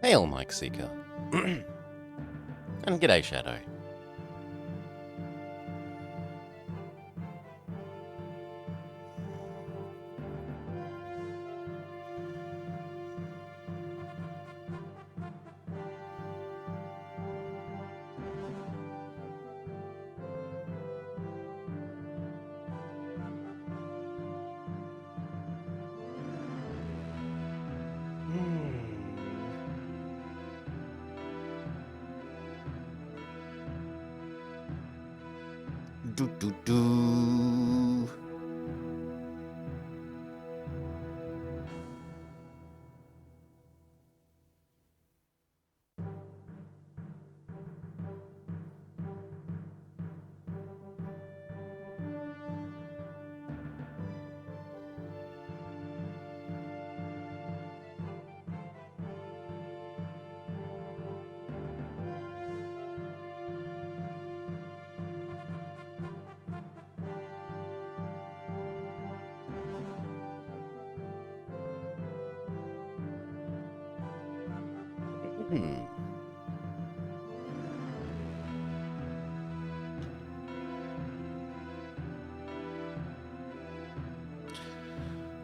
Hail, Mike Seeker. And g'day, Shadow. Do.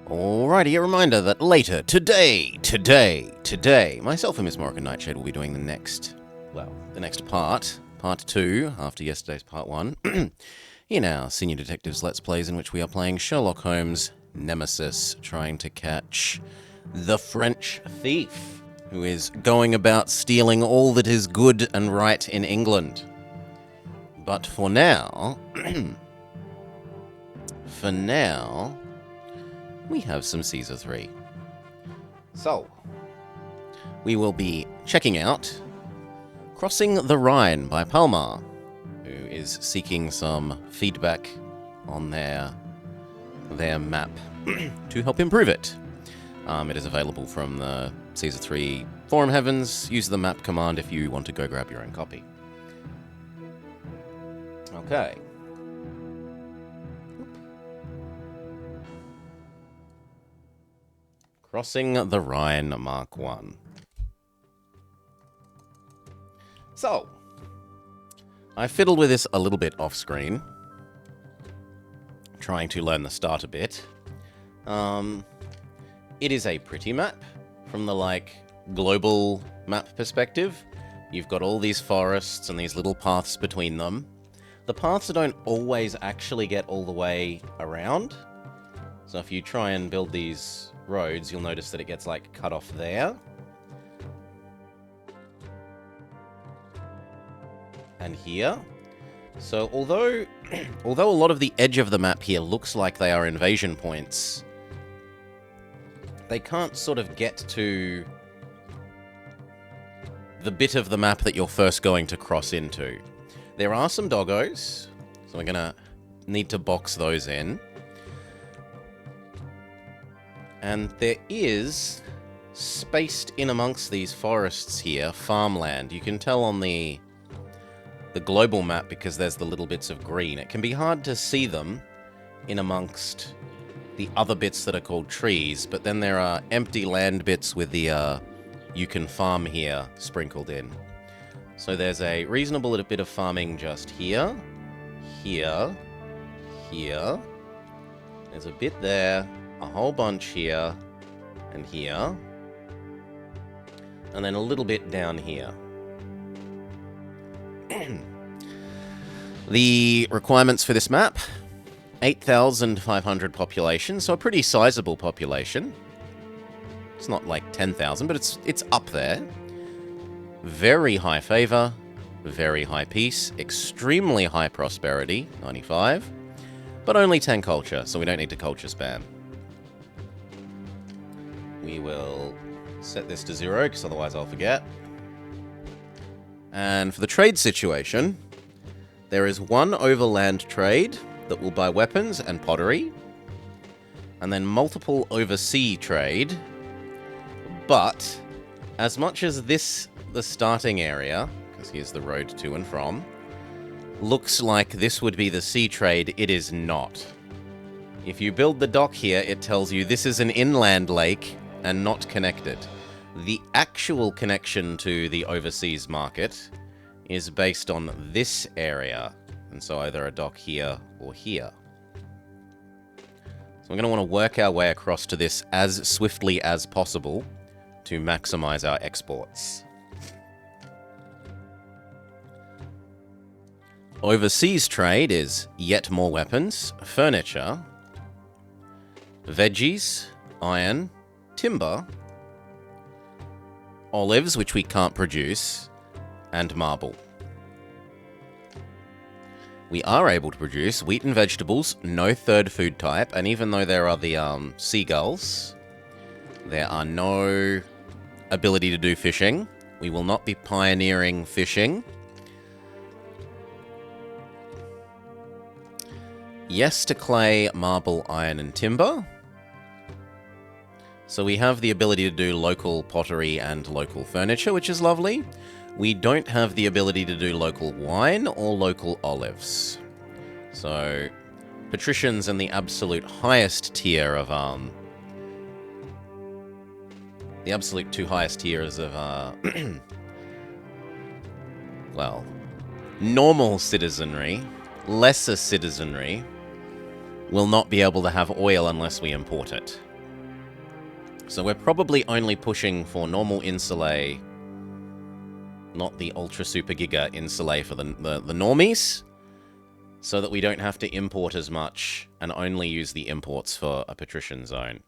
Alrighty, a reminder that later, today, myself and Miss Morrigan Nightshade will be doing the next part 2, after yesterday's part 1, in our Senior Detectives Let's Plays, in which we are playing Sherlock Holmes' Nemesis, trying to catch the French thief, who is going about stealing all that is good and right in England. But for now, we have some Caesar 3. So, we will be checking out Crossing the Rhine by Palmar, who is seeking some feedback on their map to help improve it. It is available from the Caesar 3 forum heavens. Use the map command if you want to go grab your own copy. Okay. Crossing the Rhine Mark 1. So, I fiddled with this a little bit off screen, trying to learn the start a bit. It is a pretty map from the, global map perspective. You've got all these forests and these little paths between them. The paths don't always actually get all the way around. So if you try and build these roads, you'll notice that it gets, cut off there. And here. So although a lot of the edge of the map here looks like they are invasion points, they can't sort of get to the bit of the map that you're first going to cross into. There are some doggos, so we're going to need to box those in. And there is, spaced in amongst these forests here, farmland. You can tell on the global map because there's the little bits of green. It can be hard to see them in amongst the other bits that are called trees, but then there are empty land bits with the you can farm here sprinkled in. So there's a reasonable bit of farming just here, here, here. There's a bit there, a whole bunch here, and here. And then a little bit down here. The requirements for this map, 8,500 population, so a pretty sizable population. It's not like 10,000, but it's up there. Very high favor, very high peace, extremely high prosperity, 95, but only 10 culture, so we don't need to culture spam. We will set this to 0, because otherwise I'll forget. And for the trade situation, there is one overland trade that will buy weapons and pottery, and then multiple oversea trade. But as much as this, the starting area, because here's the road to and from, looks like this would be the sea trade, it is not. If you build the dock here, it tells you this is an inland lake and not connected, The actual connection to the overseas market is based on this area, and so either a dock here or here. So we're going to want to work our way across to this as swiftly as possible to maximize our exports. Overseas trade is yet more weapons, furniture, veggies, iron, timber, olives, which we can't produce, and marble. We are able to produce wheat and vegetables, no third food type, and even though there are the seagulls, there are no ability to do fishing. We will not be pioneering fishing. Yes to clay, marble, iron, and timber. So we have the ability to do local pottery and local furniture, which is lovely. We don't have the ability to do local wine or local olives. So patricians in the absolute highest tier of the absolute two highest tiers of well, normal citizenry, lesser citizenry, will not be able to have oil unless we import it. So we're probably only pushing for normal insulay, not the ultra super giga insulay for the normies, so that we don't have to import as much and only use the imports for a patrician zone.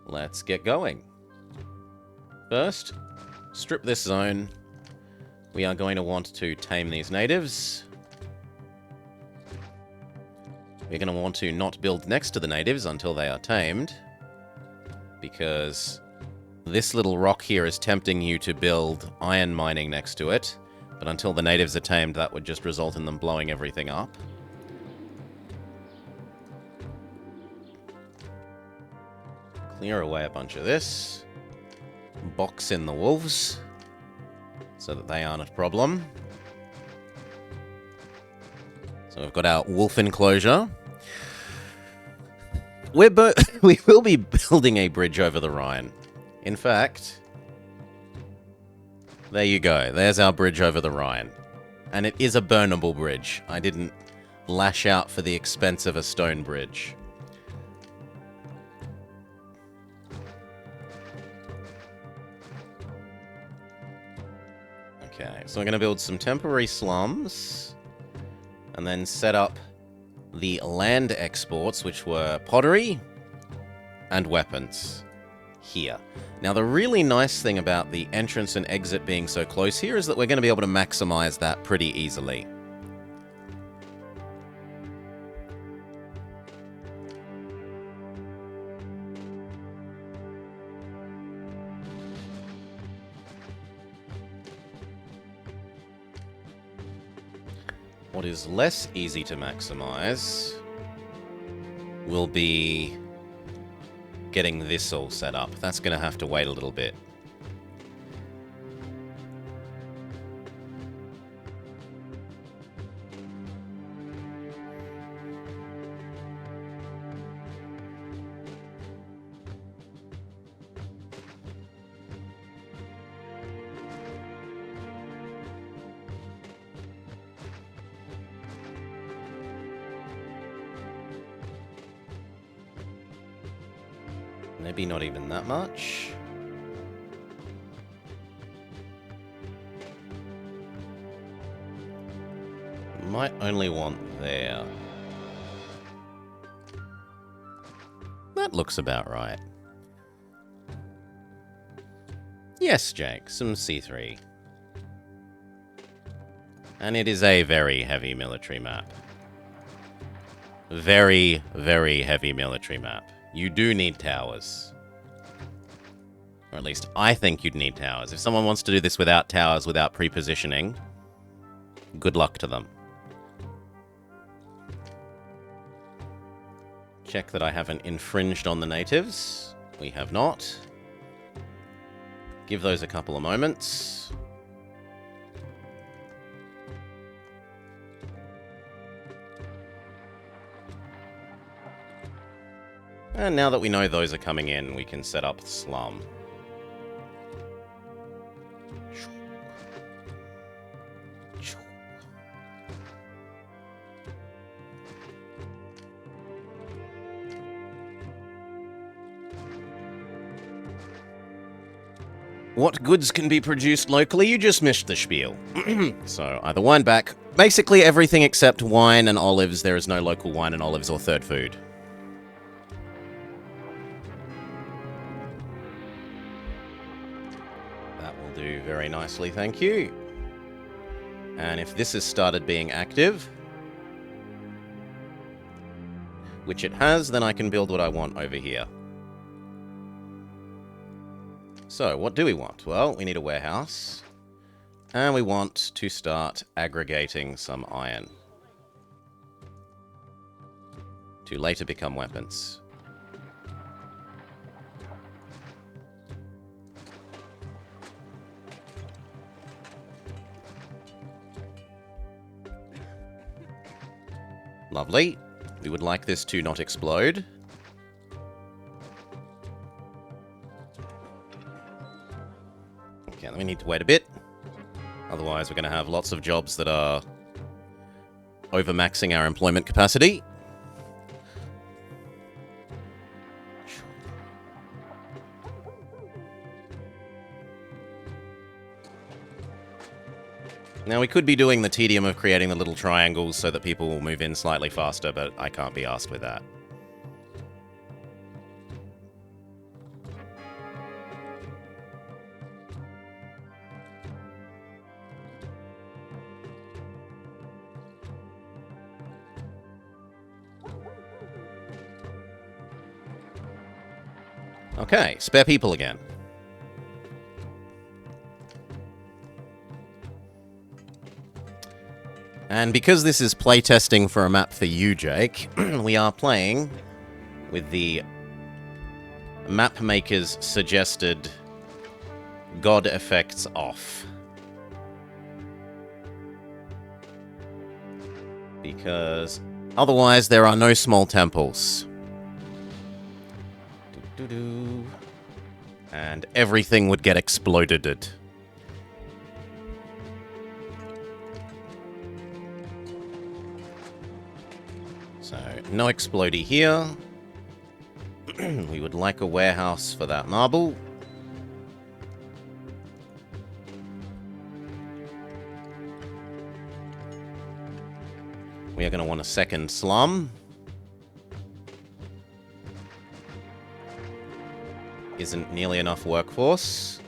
Let's get going. First, strip this zone. We are going to want to tame these natives. We're going to want to not build next to the natives until they are tamed, because this little rock here is tempting you to build iron mining next to it, but until the natives are tamed, that would just result in them blowing everything up. Clear away a bunch of this. Box in the wolves, so that they aren't a problem. So we've got our wolf enclosure. We will be building a bridge over the Rhine. In fact, there you go. There's our bridge over the Rhine. And it is a burnable bridge. I didn't lash out for the expense of a stone bridge. Okay, so I'm going to build some temporary slums and then set up the land exports, which were pottery and weapons here. Now, the really nice thing about the entrance and exit being so close here is that we're going to be able to maximize that pretty easily. What is less easy to maximize will be getting this all set up. That's going to have to wait a little bit. Maybe not even that much. Might only want there. That looks about right. Yes, Jake, some C3. And it is a very heavy military map. Very, very heavy military map. You do need towers. Or at least I think you'd need towers. If someone wants to do this without towers, without pre-positioning, good luck to them. Check that I haven't infringed on the natives. We have not. Give those a couple of moments. And now that we know those are coming in, we can set up the slum. What goods can be produced locally? You just missed the spiel. So, either wine back. Basically everything except wine and olives. There is no local wine and olives or third food. That will do very nicely, thank you. And if this has started being active, which it has, then I can build what I want over here. So, what do we want? Well, we need a warehouse. And we want to start aggregating some iron. To later become weapons. Lovely. We would like this to not explode. Okay, then we need to wait a bit. Otherwise, we're going to have lots of jobs that are overmaxing our employment capacity. Now, we could be doing the tedium of creating the little triangles so that people will move in slightly faster, but I can't be asked with that. Okay, spare people again. And because this is playtesting for a map for you, Jake, we are playing with the map maker's suggested God effects off. Because otherwise there are no small temples. And everything would get exploded. So, no explodey here. We would like a warehouse for that marble. We are going to want a second slum. Isn't nearly enough workforce.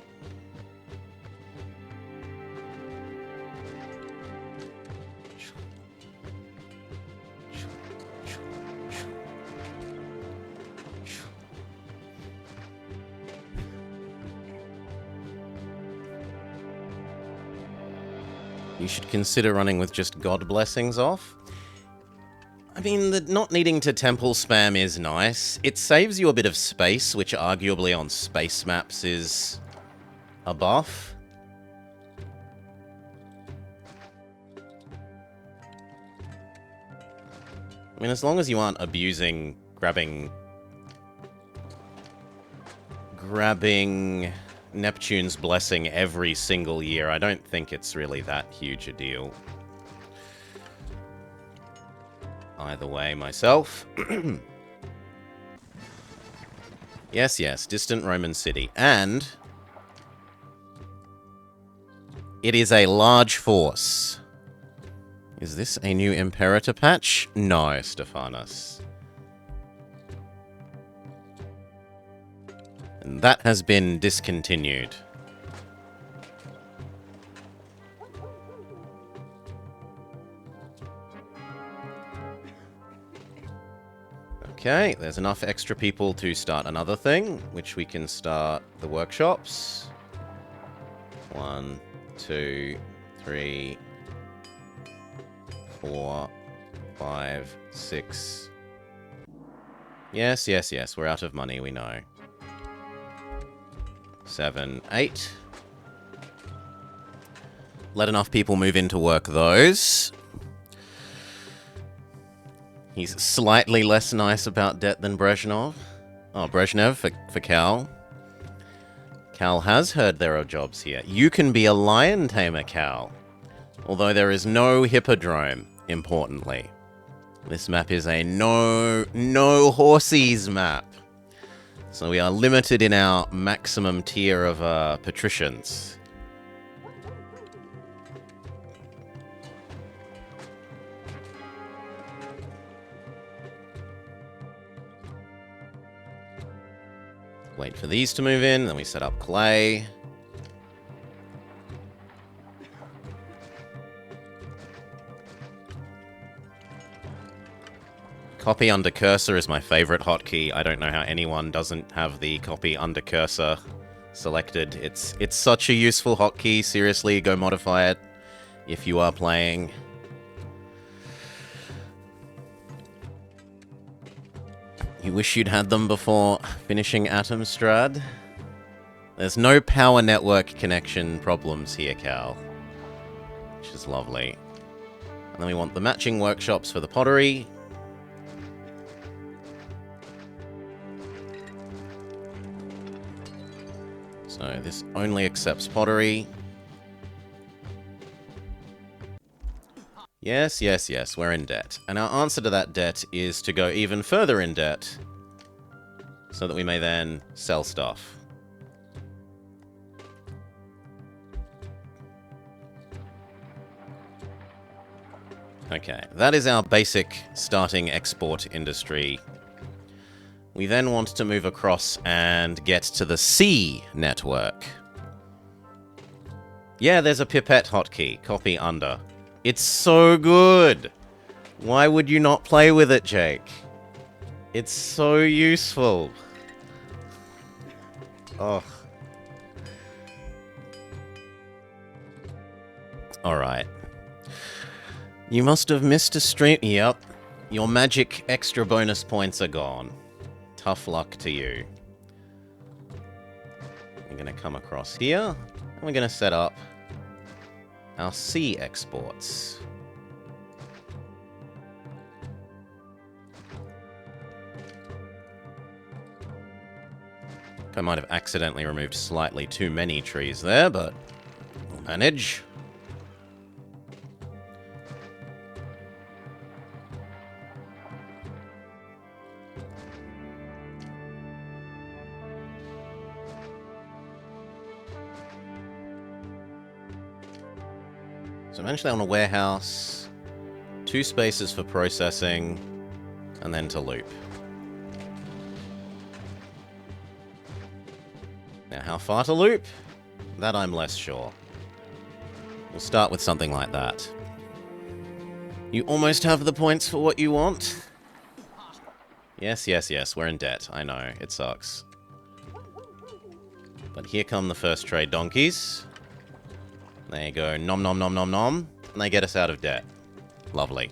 You should consider running with just God blessings off. I mean, the not needing to temple spam is nice. It saves you a bit of space, which arguably on space maps is a buff. I mean, as long as you aren't abusing grabbing Neptune's blessing every single year, I don't think it's really that huge a deal. Either way, myself. Yes, yes, distant Roman city. And it is a large force. Is this a new Imperator patch? No, Stephanus. And that has been discontinued. Okay, there's enough extra people to start another thing, which we can start the workshops. 1, 2, 3, 4, 5, 6. Yes, yes, yes, we're out of money, we know. 7, 8. Let enough people move in to work those. He's slightly less nice about debt than Brezhnov. Oh, Brezhnev for Cal. Cal has heard there are jobs here. You can be a lion tamer, Cal. Although there is no hippodrome, importantly. This map is a no horsies map. So we are limited in our maximum tier of patricians. Wait for these to move in, then we set up clay. Copy under cursor is my favorite hotkey. I don't know how anyone doesn't have the copy under cursor selected. It's such a useful hotkey. Seriously, go modify it if you are playing. You wish you'd had them before finishing Atomstrad? There's no power network connection problems here, Cal. Which is lovely. And then we want the matching workshops for the pottery. So this only accepts pottery. Yes, yes, yes, we're in debt. And our answer to that debt is to go even further in debt so that we may then sell stuff. Okay, that is our basic starting export industry. We then want to move across and get to the C network. Yeah, there's a pipette hotkey. Copy under. It's so good! Why would you not play with it, Jake? It's so useful. Oh. Alright. You must have missed a stream. Yep. Your magic extra bonus points are gone. Tough luck to you. We're going to come across here, and we're going to set up our C exports. I might have accidentally removed slightly too many trees there, but we'll manage. So eventually I want a warehouse, 2 spaces for processing, and then to loop. Now how far to loop? That I'm less sure. We'll start with something like that. You almost have the points for what you want? Yes, yes, yes, we're in debt. I know, it sucks. But here come the first trade donkeys. There you go, nom nom nom nom nom, and they get us out of debt. Lovely.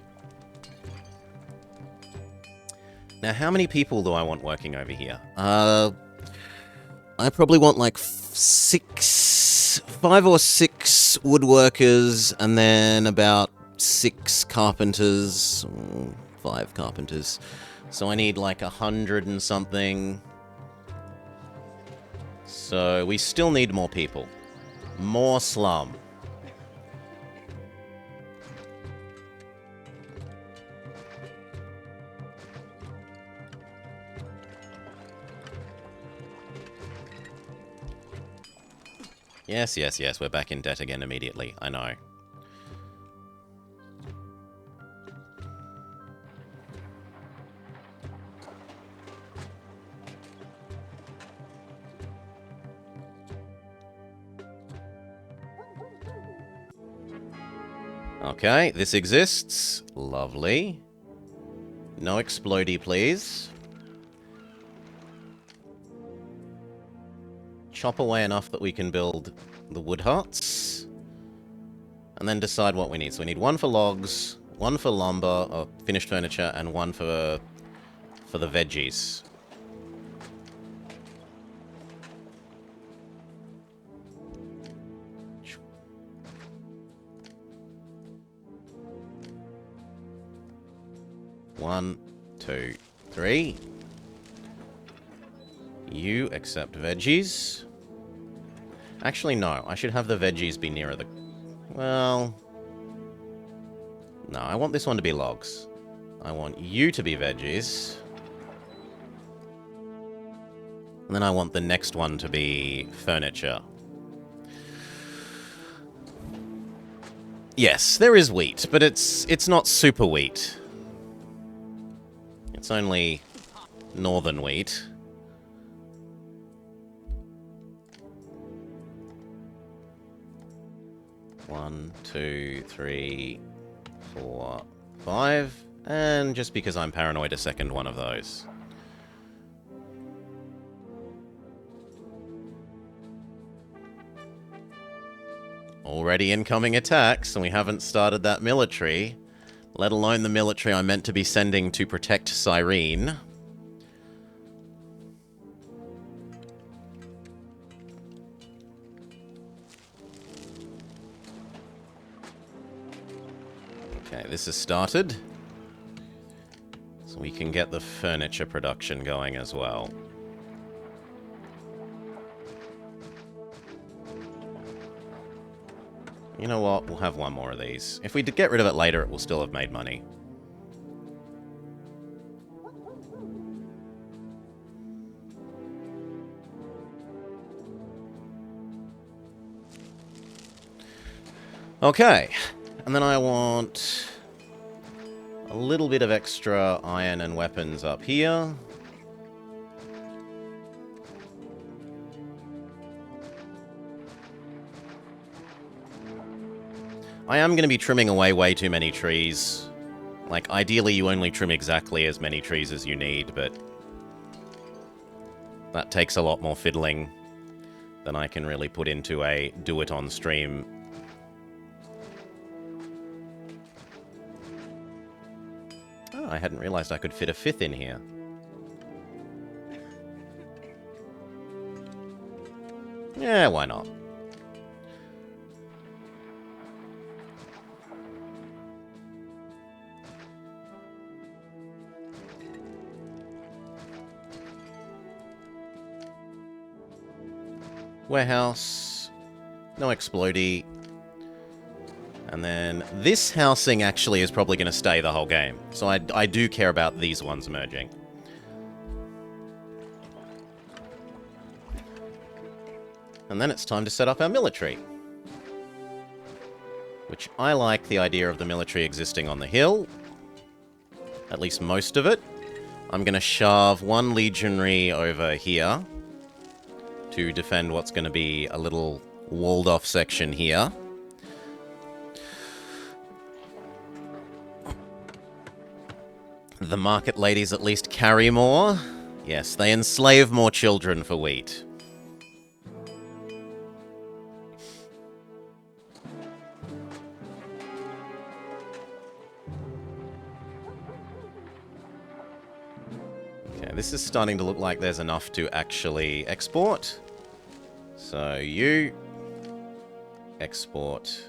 Now, how many people do I want working over here? I probably want like 5 or 6 woodworkers, and then about 6 carpenters, 5 carpenters. So I need like 100 and something. So we still need more people. More slum. Yes, yes, yes, we're back in debt again immediately. I know. Okay, this exists. Lovely. No explodey, please. Chop away enough that we can build the wood huts. And then decide what we need. So we need 1 for logs, 1 for lumber, or finished furniture, and 1 for the veggies. One, 2, 3. You accept veggies. Actually, no. I should have the veggies be nearer the... Well... No, I want this one to be logs. I want you to be veggies. And then I want the next one to be furniture. Yes, there is wheat, but it's not super wheat. It's only northern wheat. One, two, three, 4, 5, and just because I'm paranoid, a second one of those. Already incoming attacks, and we haven't started that military, let alone the military I'm meant to be sending to protect Cyrene. Okay, this has started. So we can get the furniture production going as well. You know what? We'll have one more of these. If we did get rid of it later, it will still have made money. Okay. And then I want a little bit of extra iron and weapons up here. I am going to be trimming away way too many trees. Like, ideally you only trim exactly as many trees as you need, but that takes a lot more fiddling than I can really put into a do-it-on-stream. Oh, I hadn't realized I could fit a 5th in here. Yeah, why not? Warehouse. No explodey. And then this housing actually is probably going to stay the whole game. So I do care about these ones merging. And then it's time to set up our military. Which I like the idea of the military existing on the hill. At least most of it. I'm going to shove one legionary over here to defend what's going to be a little walled-off section here. The market ladies at least carry more. Yes, they enslave more children for wheat. Okay, this is starting to look like there's enough to actually export. So you export.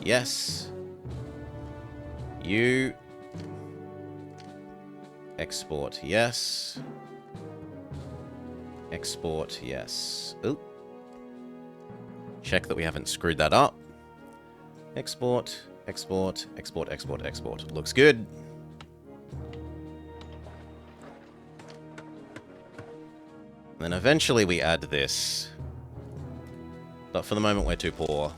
Yes. You export. Yes. Export. Yes. Oop. Check that we haven't screwed that up. Export. Export. Export. Export. Export. Looks good. Then eventually we add this. But for the moment we're too poor.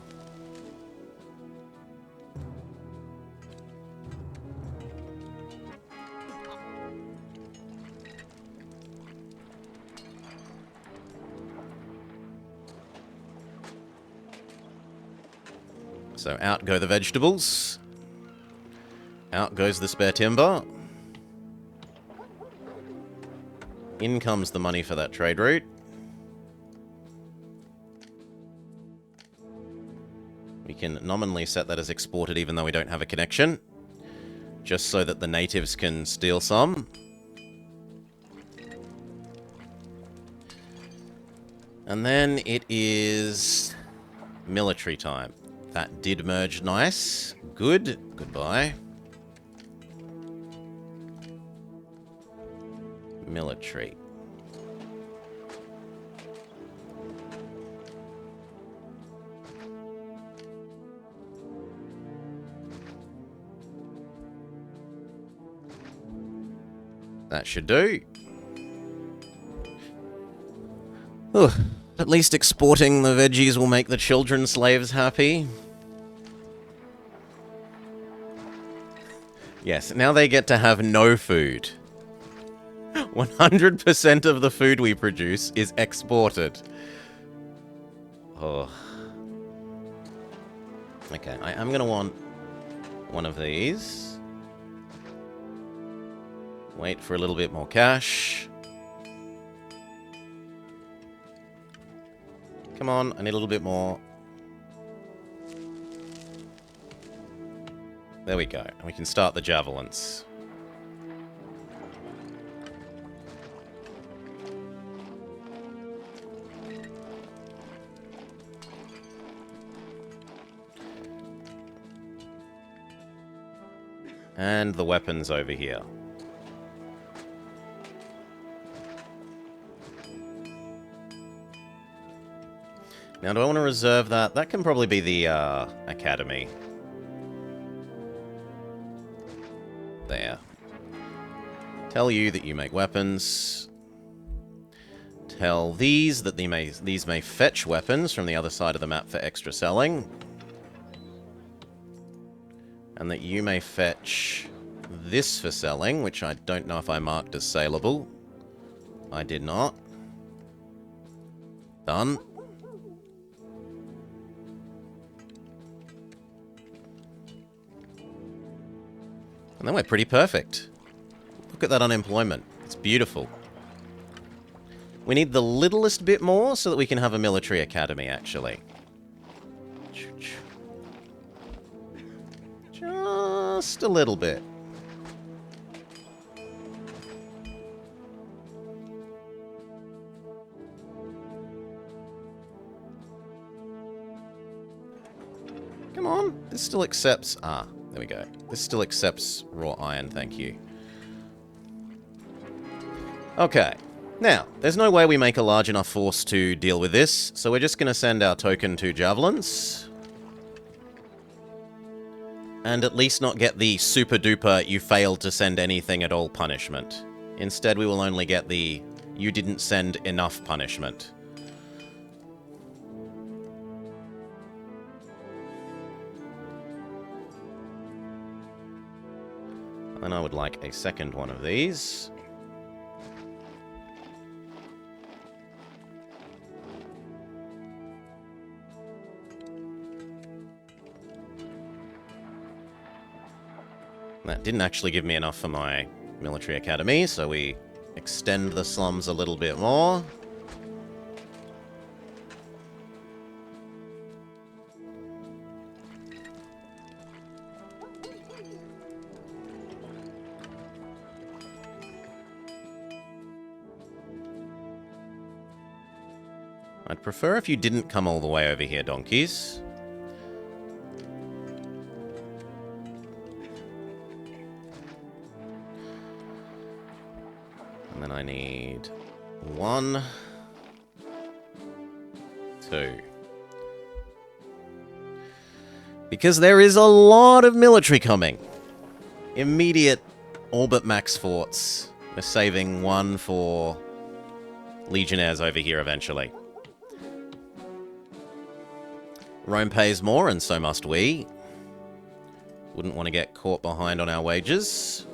So out go the vegetables. Out goes the spare timber. In comes the money for that trade route. We can nominally set that as exported even though we don't have a connection. Just so that the natives can steal some. And then it is military time. That did merge nice. Good. Goodbye. Military. That should do. Ugh. At least exporting the veggies will make the children slaves happy. Yes, now they get to have no food. 100% of the food we produce is exported. Oh. Okay, I'm going to want one of these. Wait for a little bit more cash. Come on, I need a little bit more. There we go. And we can start the javelins. And the weapons over here. Now, do I want to reserve that? That can probably be the academy. There. Tell you that you make weapons. Tell these that these may fetch weapons from the other side of the map for extra selling. And that you may fetch this for selling, which I don't know if I marked as saleable. I did not. Done. And then we're pretty perfect. Look at that unemployment. It's beautiful. We need the littlest bit more so that we can have a military academy, actually. Just a little bit. Come on. This still accepts... Ah, there we go. This still accepts raw iron, thank you. Okay. Now, there's no way we make a large enough force to deal with this, so we're just going to send our token to javelins. And at least not get the super duper you failed to send anything at all punishment. Instead, we will only get the you didn't send enough punishment. And I would like a second one of these. That didn't actually give me enough for my military academy, so we extend the slums a little bit more. I'd prefer if you didn't come all the way over here, donkeys. And then I need 1, 2. Because there is a lot of military coming. Immediate orbit max forts. We're saving 1 for legionnaires over here eventually. Rome pays more, and so must we. Wouldn't want to get caught behind on our wages.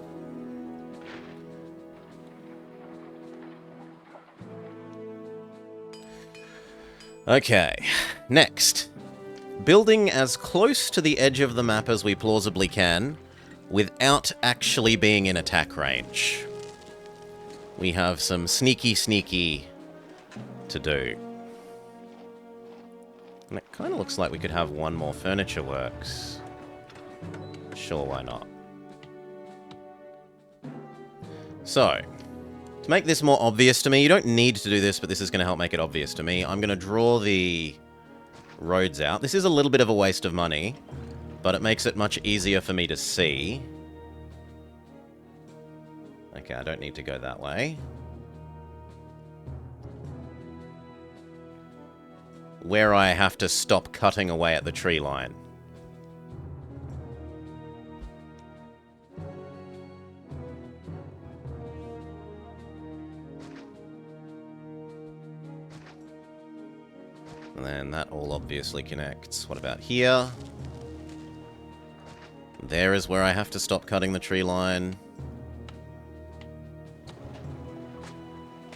Okay, next. Building as close to the edge of the map as we plausibly can, without actually being in attack range. We have some sneaky to do. And it kind of looks like we could have 1 more furniture works. Sure, why not? So, to make this more obvious to me, you don't need to do this, but this is going to help make it obvious to me. I'm going to draw the roads out. This is a little bit of a waste of money, but it makes it much easier for me to see. Okay, I don't need to go that way. Where I have to stop cutting away at the tree line. And then that all obviously connects. What about here? There is where I have to stop cutting the tree line.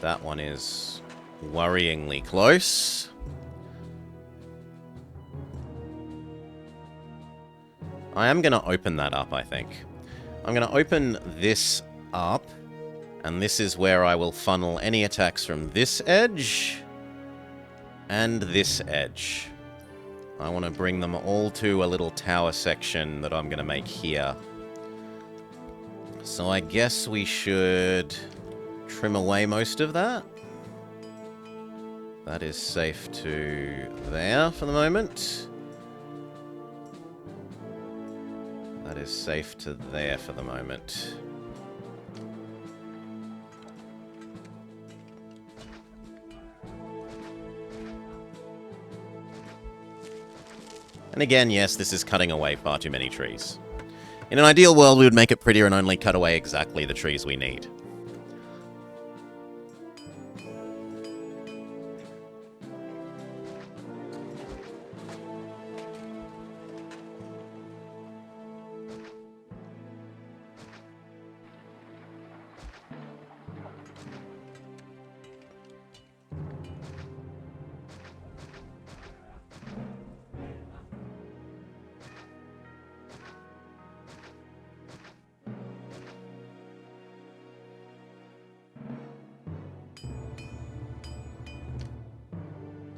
That one is worryingly close. I am going to open that up, I think. I'm going to open this up, and this is where I will funnel any attacks from this edge and this edge. I want to bring them all to a little tower section that I'm going to make here. So I guess we should trim away most of that. That is safe to there for the moment. That is safe to there for the moment. And again, yes, this is cutting away far too many trees. In an ideal world, we would make it prettier and only cut away exactly the trees we need.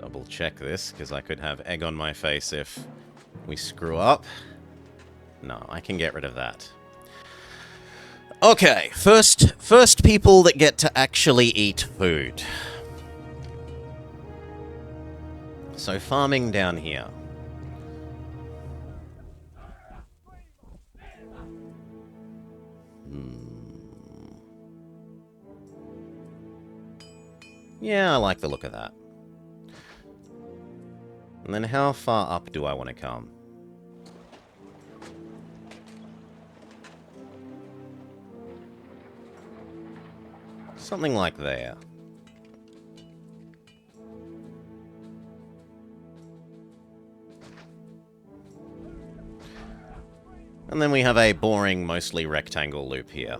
Double check this, because I could have egg on my face if we screw up. No, I can get rid of that. Okay, first people that get to actually eat food. So farming down here. Yeah, I like the look of that. And then how far up do I want to come? Something like there. And then we have a boring, mostly rectangle loop here.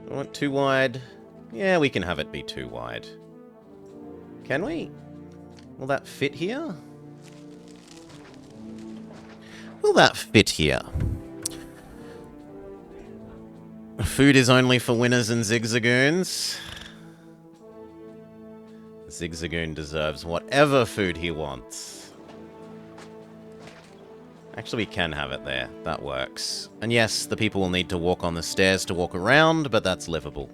Want too wide? Yeah, we can have it be too wide. Can we? Will that fit here? Will that fit here? Food is only for winners and zigzagoons. Zigzagoon deserves whatever food he wants. Actually, we can have it there. That works. And yes, the people will need to walk on the stairs to walk around, but that's livable.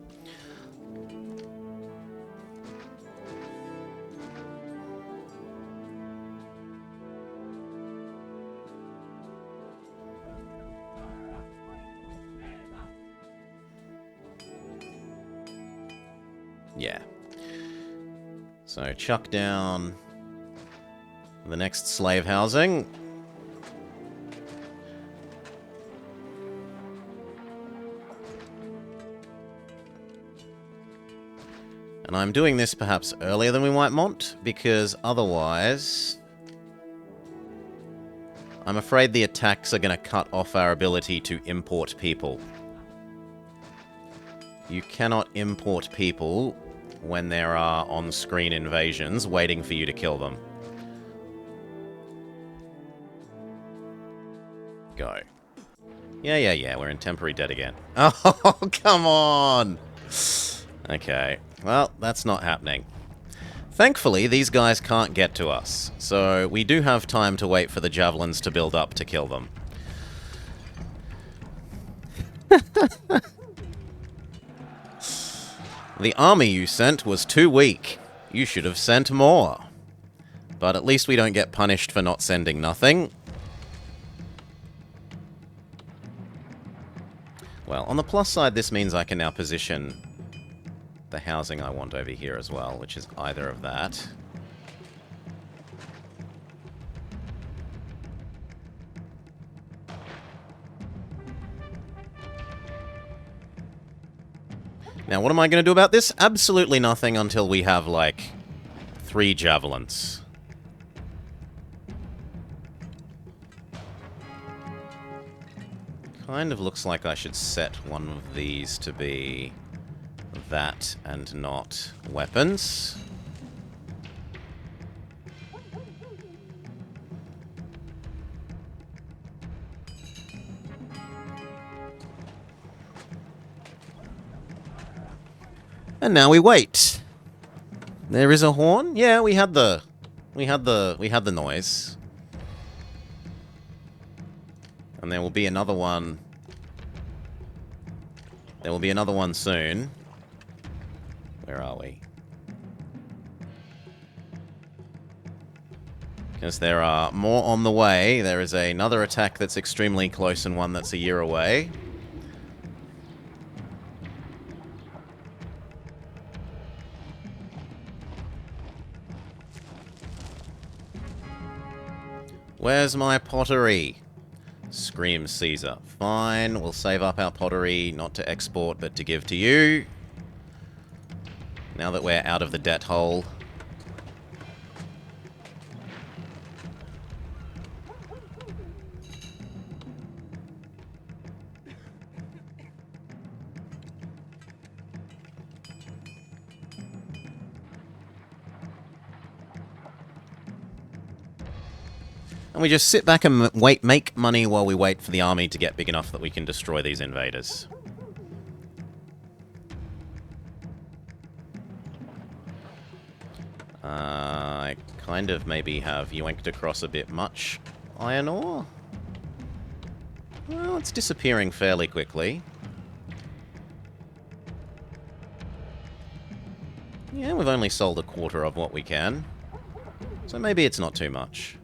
Yeah. So, chuck down the next slave housing. And I'm doing this perhaps earlier than we might want, because otherwise I'm afraid the attacks are going to cut off our ability to import people. You cannot import people when there are on-screen invasions waiting for you to kill them. Go. Yeah, we're in temporary debt again. Oh, come on! Okay. Well, that's not happening. Thankfully, these guys can't get to us, so we do have time to wait for the javelins to build up to kill them. The army you sent was too weak. You should have sent more. But at least we don't get punished for not sending nothing. Well, on the plus side, this means I can now position the housing I want over here as well, which is either of that. Now, what am I going to do about this? Absolutely nothing until we have, like, 3 javelins. Kind of looks like I should set one of these to be that and not weapons. And now we wait. There is a horn? Yeah, we had the noise. And there will be another one. There will be another one soon. Where are we? Because there are more on the way. There is another attack that's extremely close and one that's a year away. Where's my pottery? Screams Caesar. Fine, we'll save up our pottery, not to export, but to give to you. Now that we're out of the debt hole. And we just sit back and make money while we wait for the army to get big enough that we can destroy these invaders. I kind of maybe have yoinked across a bit much iron ore. Well, it's disappearing fairly quickly. Yeah, we've only sold a quarter of what we can. So maybe it's not too much.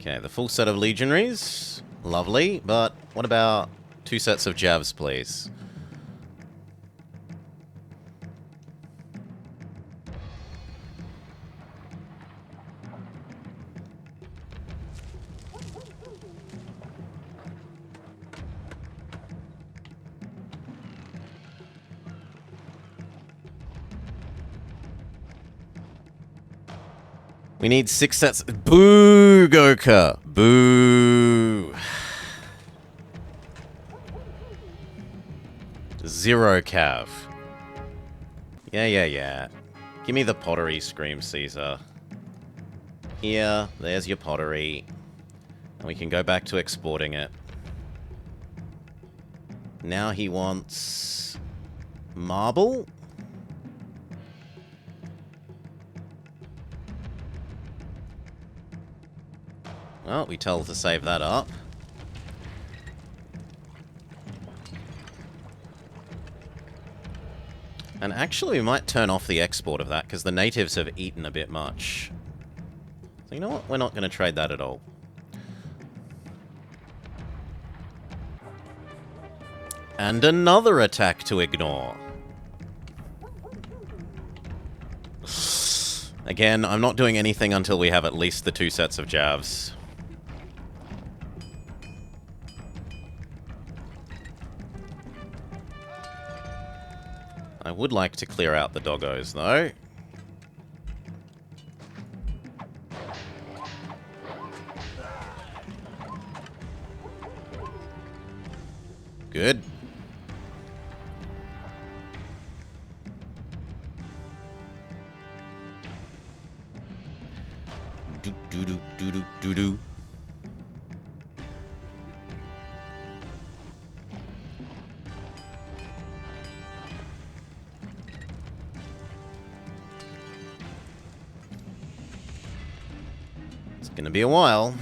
Okay, the full set of legionaries. Lovely, but what about 2 sets of javs, please? We need 6 sets. Boo, Goka. Boo. 0 cav. Yeah. Give me the pottery, screams Caesar. Here, there's your pottery. And we can go back to exporting it. Now he wants marble. Well, we tell to save that up. And actually, we might turn off the export of that, because the natives have eaten a bit much. So you know what? We're not going to trade that at all. And another attack to ignore. Again, I'm not doing anything until we have at least the 2 sets of javs. I would like to clear out the doggos, though. Good. Do-do-do-do-do-do. It's gonna be a while.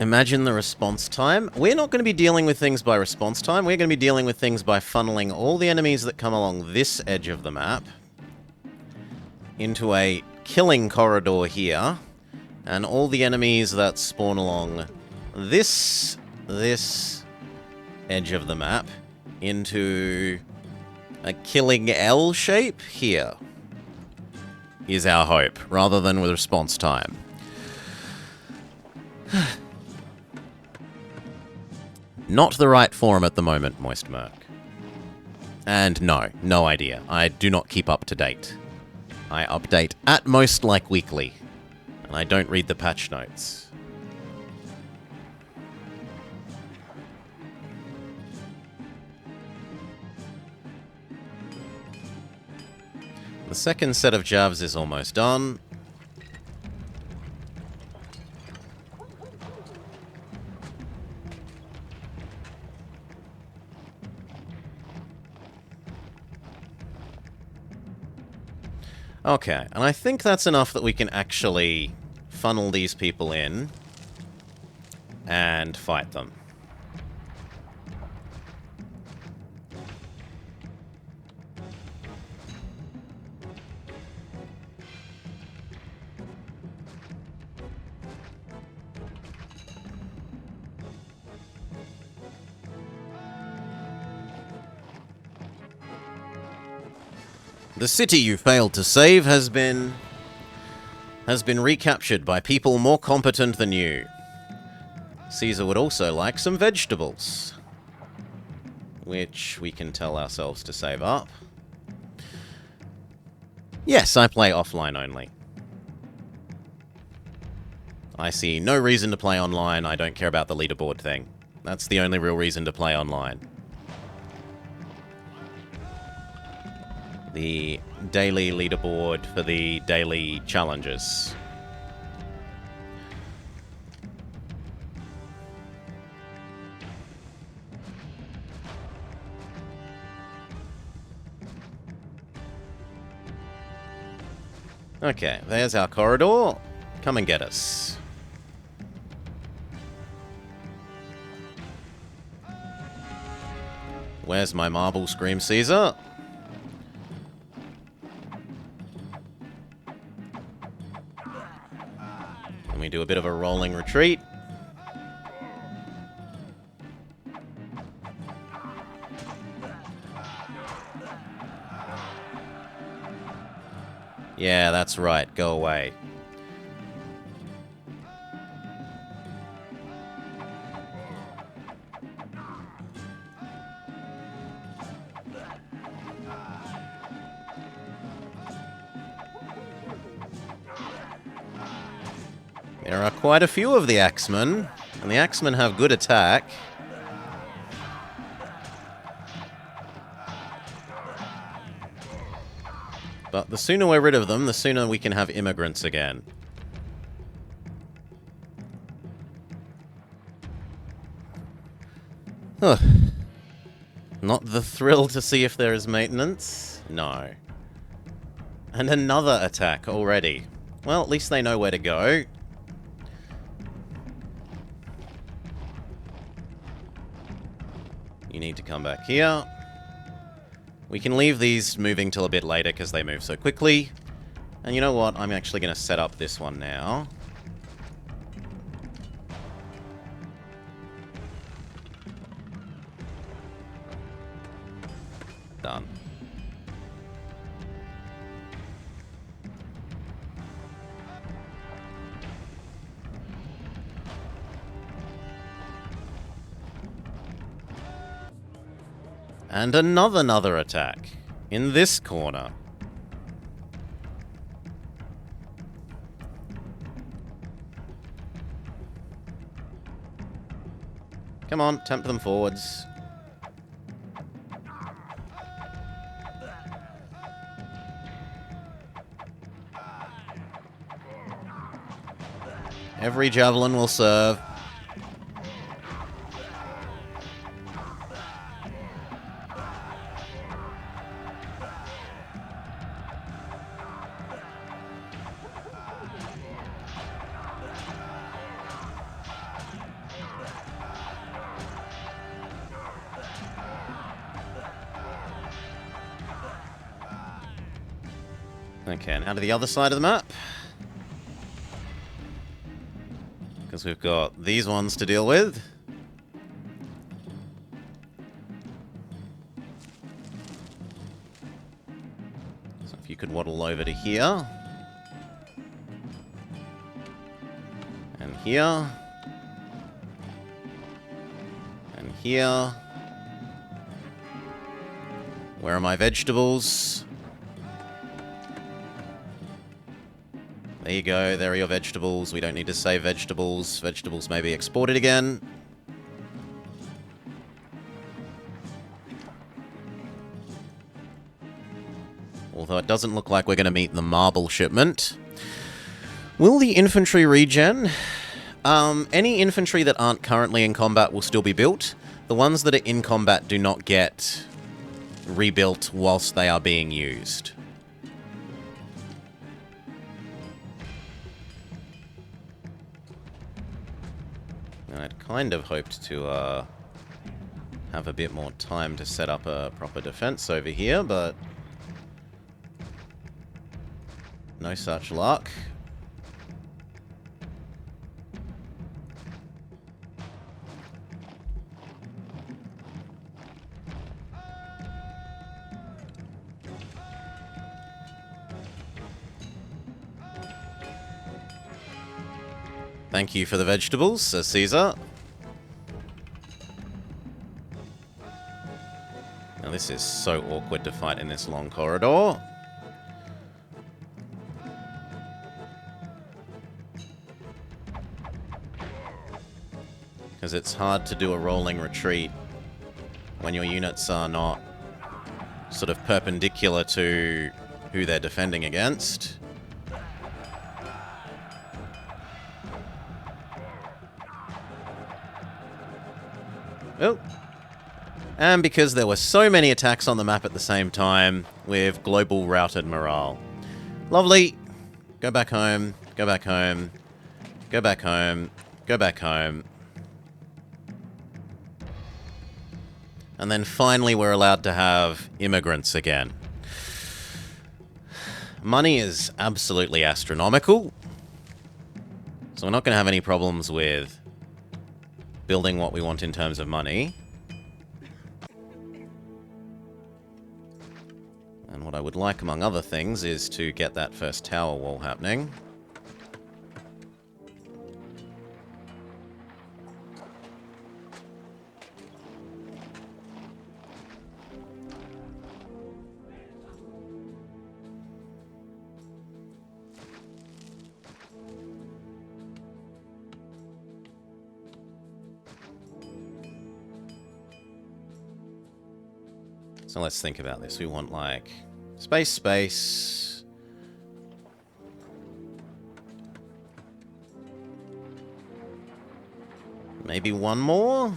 Imagine the response time. We're not going to be dealing with things by response time. We're going to be dealing with things by funneling all the enemies that come along this edge of the map into a killing corridor here, and all the enemies that spawn along this edge of the map into a killing L shape here, is our hope, rather than with response time. Not the right form at the moment, Moist Merc. And no idea. I do not keep up to date. I update at most like weekly, and I don't read the patch notes. The second set of javs is almost done. Okay, and I think that's enough that we can actually funnel these people in and fight them. The city you failed to save has been recaptured by people more competent than you. Caesar would also like some vegetables, which we can tell ourselves to save up. Yes, I play offline only. I see no reason to play online. I don't care about the leaderboard thing. That's the only real reason to play online. The daily leaderboard for the daily challenges. Okay, there's our corridor. Come and get us. Where's my marble, Scream Caesar? We do a bit of a rolling retreat. Yeah, that's right. Go away. There are quite a few of the Axemen, and the Axemen have good attack. But the sooner we're rid of them, the sooner we can have immigrants again. Huh. Not the thrill to see if there is maintenance? No. And another attack already. Well, at least they know where to go. You need to come back here. We can leave these moving till a bit later because they move so quickly. And you know what? I'm actually going to set up this one now. Done. And another attack in this corner. Come on, tempt them forwards. Every javelin will serve. Okay, now to the other side of the map. Because we've got these ones to deal with. So if you could waddle over to here. And here. And here. Where are my vegetables? There you go, there are your vegetables. We don't need to save vegetables. Vegetables may be exported again. Although it doesn't look like we're going to meet the marble shipment. Will the infantry regen? Any infantry that aren't currently in combat will still be built. The ones that are in combat do not get rebuilt whilst they are being used. I'd kind of hoped to have a bit more time to set up a proper defense over here, but no such luck. Thank you for the vegetables, says Caesar. Now this is so awkward to fight in this long corridor. Because it's hard to do a rolling retreat when your units are not sort of perpendicular to who they're defending against. Oh. And because there were so many attacks on the map at the same time, we've global routed morale. Lovely. Go back home. Go back home. Go back home. Go back home. And then finally we're allowed to have immigrants again. Money is absolutely astronomical. So we're not going to have any problems with building what we want in terms of money. And what I would like, among other things, is to get that first tower wall happening. So let's think about this. We want, like, space. Maybe one more?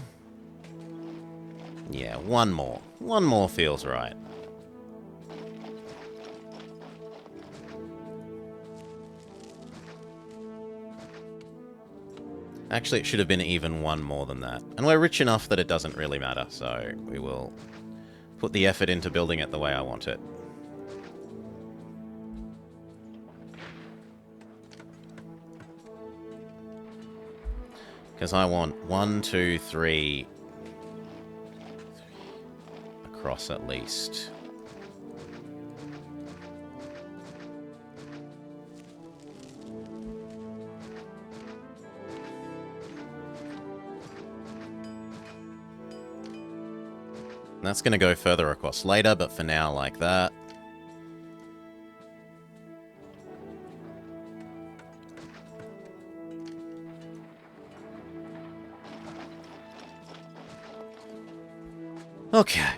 Yeah, one more. One more feels right. Actually, it should have been even one more than that. And we're rich enough that it doesn't really matter, so we will put the effort into building it the way I want it. Because I want 1, 2, 3 across at least. That's going to go further across later, but for now, like that. Okay.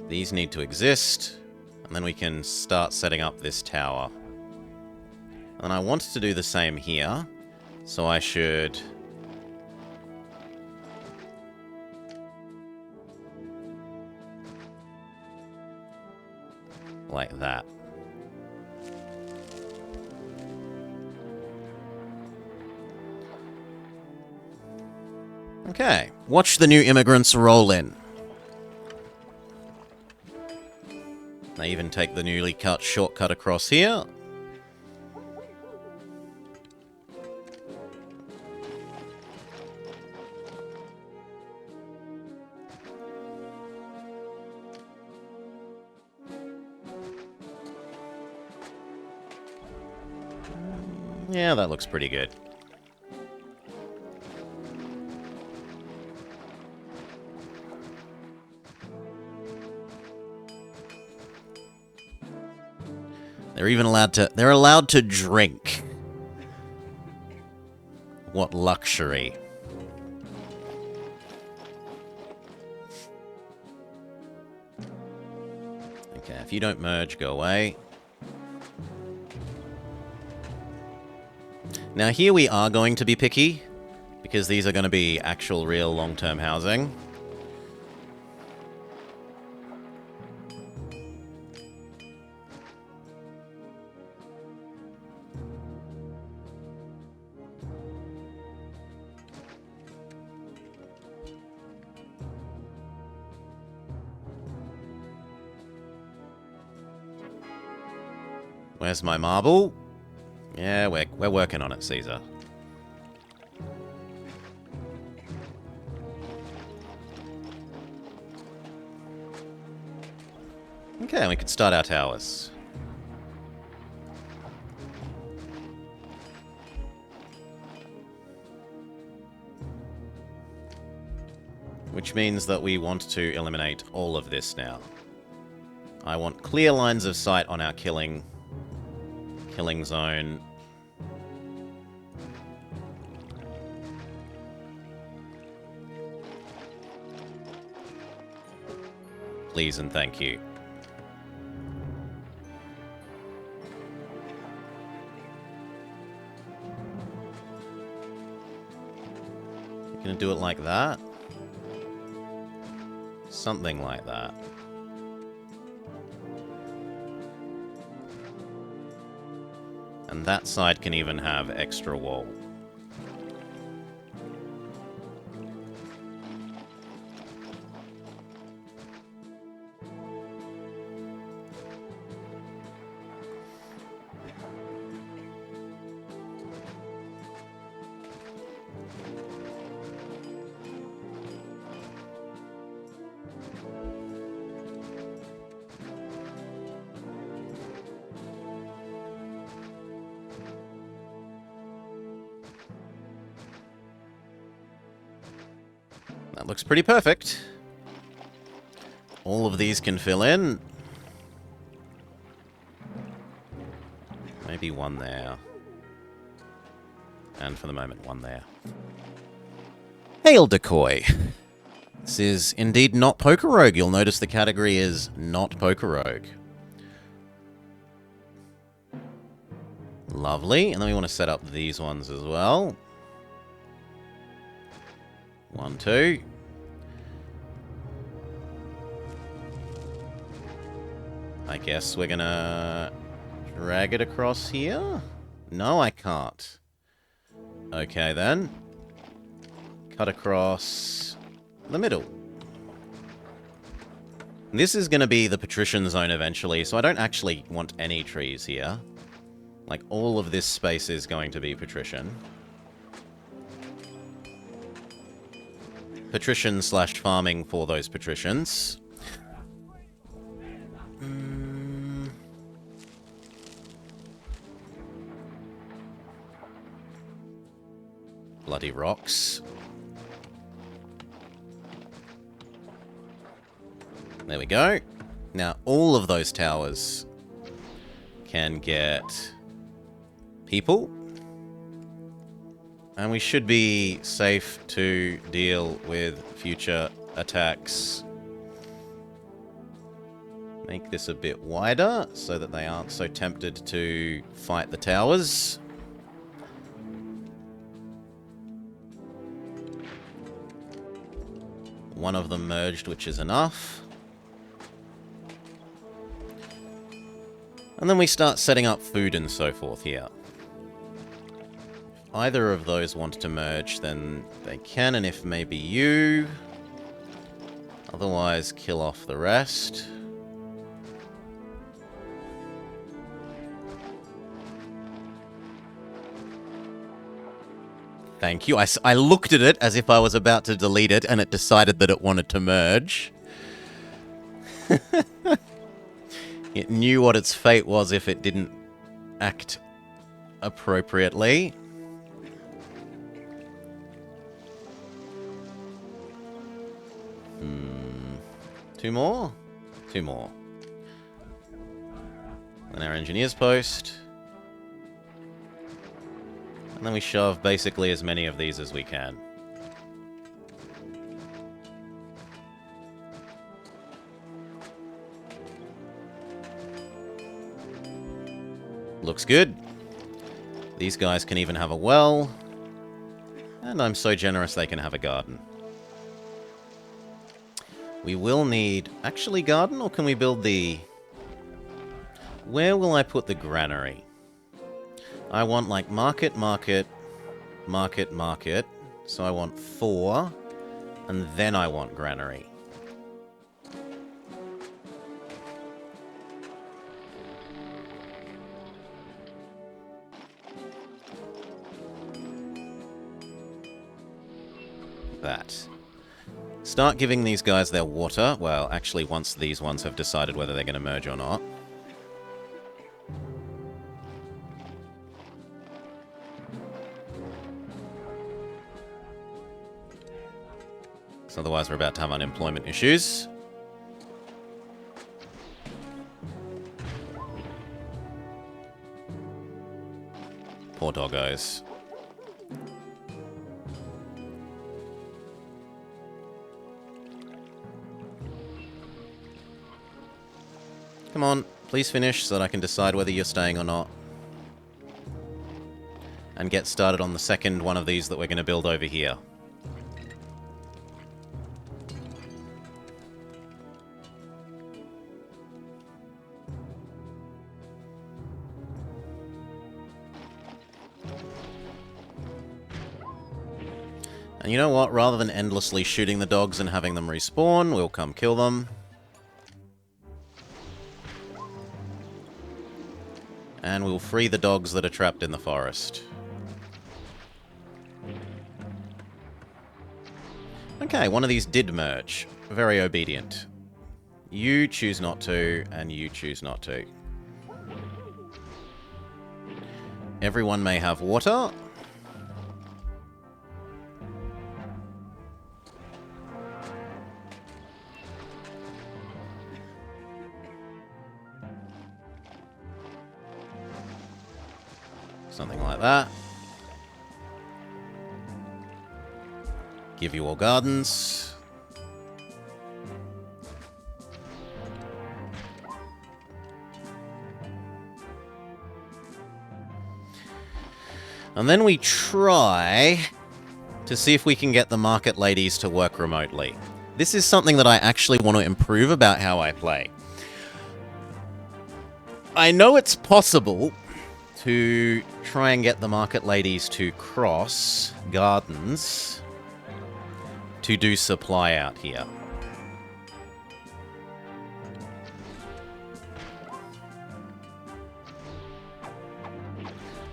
These need to exist, and then we can start setting up this tower. And I wanted to do the same here, so I should... like that. Okay, watch the new immigrants roll in. I even take the newly cut shortcut across here. Yeah, that looks pretty good. They're even allowed to drink. What luxury. Okay, if you don't merge, go away. Now here we are going to be picky, because these are going to be actual real long-term housing. Where's my marble? Yeah, we're working on it, Caesar. Okay, we could start our towers. Which means that we want to eliminate all of this now. I want clear lines of sight on our killing zone. Please and thank you. You're gonna do it like that? Something like that. And that side can even have extra wall. That looks pretty perfect. All of these can fill in. Maybe one there. And for the moment, one there. Hail Decoy. This is indeed not PokeRogue. You'll notice the category is not PokeRogue. Lovely. And then we want to set up these ones as well. 1, 2. I guess we're gonna drag it across here? No, I can't. Okay, then. Cut across the middle. This is gonna be the patrician zone eventually, so I don't actually want any trees here. Like, all of this space is going to be patrician. Patrician / farming for those patricians. Bloody rocks. There we go. Now, all of those towers can get people. And we should be safe to deal with future attacks. Make this a bit wider so that they aren't so tempted to fight the towers. One of them merged, which is enough. And then we start setting up food and so forth here. If either of those want to merge, then they can, and if maybe you. Otherwise, kill off the rest. Thank you. I looked at it as if I was about to delete it, and it decided that it wanted to merge. It knew what its fate was if it didn't act appropriately. Two more? Two more. And our engineer's post. And then we shove basically as many of these as we can. Looks good. These guys can even have a well. And I'm so generous they can have a garden. We will need... Actually, garden, or can we build the... Where will I put the granary? I want, like, market, market, market, market. So I want 4. And then I want granary. That. Start giving these guys their water. Well, actually, once these ones have decided whether they're going to merge or not. So otherwise, we're about to have unemployment issues. Poor doggos. Come on, please finish so that I can decide whether you're staying or not. And get started on the second one of these that we're going to build over here. And you know what? Rather than endlessly shooting the dogs and having them respawn, we'll come kill them. And we'll free the dogs that are trapped in the forest. Okay, one of these did merge. Very obedient. You choose not to, and you choose not to. Everyone may have water. Something like that. Give you all gardens. And then we try to see if we can get the market ladies to work remotely. This is something that I actually want to improve about how I play. I know it's possible to try and get the market ladies to cross gardens to do supply out here.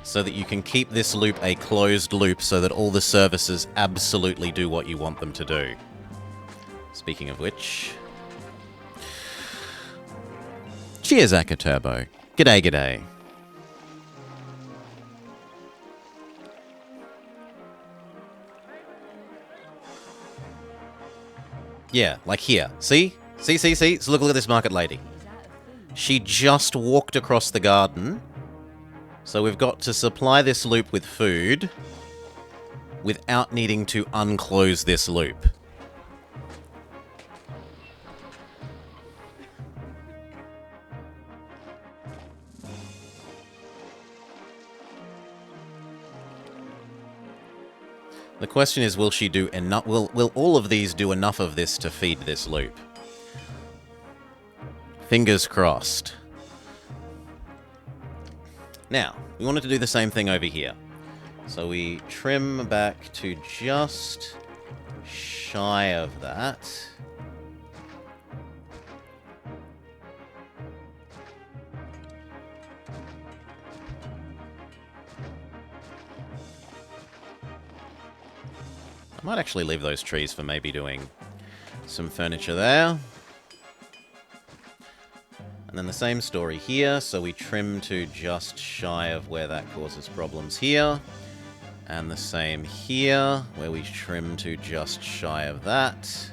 So that you can keep this loop a closed loop so that all the services absolutely do what you want them to do. Speaking of which... Cheers, Akka Turbo. G'day, g'day. Yeah, like here. See? See? So look at this market lady. She just walked across the garden. So we've got to supply this loop with food without needing to unclose this loop. The question is, will she do enough? Will all of these do enough of this to feed this loop? Fingers crossed. Now, we wanted to do the same thing over here. So we trim back to just shy of that. Might actually leave those trees for maybe doing some furniture there. And then the same story here, so we trim to just shy of where that causes problems here. And the same here, where we trim to just shy of that.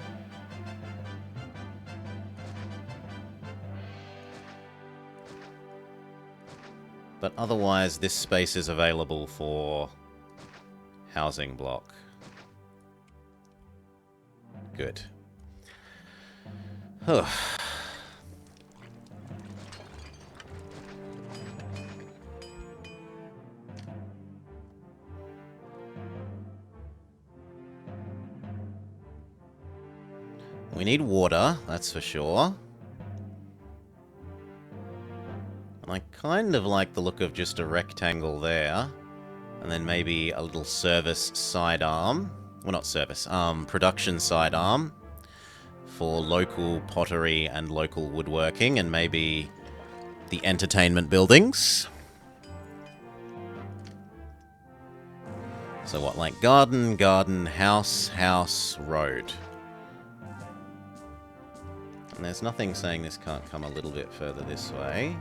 But otherwise, this space is available for housing block. Good. We need water, that's for sure. And I kind of like the look of just a rectangle there. And then maybe a little service sidearm. Well, not service, production sidearm. For local pottery and local woodworking, and maybe the entertainment buildings. So what, like garden, garden, house, house, road. And there's nothing saying this can't come a little bit further this way.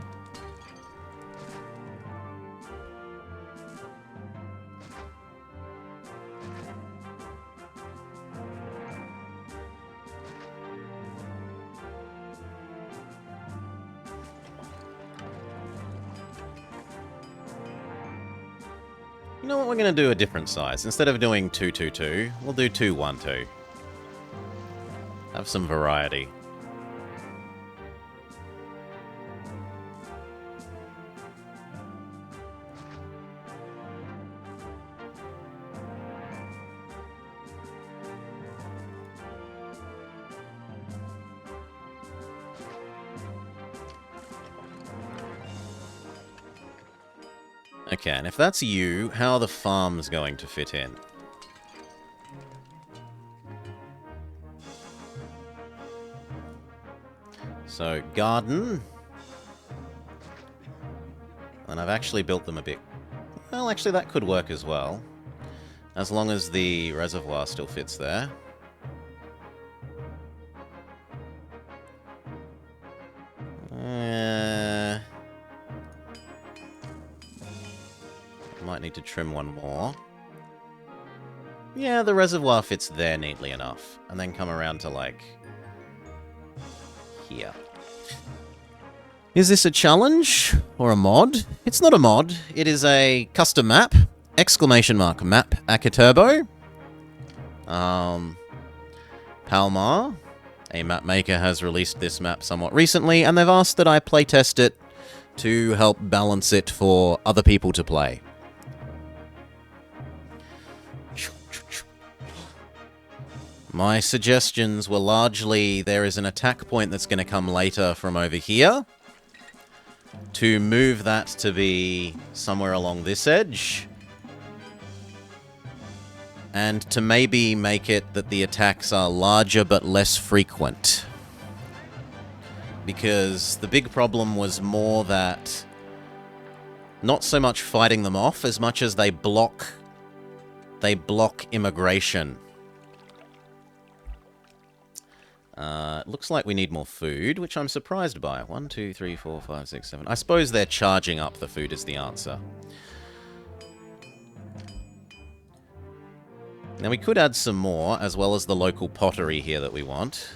You know what, we're going to do a different size. Instead of doing 2, 2, 2, we'll do 2, 1, 2. Have some variety. Okay, and if that's you, how are the farms going to fit in? So, garden. And I've actually built them a bit... Well, actually, that could work as well. As long as the reservoir still fits there. Might need to trim one more. Yeah, the reservoir fits there neatly enough. And then come around to, like, here. Is this a challenge? Or a mod? It's not a mod. It is a custom map. Exclamation mark map Akaturbo. Palmar, a map maker, has released this map somewhat recently, and they've asked that I playtest it to help balance it for other people to play. My suggestions were largely, there is an attack point that's going to come later from over here. To move that to be somewhere along this edge. And to maybe make it that the attacks are larger but less frequent. Because the big problem was more that... not so much fighting them off as much as they block immigration. It looks like we need more food, which I'm surprised by. 1, 2, 3, 4, 5, 6, 7. I suppose they're charging up the food is the answer. Now we could add some more, as well as the local pottery here that we want.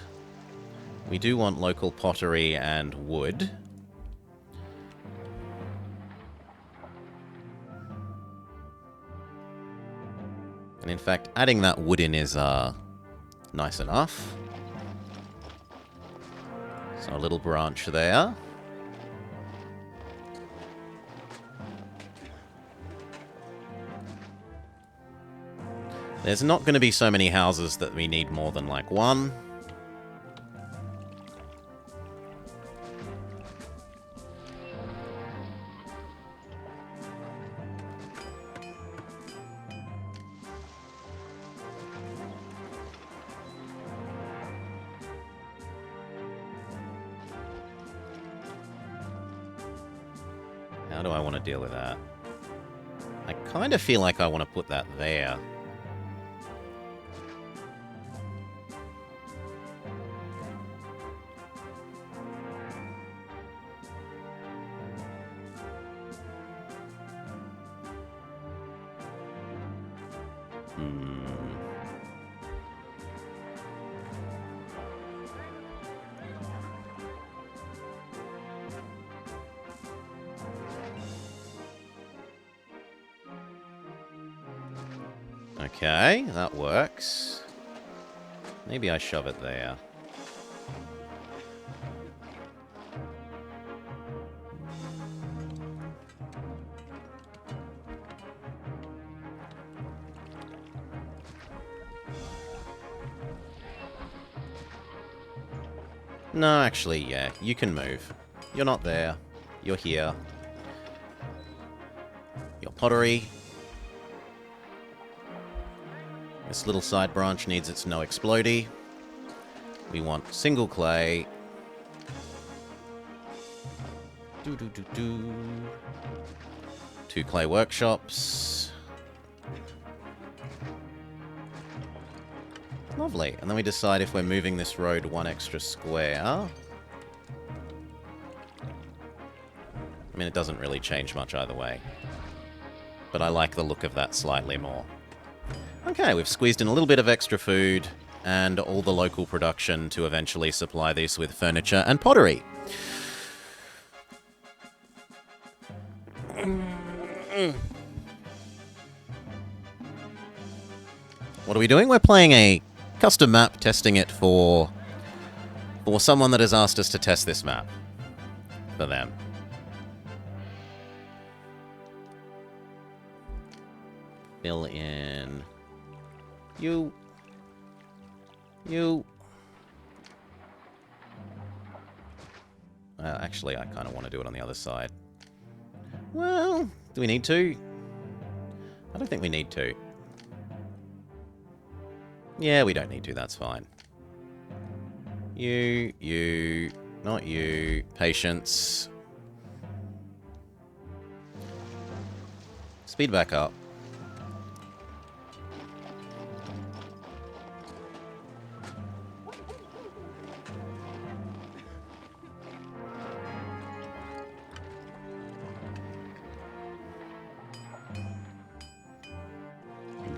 We do want local pottery and wood. And in fact, adding that wood in is nice enough. So a little branch there. There's not going to be so many houses that we need more than like one. How do I want to deal with that? I kind of feel like I want to put that there. Okay, that works. Maybe I shove it there. No, actually, yeah, you can move. You're not there. You're here. Your pottery. This little side branch needs its no explodey. We want single clay. Two clay workshops. Lovely. And then we decide if we're moving this road one extra square. I mean, it doesn't really change much either way. But I like the look of that slightly more. Okay, we've squeezed in a little bit of extra food and all the local production to eventually supply this with furniture and pottery. What are we doing? We're playing a custom map, testing it for someone that has asked us to test this map. For them. Fill in... You. Actually, I kind of want to do it on the other side. Well, do we need to? I don't think we need to. Yeah, we don't need to. That's fine. You, not you. Patience. Speed back up.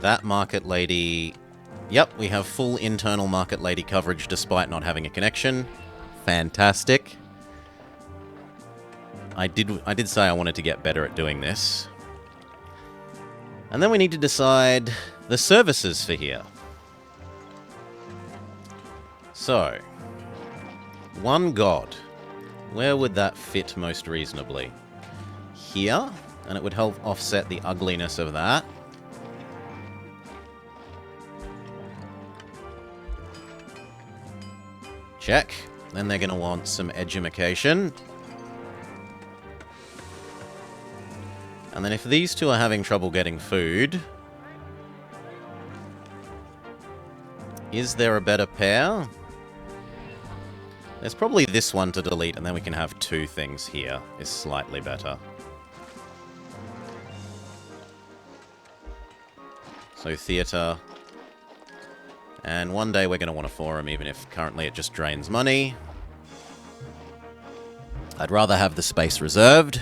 That market lady... Yep, we have full internal market lady coverage despite not having a connection. Fantastic. I did say I wanted to get better at doing this. And then we need to decide the services for here. So, one god. Where would that fit most reasonably? Here, and it would help offset the ugliness of that. Check. Then they're going to want some edumacation. And then if these two are having trouble getting food... Is there a better pair? There's probably this one to delete, and then we can have two things here. Is slightly better. So theatre... And one day we're going to want a forum, even if currently it just drains money. I'd rather have the space reserved.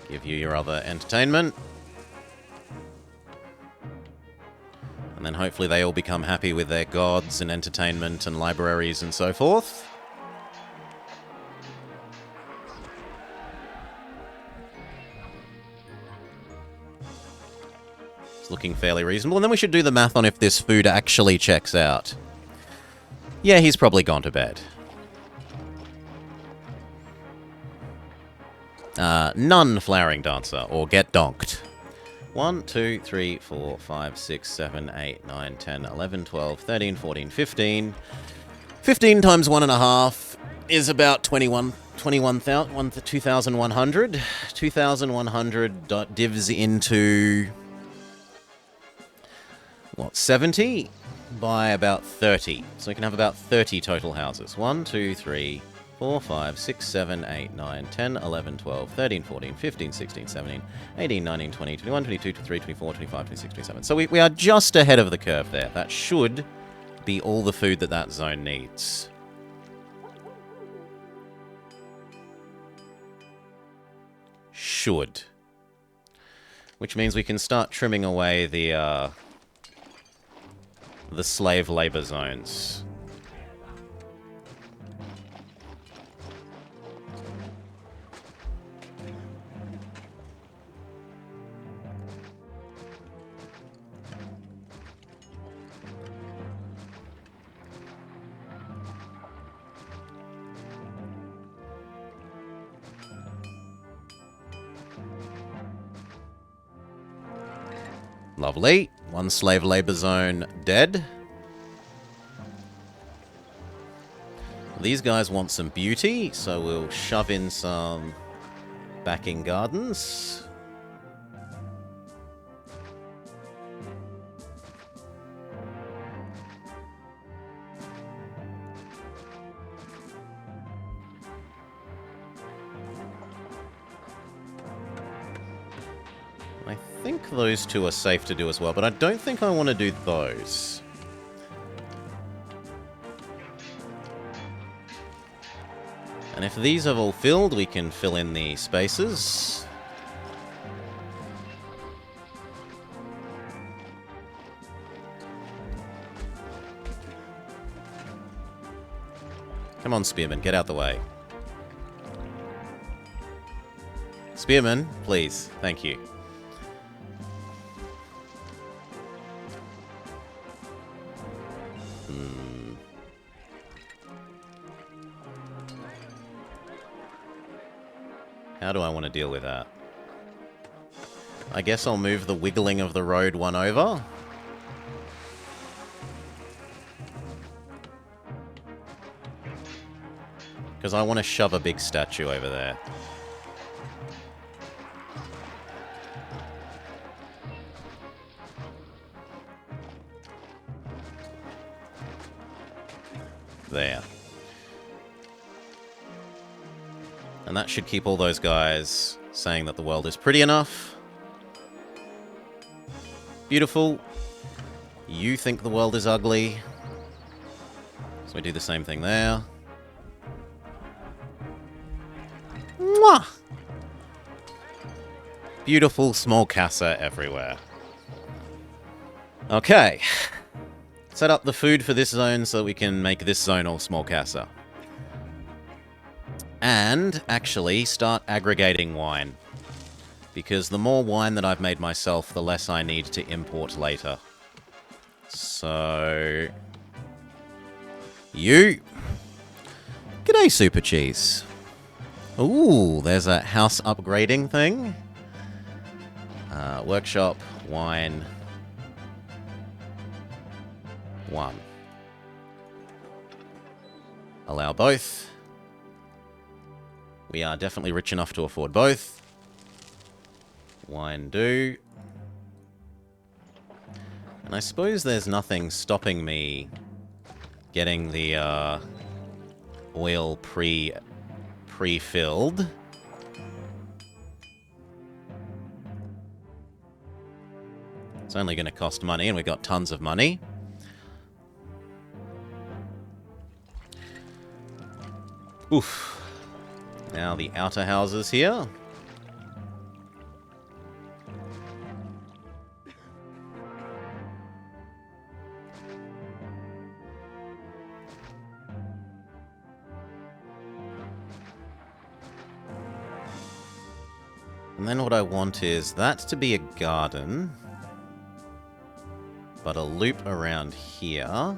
Give you your other entertainment. And then hopefully they all become happy with their gods and entertainment and libraries and so forth. Looking fairly reasonable. And then we should do the math on if this food actually checks out. Yeah, he's probably gone to bed. None flowering dancer, or get donked. 1, 2, 3, 4, 5, 6, 7, 8, 9, 10, 11, 12, 13, 14, 15. 15 times 1.5 is about 2,100. 2,100 divs into... What, 70 by about 30. So we can have about 30 total houses. 1, 2, 3, 4, 5, 6, 7, 8, 9, 10, 11, 12, 13, 14, 15, 16, 17, 18, 19, 20, 21, 22, 23, 24, 25, 26, 27. So we are just ahead of the curve there. That should be all the food that zone needs. should. Which means we can start trimming away the slave labor zones. Lovely. One slave labor zone dead. These guys want some beauty, so we'll shove in some backing gardens. I think those two are safe to do as well, but I don't think I want to do those. And if these have all filled, we can fill in the spaces. Come on, Spearman, get out the way. Spearman, please. Thank you. How do I want to deal with that? I guess I'll move the wiggling of the road one over. Because I want to shove a big statue over there. There. And that should keep all those guys saying that the world is pretty enough. Beautiful. You think the world is ugly. So we do the same thing there. Mwah! Beautiful small casa everywhere. Okay. Set up the food for this zone so we can make this zone all small casa. And, actually, start aggregating wine. Because the more wine that I've made myself, the less I need to import later. So... you! G'day, Super Cheese. Ooh, there's a house upgrading thing. Workshop, wine... 1. Allow both. We are definitely rich enough to afford both. Wine do. And I suppose there's nothing stopping me getting the oil pre-filled. It's only going to cost money, and we've got tons of money. Oof. Now the outer houses here. And then what I want is that to be a garden, but a loop around here.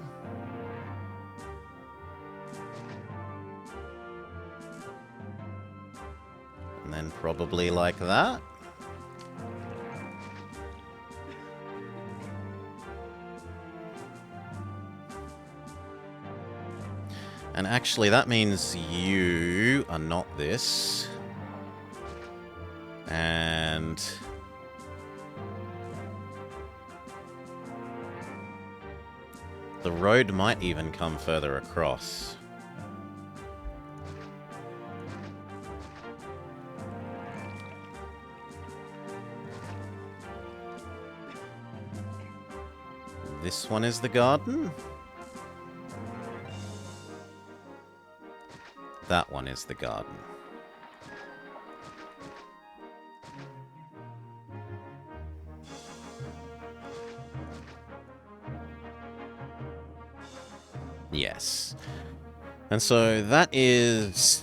And then probably like that. And actually that means you are not this. And... the road might even come further across. This one is the garden. That one is the garden. Yes. And so that is...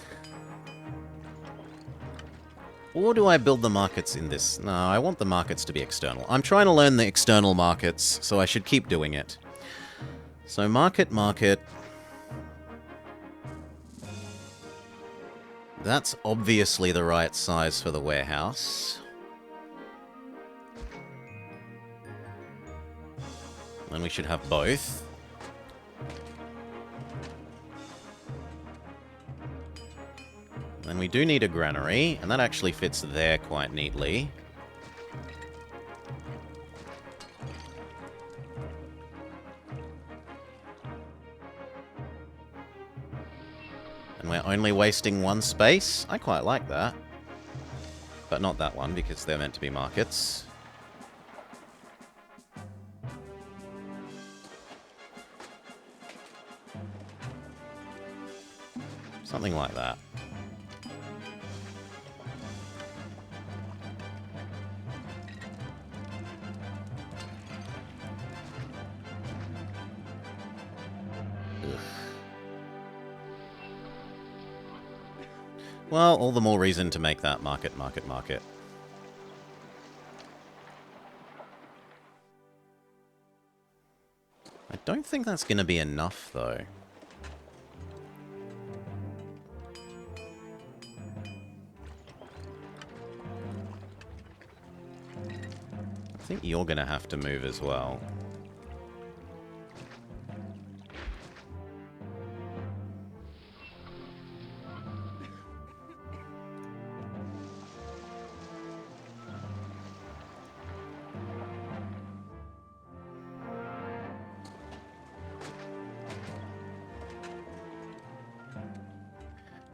Or do I build the markets in this? No, I want the markets to be external. I'm trying to learn the external markets, so I should keep doing it. So market. That's obviously the right size for the warehouse. And we should have both. Then we do need a granary, and that actually fits there quite neatly. And we're only wasting one space. I quite like that. But not that one, because they're meant to be markets. Something like that. Well, all the more reason to make that market. I don't think that's going to be enough, though. I think you're going to have to move as well.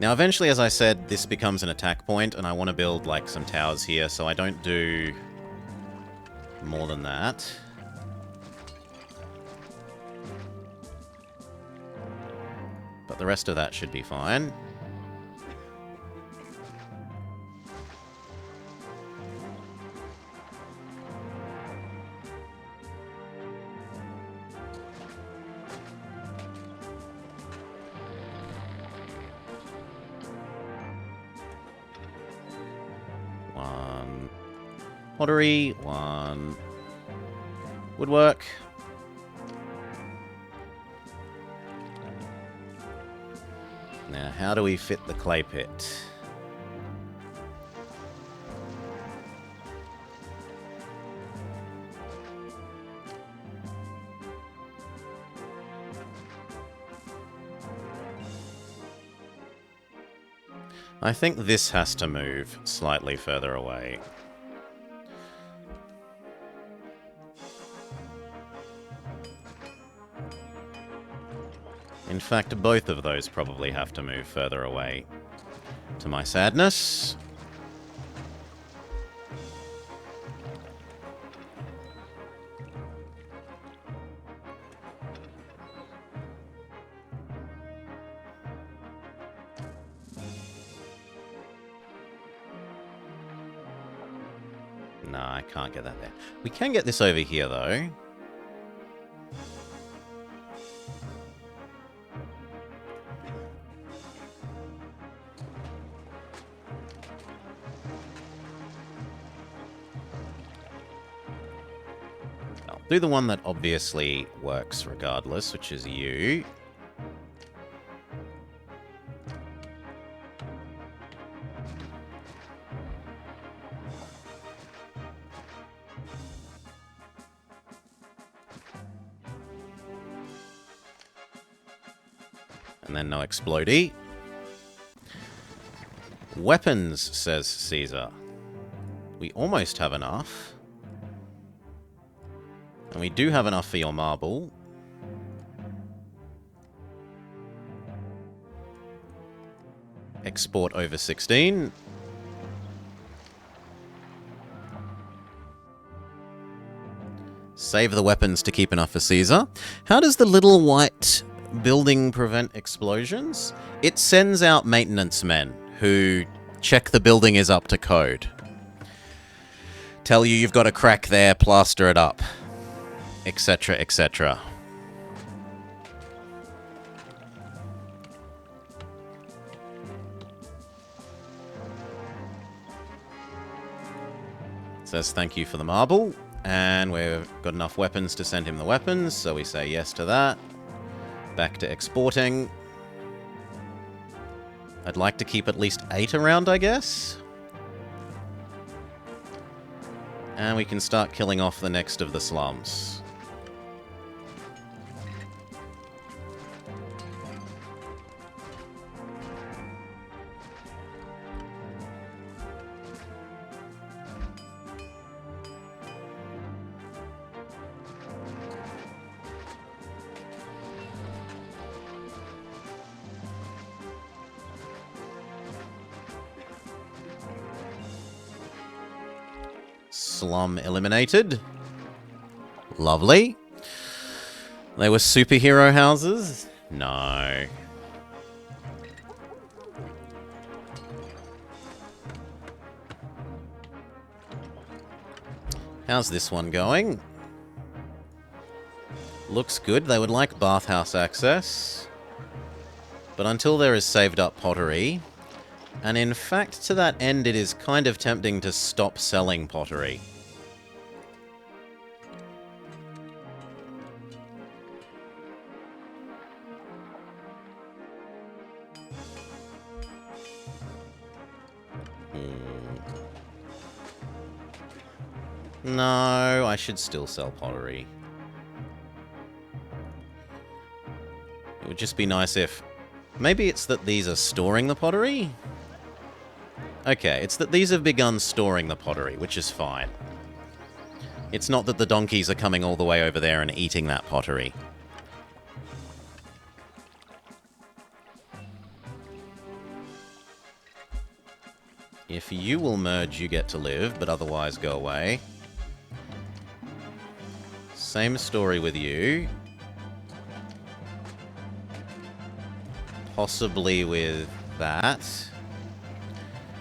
Now, eventually, as I said, this becomes an attack point, and I want to build, like, some towers here, so I don't do more than that. But the rest of that should be fine. One pottery, one woodwork. Now, how do we fit the clay pit? I think this has to move slightly further away. In fact, both of those probably have to move further away, to my sadness. No, I can't get that there. We can get this over here, though. I'll do the one that obviously works regardless, which is you. And then no explodey. Weapons, says Caesar. We almost have enough. And we do have enough for your marble. Export over 16. Save the weapons to keep enough for Caesar. How does the little white building prevent explosions? It sends out maintenance men who check the building is up to code. Tell you you've got a crack there, plaster it up, etc., etc. Says thank you for the marble. And we've got enough weapons to send him the weapons, so we say yes to that. Back to exporting. I'd like to keep at least 8 around, I guess. And we can start killing off the next of the slums. Slum eliminated. Lovely. They were superhero houses? No. How's this one going? Looks good. They would like bathhouse access. But until there is saved up pottery... And in fact, to that end, it is kind of tempting to stop selling pottery. No, I should still sell pottery. It would just be nice if... Maybe it's that these are storing the pottery? Okay, it's that these have begun storing the pottery, which is fine. It's not that the donkeys are coming all the way over there and eating that pottery. If you will merge, you get to live, but otherwise go away. Same story with you. Possibly with that.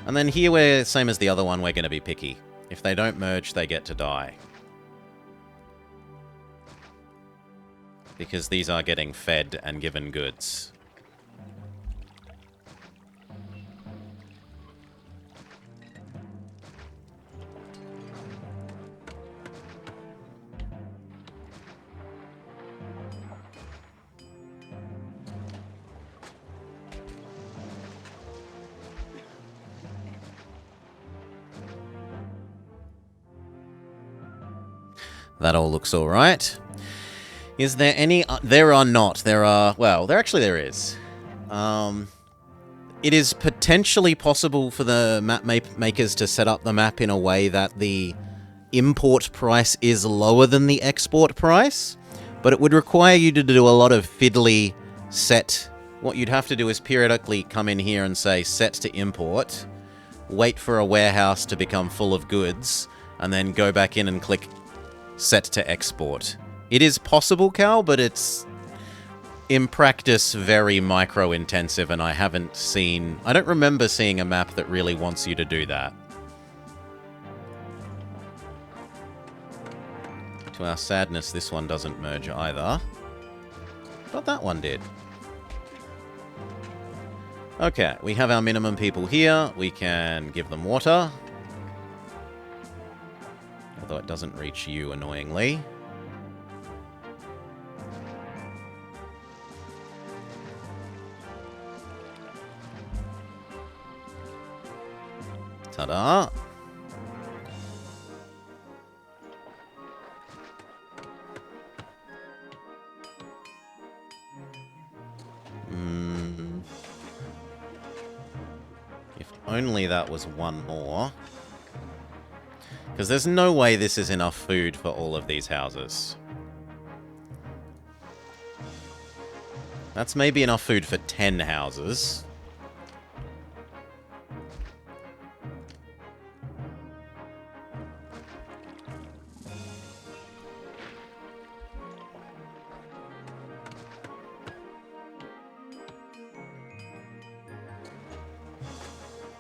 And then here we're, same as the other one, we're going to be picky. If they don't merge, they get to die. Because these are getting fed and given goods. That all looks all right. Is there any... there are not. There are... Well, there is. It is potentially possible for the map makers to set up the map in a way that the import price is lower than the export price, but it would require you to do a lot of fiddly set. What you'd have to do is periodically come in here and say set to import, wait for a warehouse to become full of goods, and then go back in and click set to export. It is possible, Cal, but it's, in practice, very micro-intensive, and I don't remember seeing a map that really wants you to do that. To our sadness, this one doesn't merge either. But that one did. Okay, we have our minimum people here. We can give them water. Although it doesn't reach you, annoyingly. Ta-da! If only that was one more. Because there's no way this is enough food for all of these houses. That's maybe enough food for 10 houses.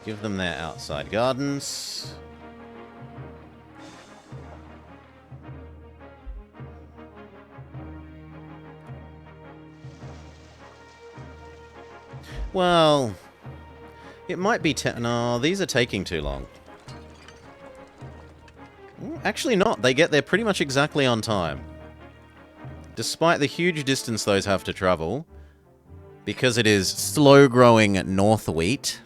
Give them their outside gardens. Well, it might be... No, these are taking too long. Actually not. They get there pretty much exactly on time. Despite the huge distance those have to travel, because it is slow-growing north wheat,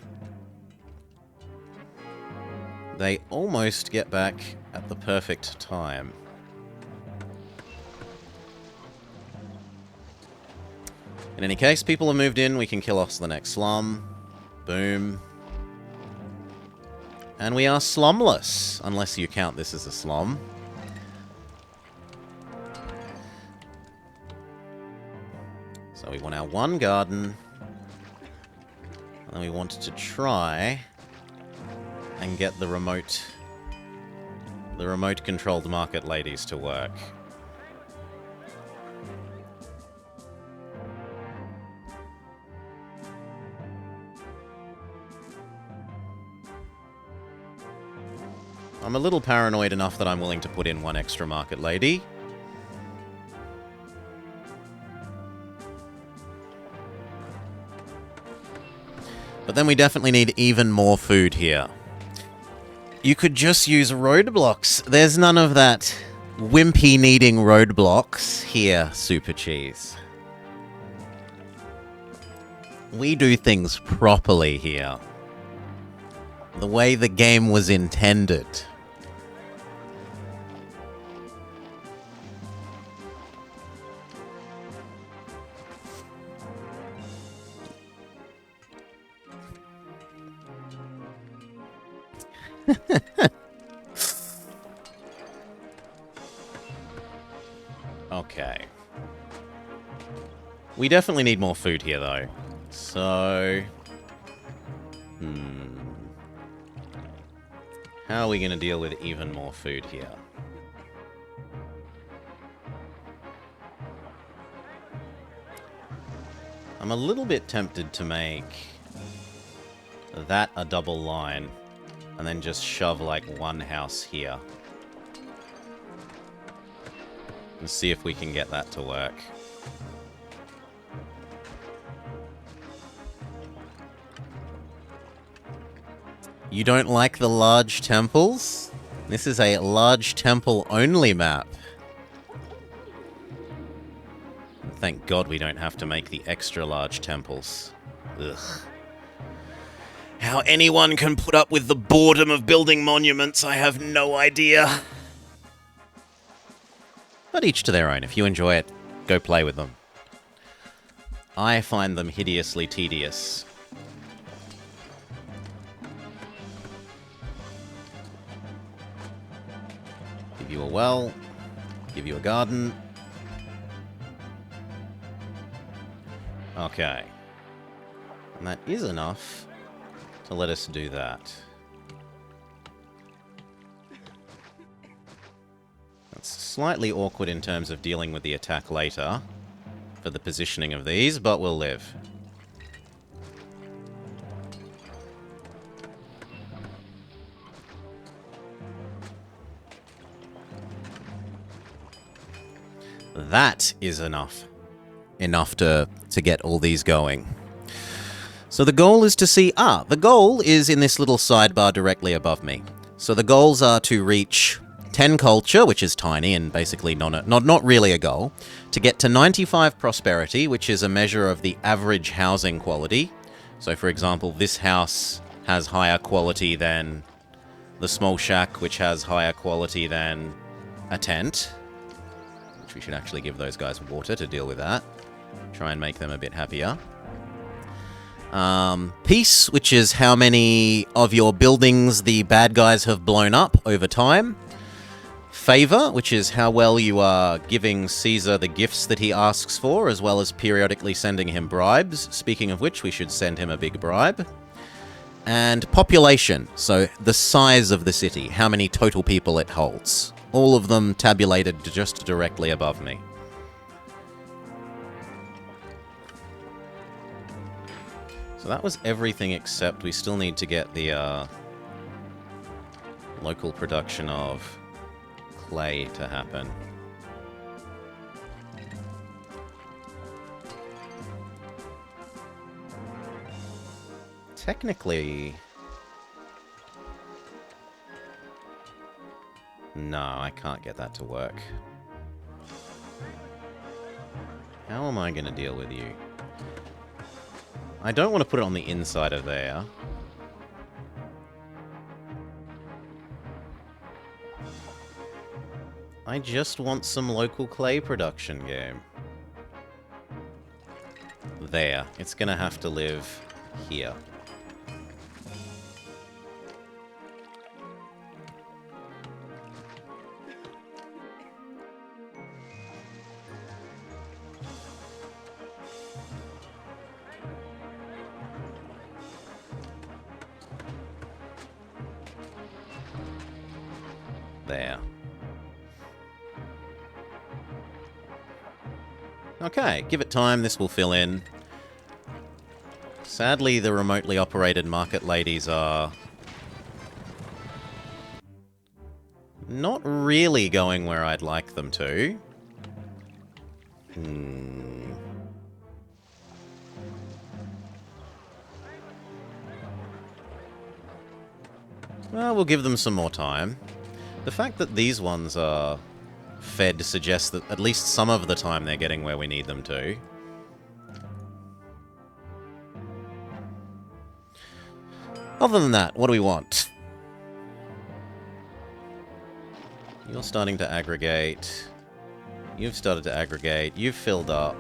they almost get back at the perfect time. In any case, people have moved in. We can kill off the next slum. Boom. And we are slumless, unless you count this as a slum. So we want our one garden. And we wanted to try and get the remote-controlled market ladies to work. I'm a little paranoid enough that I'm willing to put in one extra market lady. But then we definitely need even more food here. You could just use roadblocks. There's none of that wimpy needing roadblocks here, Super Cheese. We do things properly here. The way the game was intended. Okay. We definitely need more food here, though. So... how are we going to deal with even more food here? I'm a little bit tempted to make that a double line, and then just shove, like, one house here. And see if we can get that to work. You don't like the large temples? This is a large temple only map. Thank God we don't have to make the extra large temples. Ugh. How anyone can put up with the boredom of building monuments, I have no idea. But each to their own. If you enjoy it, go play with them. I find them hideously tedious. Give you a well. Give you a garden. Okay. And that is enough to let us do that. That's slightly awkward in terms of dealing with the attack later for the positioning of these, but we'll live. That is enough. Enough to get all these going. So the goal is to see... the goal is in this little sidebar directly above me. So the goals are to reach 10 culture, which is tiny and basically not really a goal. To get to 95 prosperity, which is a measure of the average housing quality. So for example, this house has higher quality than the small shack, which has higher quality than a tent. Which we should actually give those guys water to deal with that. Try and make them a bit happier. Peace, which is how many of your buildings the bad guys have blown up over time. Favor, which is how well you are giving Caesar the gifts that he asks for, as well as periodically sending him bribes. Speaking of which, we should send him a big bribe. And population, so the size of the city, how many total people it holds. All of them tabulated just directly above me. So that was everything except we still need to get the local production of clay to happen. Technically... No, I can't get that to work. How am I going to deal with you? I don't want to put it on the inside of there. I just want some local clay production game. There. It's going to have to live here. There. Okay, give it time, this will fill in. Sadly, the remotely operated market ladies are not really going where I'd like them to. Well, we'll give them some more time. The fact that these ones are fed suggests that at least some of the time they're getting where we need them to. Other than that, what do we want? You're starting to aggregate. You've started to aggregate. You've filled up.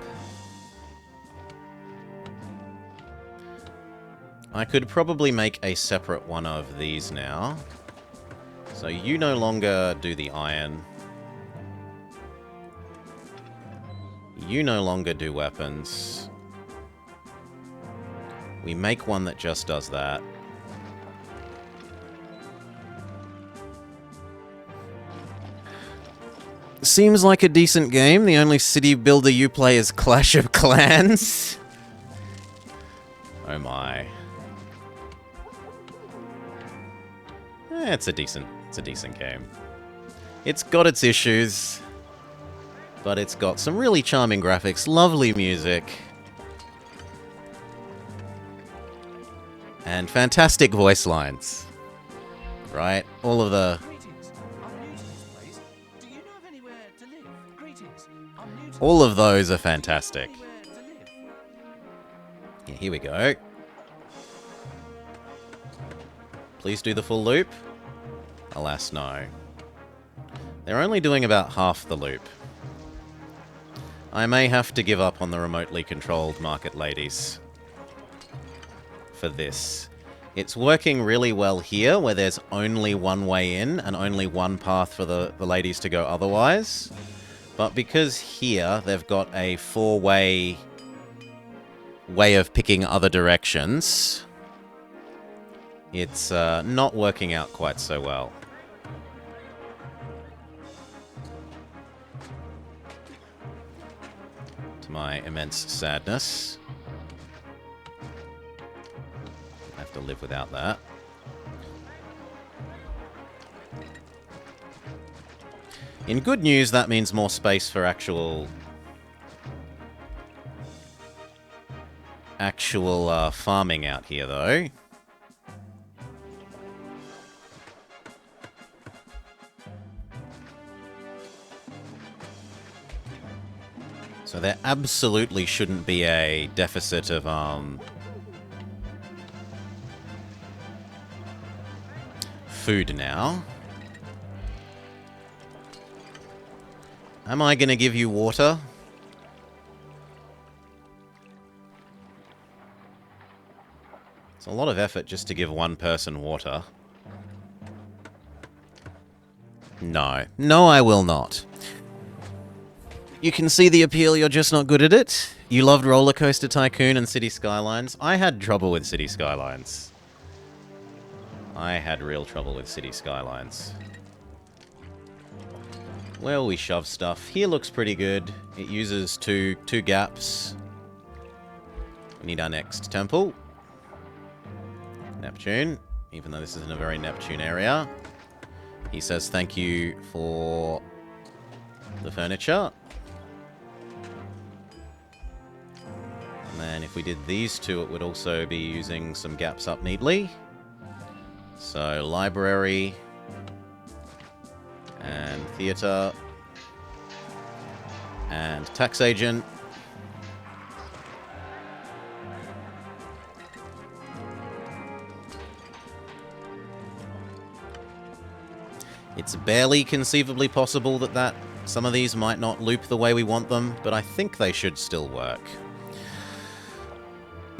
I could probably make a separate one of these now. So you no longer do the iron. You no longer do weapons. We make one that just does that. Seems like a decent game. The only city builder you play is Clash of Clans. Oh my. It's a decent game. It's got its issues, but it's got some really charming graphics, lovely music, and fantastic voice lines. Right? All of the... all of those are fantastic. Yeah, here we go. Please do the full loop. Alas, no. They're only doing about half the loop. I may have to give up on the remotely controlled market ladies for this. It's working really well here, where there's only one way in and only one path for the ladies to go otherwise. But because here they've got a four-way way of picking other directions, it's not working out quite so well. To my immense sadness. I have to live without that. In good news, that means more space for actual farming out here, though. So there absolutely shouldn't be a deficit of food now. Am I going to give you water? It's a lot of effort just to give one person water. No. No, I will not. You can see the appeal, you're just not good at it. You loved Roller Coaster Tycoon and City Skylines. I had trouble with City Skylines. I had real trouble with City Skylines. Well, we shove stuff. Here looks pretty good. It uses two gaps. We need our next temple. Neptune. Even though this isn't a very Neptune area. He says thank you for the furniture. And then if we did these two, it would also be using some gaps up neatly. So, library. And theatre. And tax agent. It's barely conceivably possible that some of these might not loop the way we want them, but I think they should still work.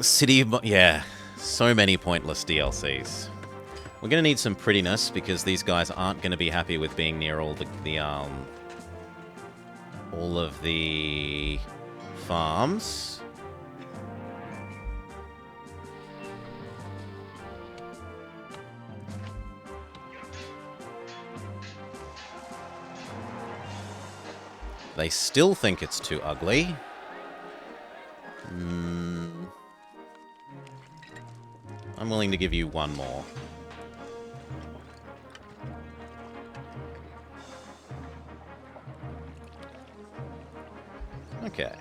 City, yeah, so many pointless DLCs. We're going to need some prettiness because these guys aren't going to be happy with being near all of the farms. They still think it's too ugly. I'm willing to give you one more. Okay.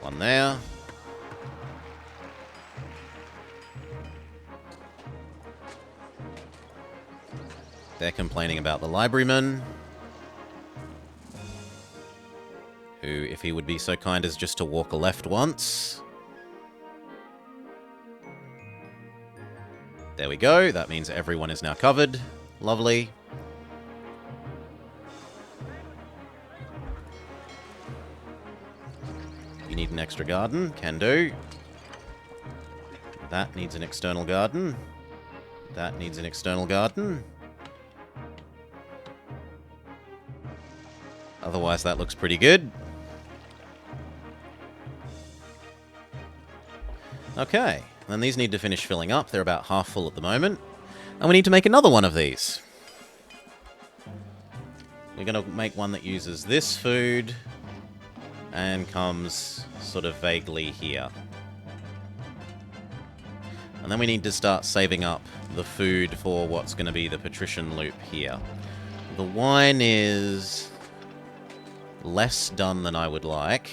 One there. They're complaining about the libraryman, who, if he would be so kind as just to walk a left once. There we go. That means everyone is now covered. Lovely. You need an extra garden? Can do. That needs an external garden. That needs an external garden. Otherwise, that looks pretty good. Okay, then these need to finish filling up. They're about half full at the moment. And we need to make another one of these. We're going to make one that uses this food and comes sort of vaguely here. And then we need to start saving up the food for what's going to be the patrician loop here. The wine is less done than I would like.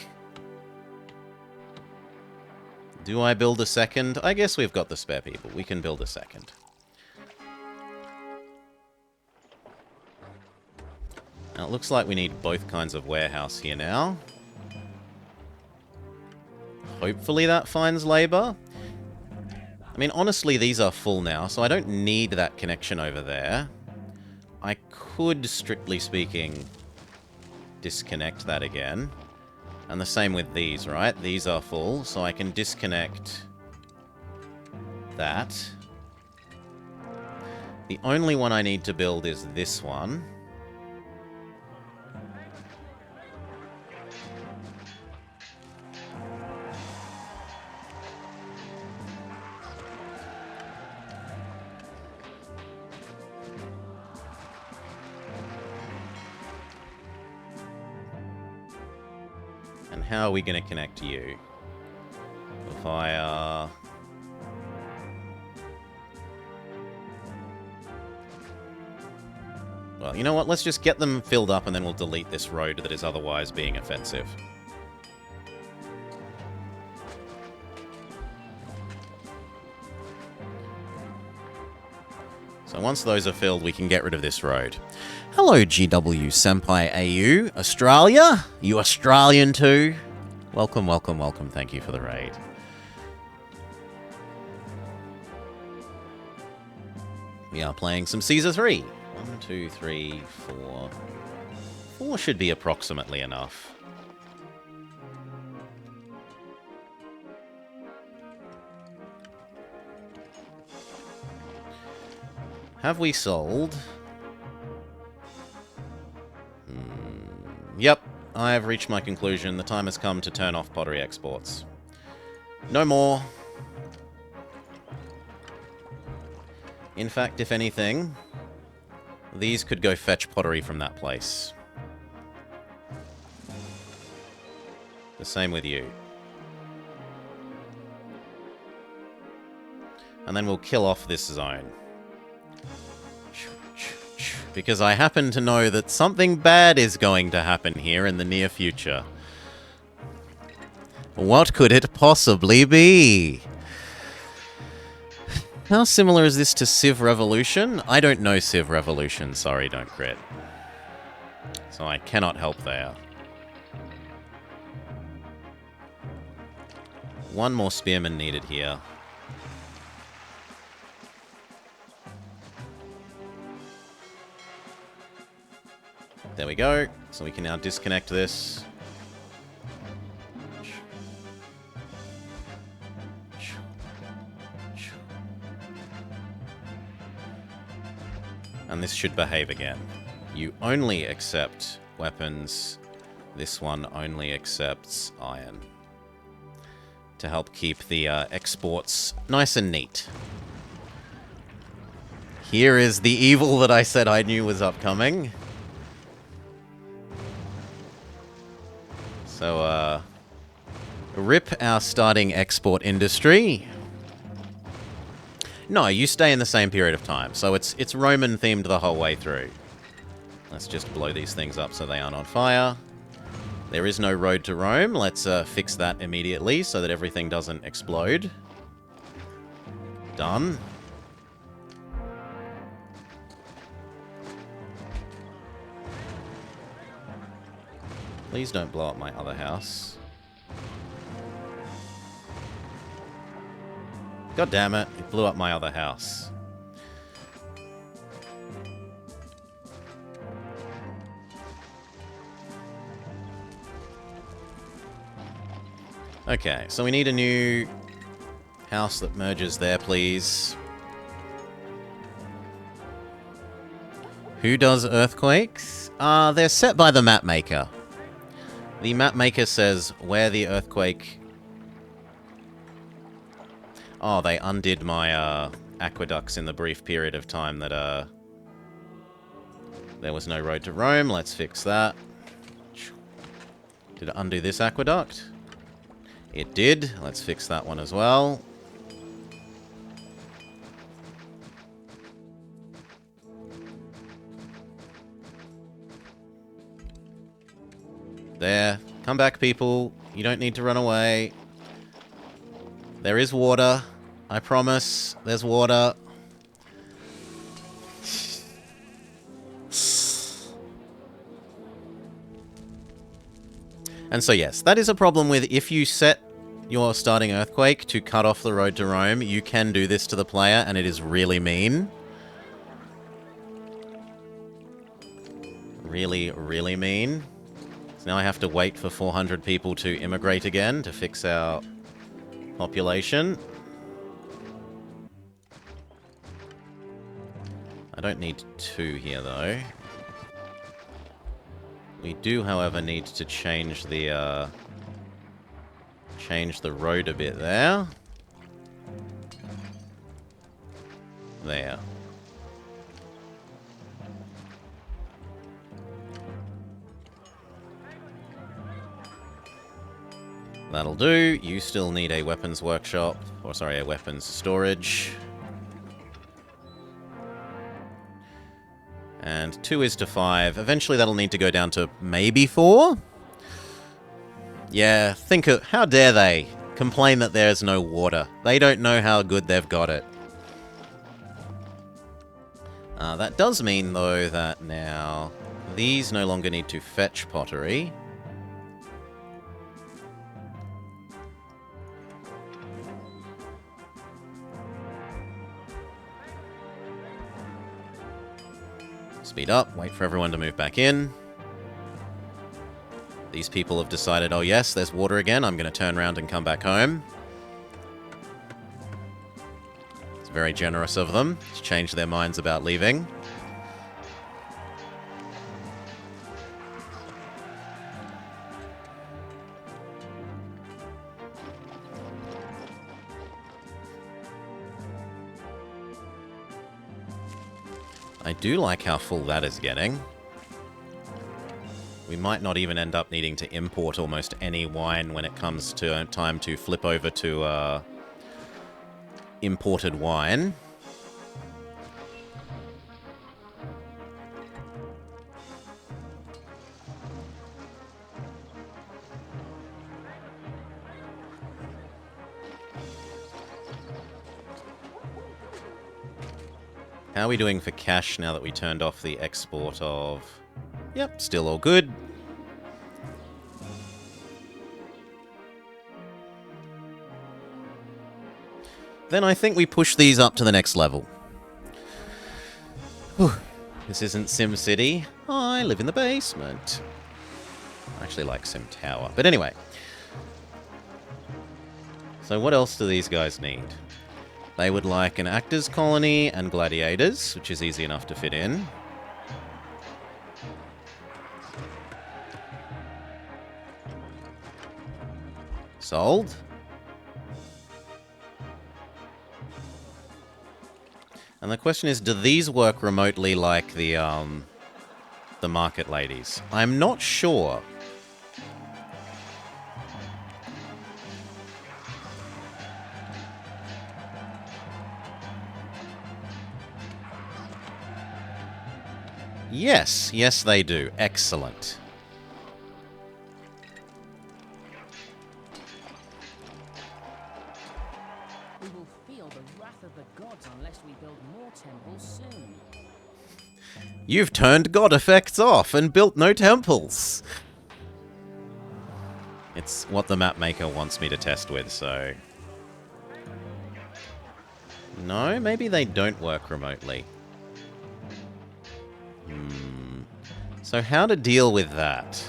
Do I build a second? I guess we've got the spare people. We can build a second. Now, it looks like we need both kinds of warehouse here now. Hopefully that finds labor. I mean, honestly, these are full now, so I don't need that connection over there. I could, strictly speaking, disconnect that again. And the same with these, right? These are full, so I can disconnect that. The only one I need to build is this one. And how are we going to connect you? Via... Well, you know what? Let's just get them filled up and then we'll delete this road that is otherwise being offensive. So once those are filled, we can get rid of this road. Hello, GW Senpai AU. Australia? You Australian too? Welcome, welcome, welcome. Thank you for the raid. We are playing some Caesar 3. 1, 2, 3, 4. 4 should be approximately enough. Have we sold? Yep, I have reached my conclusion. The time has come to turn off pottery exports. No more. In fact, if anything, these could go fetch pottery from that place. The same with you. And then we'll kill off this zone. Because I happen to know that something bad is going to happen here in the near future. What could it possibly be? How similar is this to Civ Revolution? I don't know Civ Revolution, sorry, don't crit. So I cannot help there. One more spearman needed here. There we go. So we can now disconnect this. And this should behave again. You only accept weapons. This one only accepts iron. To help keep the exports nice and neat. Here is the evil that I said I knew was upcoming. So, rip our starting export industry. No, you stay in the same period of time. So it's Roman themed the whole way through. Let's just blow these things up so they aren't on fire. There is no road to Rome. Let's fix that immediately so that everything doesn't explode. Done. Please don't blow up my other house. God damn it, it blew up my other house. Okay, so we need a new house that merges there, please. Who does earthquakes? They're set by the map maker. The map maker says where the earthquake... Oh, they undid my aqueducts in the brief period of time that there was no road to Rome. Let's fix that. Did it undo this aqueduct? It did. Let's fix that one as well. There. Come back, people. You don't need to run away. There is water. I promise. There's water. And so, yes, that is a problem with if you set your starting earthquake to cut off the road to Rome, you can do this to the player, and it is really mean. Really, really mean. So now I have to wait for 400 people to immigrate again to fix our population. I don't need 2 here, though. We do, however, need to change the road a bit there. There. That'll do. You still need a weapons workshop. Or, sorry, a weapons storage. And 2 is to 5. Eventually that'll need to go down to maybe 4? Yeah, think of... How dare they complain that there's no water? They don't know how good they've got it. That does mean, though, that now these no longer need to fetch pottery. Speed up, wait for everyone to move back in. These people have decided, oh yes, there's water again, I'm going to turn around and come back home. It's very generous of them to change their minds about leaving. I do like how full that is getting. We might not even end up needing to import almost any wine when it comes to time to flip over to imported wine. How are we doing for cash now that we turned off the export of... Yep, still all good. Then I think we push these up to the next level. Whew. This isn't SimCity. I live in the basement. I actually like Sim Tower. But anyway. So what else do these guys need? They would like an actors colony and gladiators, which is easy enough to fit in. Sold. And the question is, do these work remotely like the market ladies? I'm not sure. Yes, yes they do. Excellent. We will feel the wrath of the gods unless we build more temples soon. You've turned god effects off and built no temples. It's what the map maker wants me to test with, so... No, maybe they don't work remotely. So how to deal with that?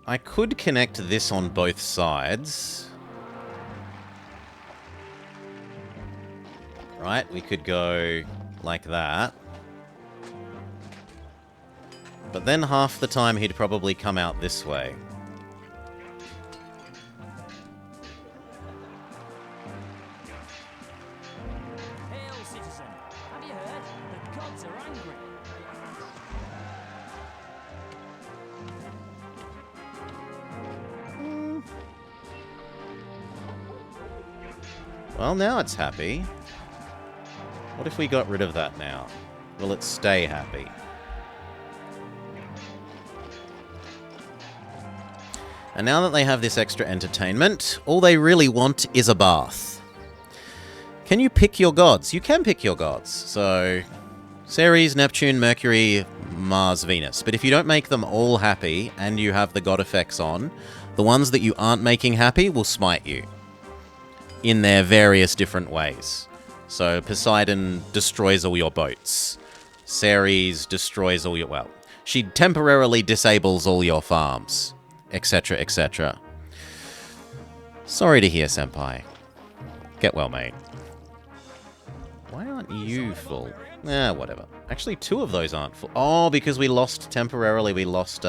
I could connect this on both sides. Right, we could go like that. But then half the time he'd probably come out this way. Hail, citizen! Have you heard? The gods are angry. Well, now it's happy. What if we got rid of that now? Will it stay happy? And now that they have this extra entertainment, all they really want is a bath. Can you pick your gods? You can pick your gods. So, Ceres, Neptune, Mercury, Mars, Venus. But if you don't make them all happy, and you have the god effects on, the ones that you aren't making happy will smite you. In their various different ways. So, Poseidon destroys all your boats. Ceres destroys all your... Well, she temporarily disables all your farms. Etc., etc. Sorry to hear, Senpai. Get well, mate. Why aren't you full? Whatever. Actually, two of those aren't full. Oh, because we lost temporarily, we lost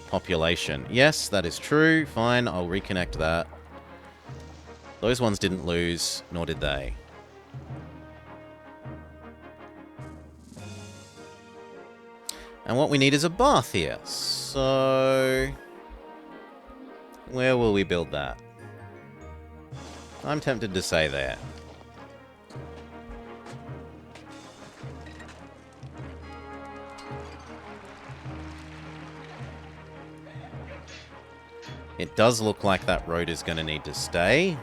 population. Yes, that is true. Fine, I'll reconnect that. Those ones didn't lose, nor did they. And what we need is a bath here. So... where will we build that? I'm tempted to say there. It does look like that road is going to need to stay.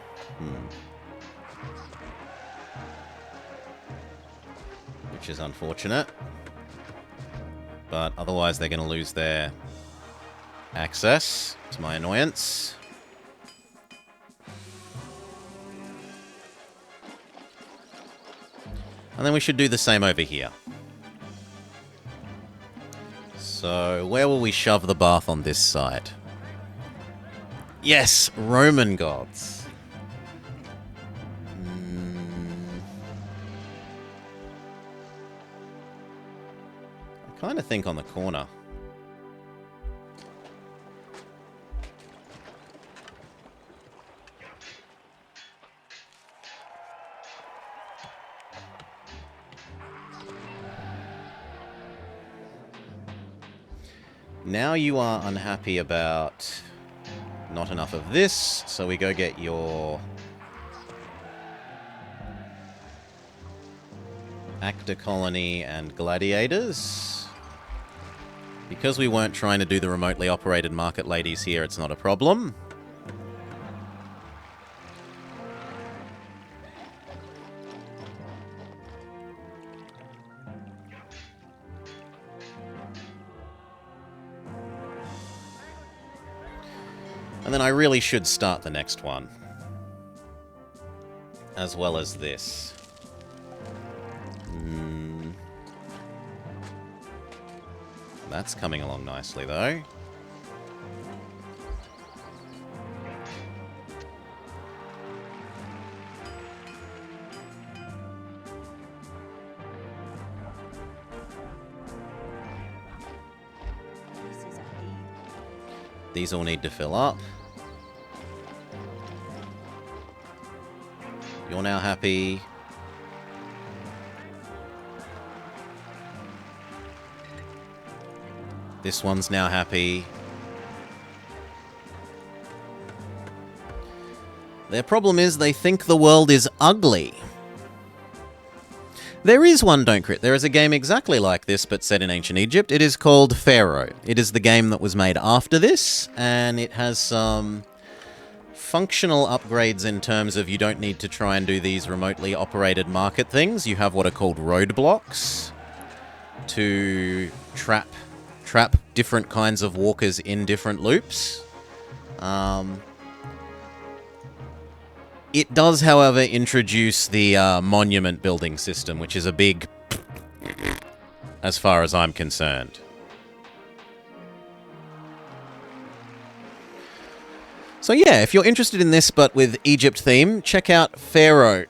Which is unfortunate. But otherwise they're going to lose their access, to my annoyance. And then we should do the same over here. So, where will we shove the bath on this side? Yes, Roman gods. I kind of think on the corner. Now you are unhappy about not enough of this, so we go get your actor colony and gladiators. Because we weren't trying to do the remotely operated market ladies here, it's not a problem. And then I really should start the next one. As well as this. That's coming along nicely, though. These all need to fill up. You're now happy. This one's now happy. Their problem is they think the world is ugly. There is one, don't crit. There is a game exactly like this, but set in ancient Egypt. It is called Pharaoh. It is the game that was made after this, and it has some functional upgrades in terms of you don't need to try and do these remotely operated market things. You have what are called roadblocks to trap different kinds of walkers in different loops. It does, however, introduce the monument building system, which is a big as far as I'm concerned. So yeah, if you're interested in this but with Egypt theme, check out Pharaoh.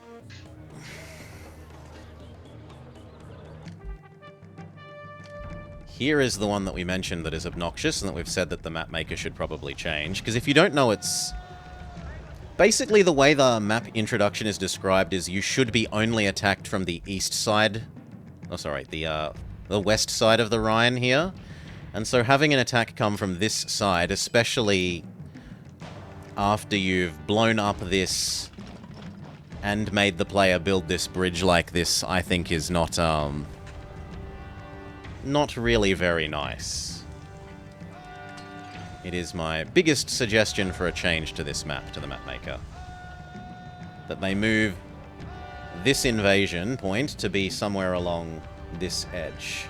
Here is the one that we mentioned that is obnoxious and that we've said that the map maker should probably change. Because if you don't know, it's... basically the way the map introduction is described is you should be only attacked from the east side... oh, sorry, the west side of the Rhine here. And so having an attack come from this side, especially after you've blown up this and made the player build this bridge like this, I think is not really very nice. It is my biggest suggestion for a change to this map, to the map maker. That they move this invasion point to be somewhere along this edge.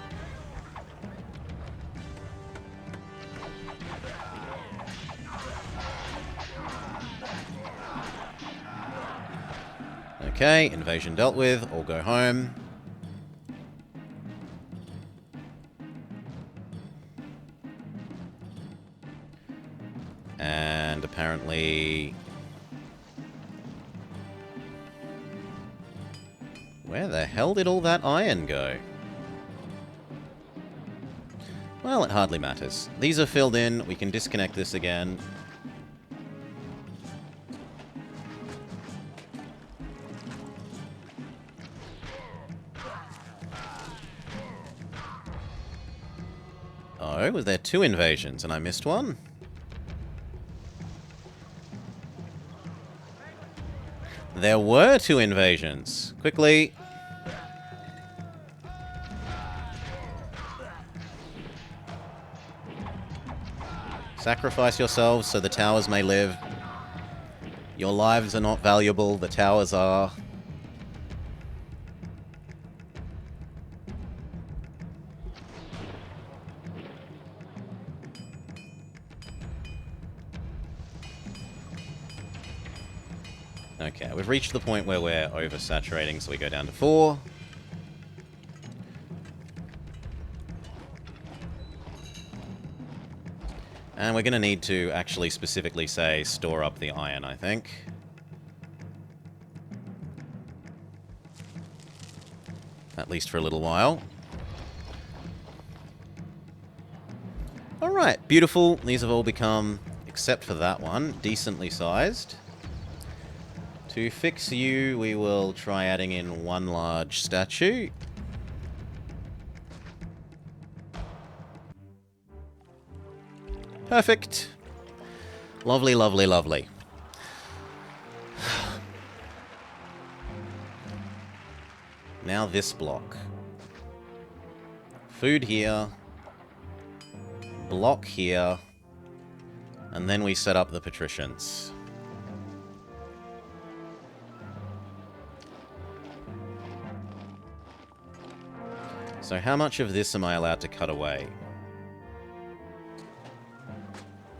Okay, invasion dealt with. All go home. And apparently... where the hell did all that iron go? Well, it hardly matters. These are filled in. We can disconnect this again. Oh, was there 2 invasions and I missed one? There were 2 invasions. Quickly. Sacrifice yourselves so the towers may live. Your lives are not valuable, the towers are. Okay, we've reached the point where we're oversaturating, so we go down to 4. And we're going to need to actually specifically say store up the iron, I think. At least for a little while. Alright, beautiful. These have all become, except for that one, decently sized. To fix you, we will try adding in 1 large statue. Perfect. Lovely, lovely, lovely. Now this block. Food here. Block here. And then we set up the patricians. So how much of this am I allowed to cut away?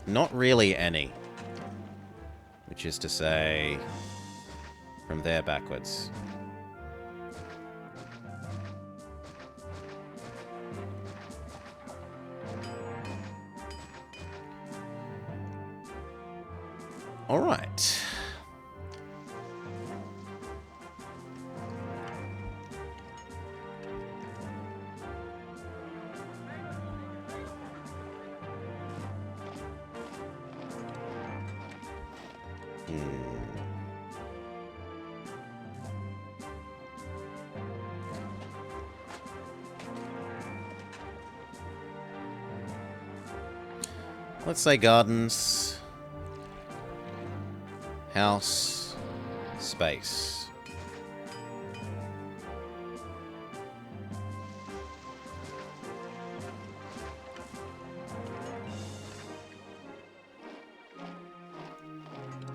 Not really any. which is to say from there backwards. All right. Let's say gardens, house, space.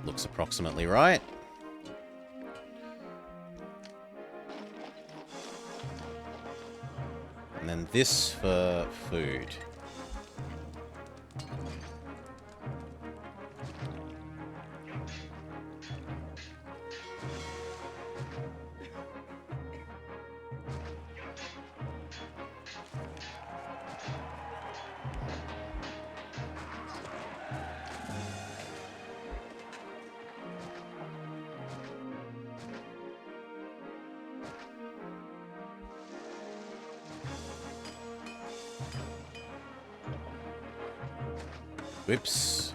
Looks approximately right. And then this for food. Whoops.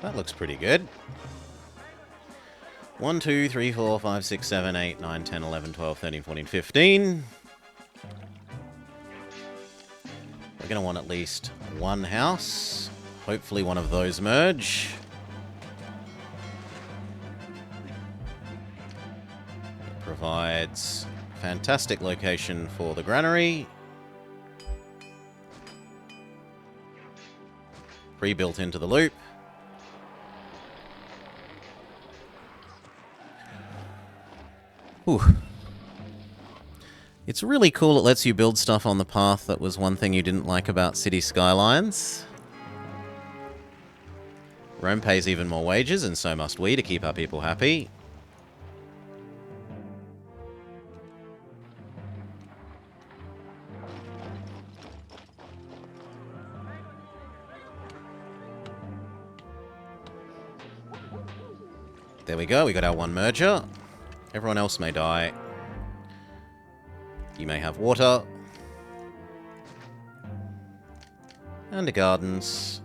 That looks pretty good. 1, 2, 3, 4, 5, 6, 7, 8, 9, 10, 11, 12, 13, 14, 15. We're going to want at least one house. Hopefully one of those merge. It provides fantastic location for the granary. Pre-built into the loop. Whew. It's really cool it lets you build stuff on the path. That was one thing you didn't like about City Skylines. Rome pays even more wages, and so must we, to keep our people happy. There we go, we got our one merger. Everyone else may die. You may have water. And a gardens.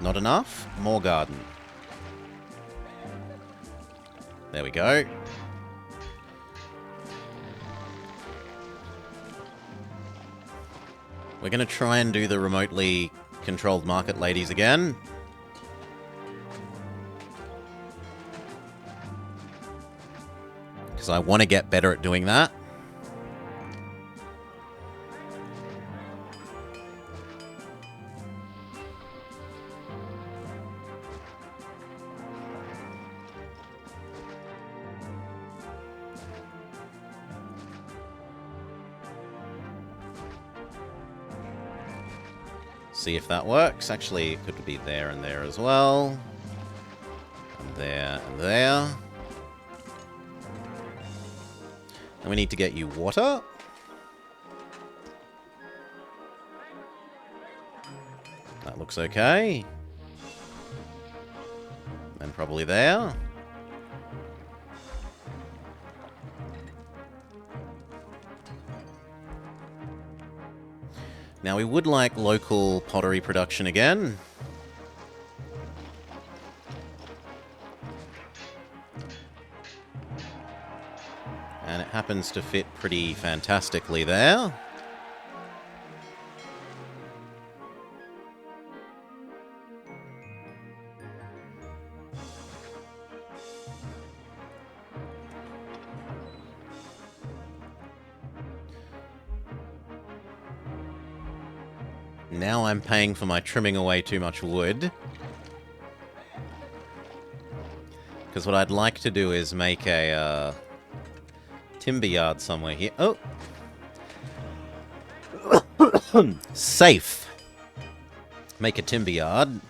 Not enough? More garden. There we go. We're going to try and do the remotely controlled market ladies again. Because I want to get better at doing that. See if that works. Actually, it could be there and there as well. And there and there. And we need to get you water. That looks okay. And probably there. Now we would like local pottery production again. And it happens to fit pretty fantastically there. Now I'm paying for my trimming away too much wood. Because what I'd like to do is make a timber yard somewhere here. Oh! Safe! Make a timber yard. And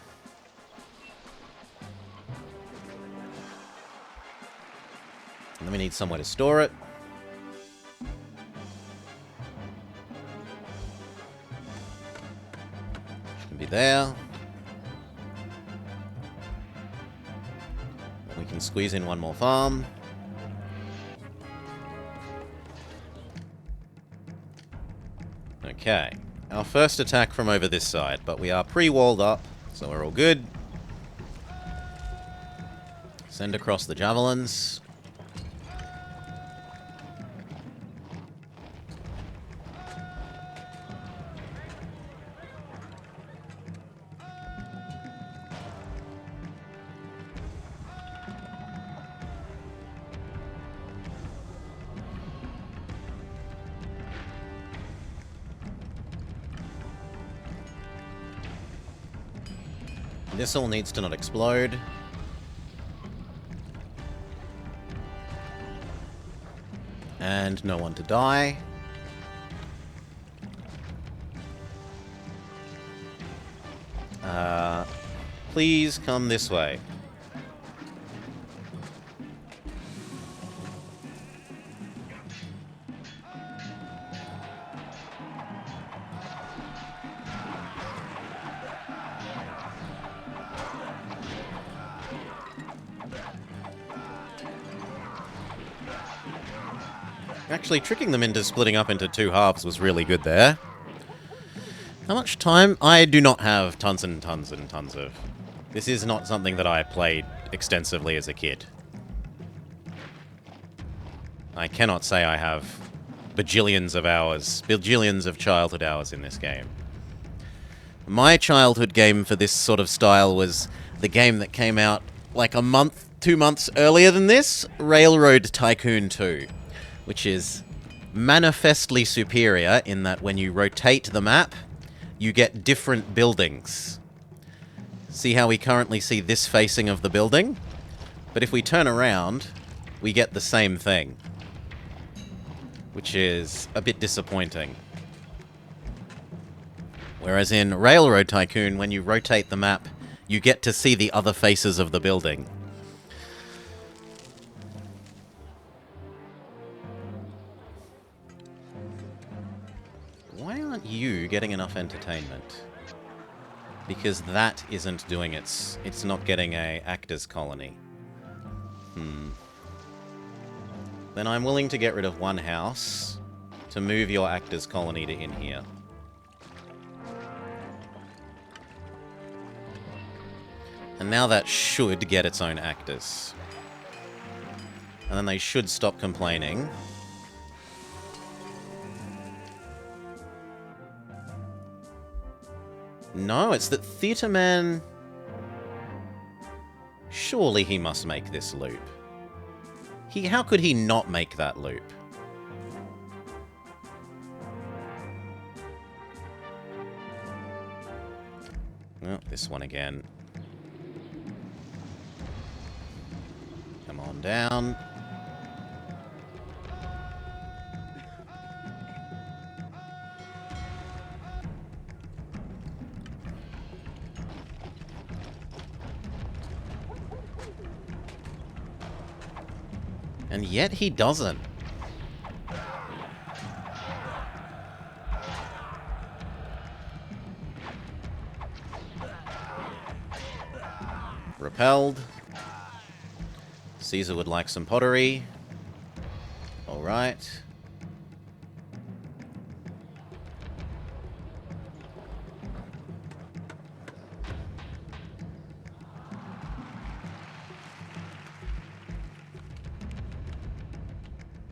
then we need somewhere to store it. Should be there. We can squeeze in one more farm. Okay. Our first attack from over this side, but we are pre-walled up, so we're all good. Send across the javelins. This all needs to not explode. And no one to die. Please come this way. Actually, tricking them into splitting up into two halves was really good there. How much time? I do not have tons and tons and tons of... This is not something that I played extensively as a kid. I cannot say I have bajillions of hours, bajillions of childhood hours in this game. My childhood game for this sort of style was the game that came out like a month, 2 months earlier than this, Railroad Tycoon 2. Which is manifestly superior in that when you rotate the map, you get different buildings. See how we currently see this facing of the building? But if we turn around, we get the same thing. Which is a bit disappointing. Whereas in Railroad Tycoon, when you rotate the map, you get to see the other faces of the building. Why aren't you getting enough entertainment? Because that isn't doing its... It's not getting a actors colony. Then I'm willing to get rid of one house to move your actors colony to in here. And now that should get its own actors. And then they should stop complaining. No, it's that Theatre Man... Surely he must make this loop. How could he not make that loop? Oh, this one again. Come on down. And yet he doesn't. Repelled. Caesar would like some pottery. Alright.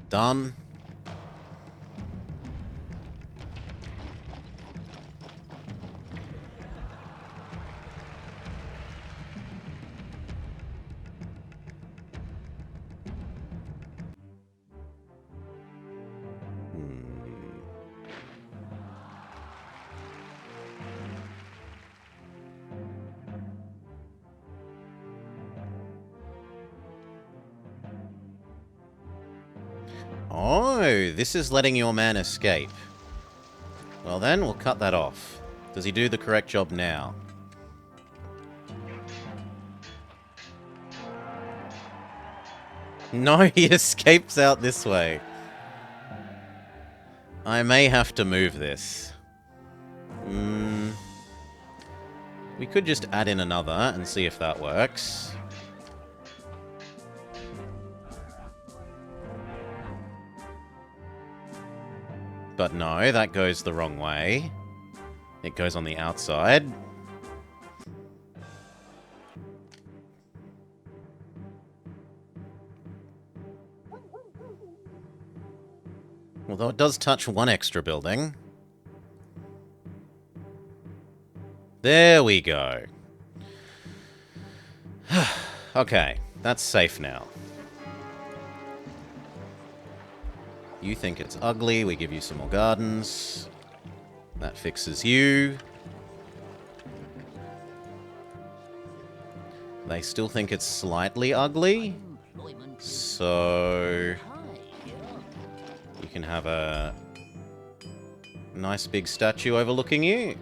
Done. Oh, this is letting your man escape. Well then, we'll cut that off. Does he do the correct job now? No, he escapes out this way. I may have to move this. We could just add in another and see if that works. But no, that goes the wrong way. It goes on the outside. Although it does touch one extra building. There we go. Okay, that's safe now. You think it's ugly, we give you some more gardens. That fixes you. They still think it's slightly ugly. So you can have a nice big statue overlooking you.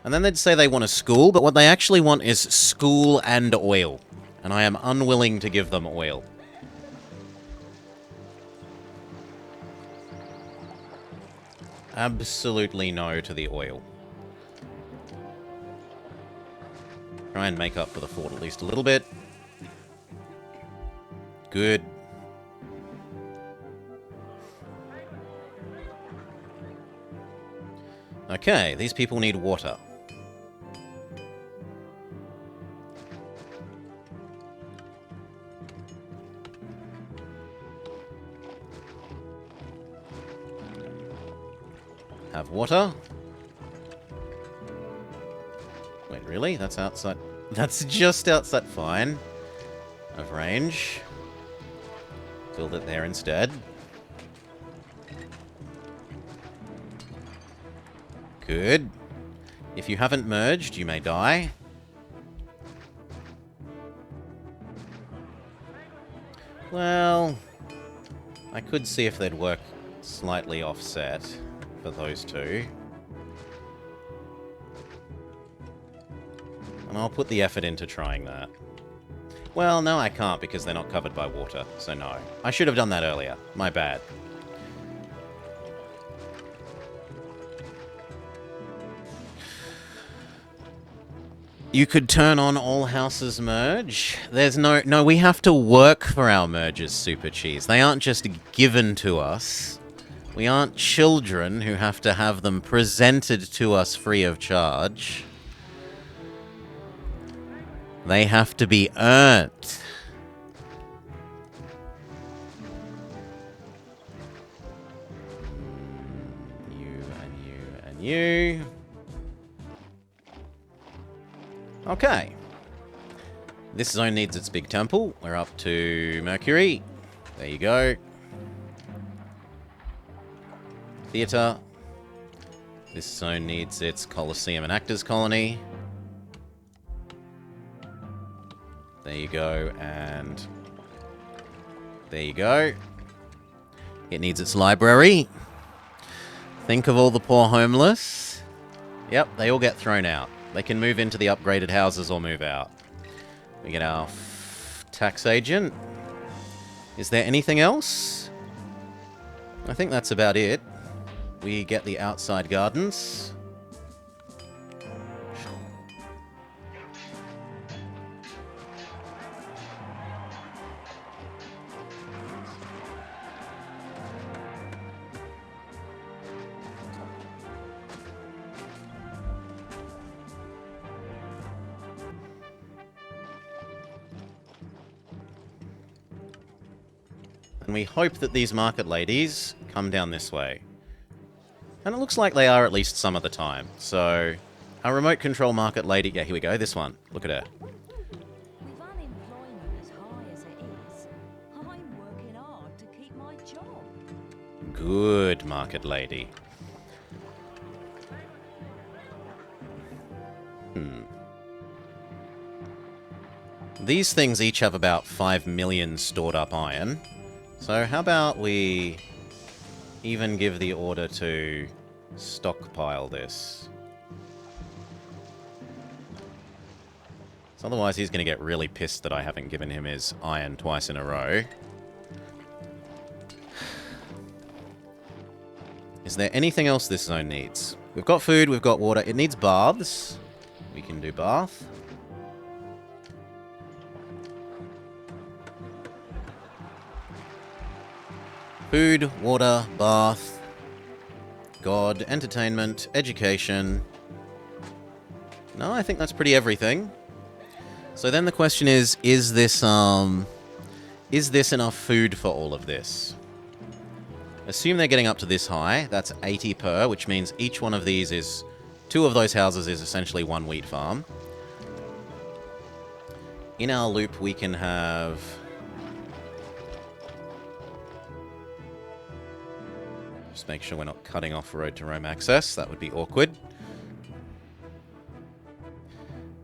And then they'd say they want a school, but what they actually want is school and oil. And I am unwilling to give them oil. Absolutely no to the oil. Try and make up for the fort at least a little bit. Good. Okay, these people need water. Have water. Wait, really? That's outside. That's just outside. Fine. Of range. Build it there instead. Good. If you haven't merged, you may die. Well, I could see if they'd work slightly offset for those two. And I'll put the effort into trying that. Well, no, I can't because they're not covered by water, so no. I should have done that earlier. My bad. You could turn on all houses merge. There's no, we have to work for our merges, Super Cheese. They aren't just given to us. We aren't children who have to have them presented to us free of charge. They have to be earned. You and you and you. Okay. This zone needs its big temple. We're up to Mercury. There you go. Theatre. This zone needs its Colosseum and Actors Colony. There you go, and there you go. It needs its library. Think of all the poor homeless. Yep, they all get thrown out. They can move into the upgraded houses or move out. We get our tax agent. Is there anything else? I think that's about it. We get the outside gardens. And we hope that these market ladies come down this way. And it looks like they are at least some of the time. So, our remote control market lady... Yeah, here we go. This one. Look at her. With unemployment as high as it is, I'm working hard to keep my job. Good market lady. these things each have about 5 million stored up iron. So how about we even give the order to stockpile this? So otherwise he's going to get really pissed that I haven't given him his iron twice in a row. Is there anything else this zone needs? We've got food, we've got water. It needs baths. We can do bath. Food, water, bath, God, entertainment, education. No, I think that's pretty everything. So then the question is this enough food for all of this? Assume they're getting up to this high. That's 80 per, which means each one of these is... 2 of those houses is essentially 1 wheat farm. In our loop, we can have... Just make sure we're not cutting off road to Rome access. That would be awkward.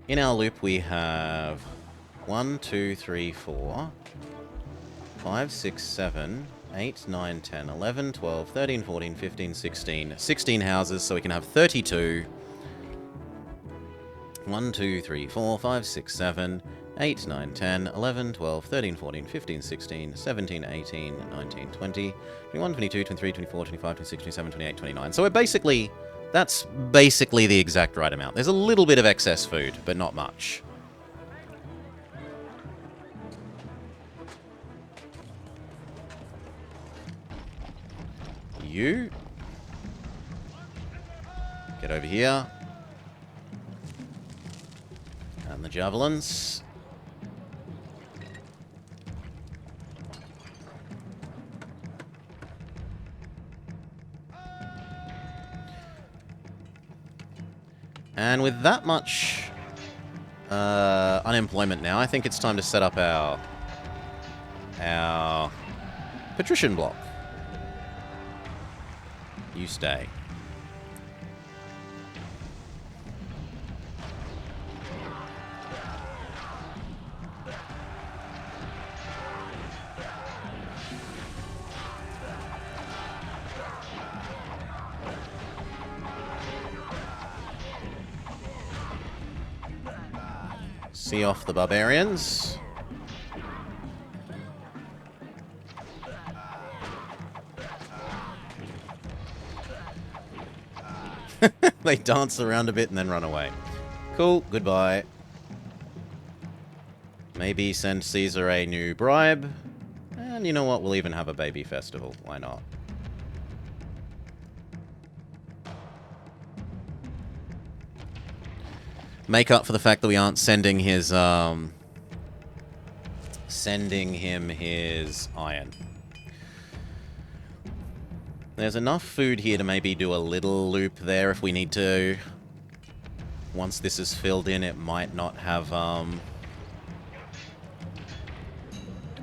In our loop, we have 1, 2, 3, 4, 5, 6, 7, 8, 9, 10, 11, 12, 13, 14, 15, 16. 16 houses, so we can have 32. 1, 2, 3, 4, 5, 6, 7, 8, 9, 10, 11, 12, 13, 14, 15, 16, 17, 18, 19, 20, 21, 22, 23, 24, 25, 26, 27, 28, 29. So we're basically... That's basically the exact right amount. There's a little bit of excess food, but not much. You... Get over here. And the javelins. And with that much unemployment now, I think it's time to set up our patrician block. You stay. See off the barbarians. They dance around a bit and then run away. Cool, goodbye. Maybe send Caesar a new bribe. And you know what? We'll even have a baby festival. Why not? Make up for the fact that we aren't sending his, sending him his iron. There's enough food here to maybe do a little loop there if we need to. Once this is filled in, it might not have,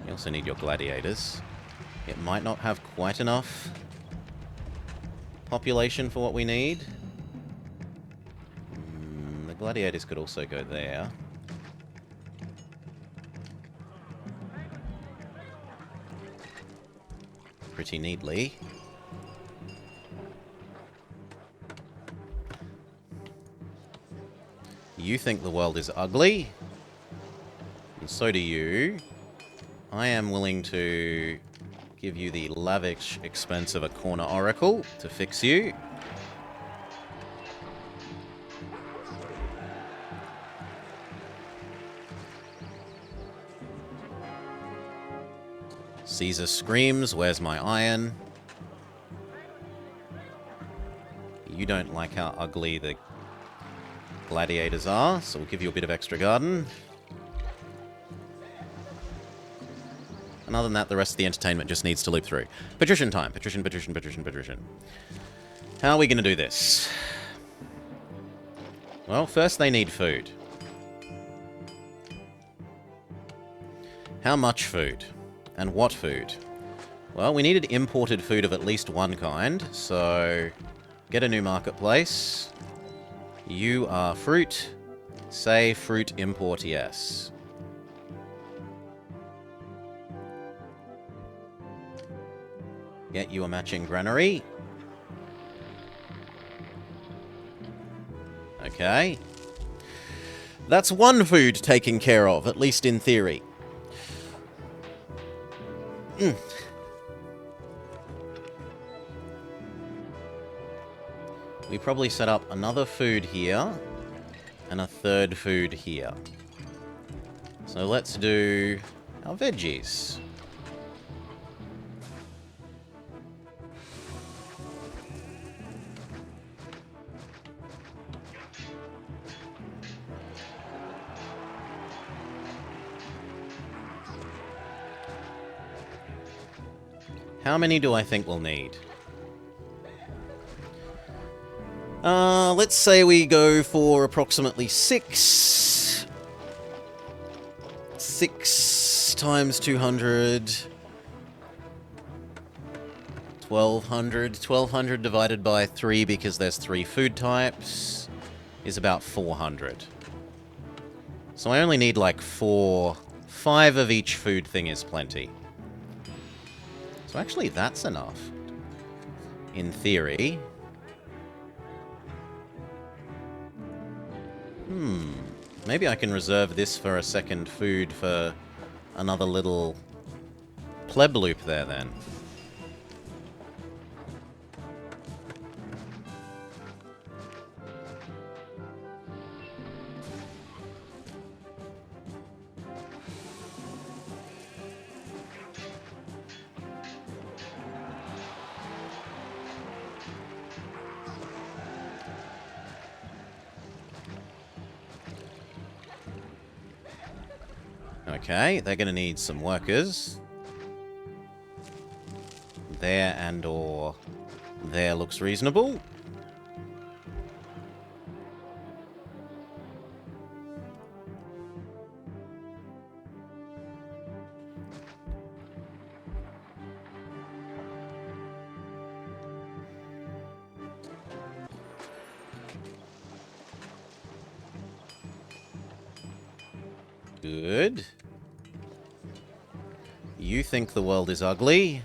You also need your gladiators. It might not have quite enough population for what we need. The gladiators could also go there. Pretty neatly. You think the world is ugly, and so do you. I am willing to give you the lavish expense of a corner oracle to fix you. Caesar screams, "Where's my iron?" You don't like how ugly the gladiators are, so we'll give you a bit of extra garden. And other than that, the rest of the entertainment just needs to loop through. Patrician time. Patrician, patrician, patrician, patrician. How are we going to do this? Well, first they need food. How much food? And what food? Well, we needed imported food of at least one kind, so get a new marketplace. You are fruit. Say fruit import yes. Get you a matching granary. Okay. That's one food taken care of, at least in theory. We probably set up another food here and a third food here. So let's do our veggies. How many do I think we'll need? Let's say we go for approximately 6. 6 times 200. 1200. 1200 divided by 3 because there's 3 food types is about 400. So I only need like 4. 5 of each food thing is plenty. So actually that's enough. In theory. Maybe I can reserve this for a second food for another little pleb loop there then. Okay, they're going to need some workers. There and or there looks reasonable. Good. You think the world is ugly?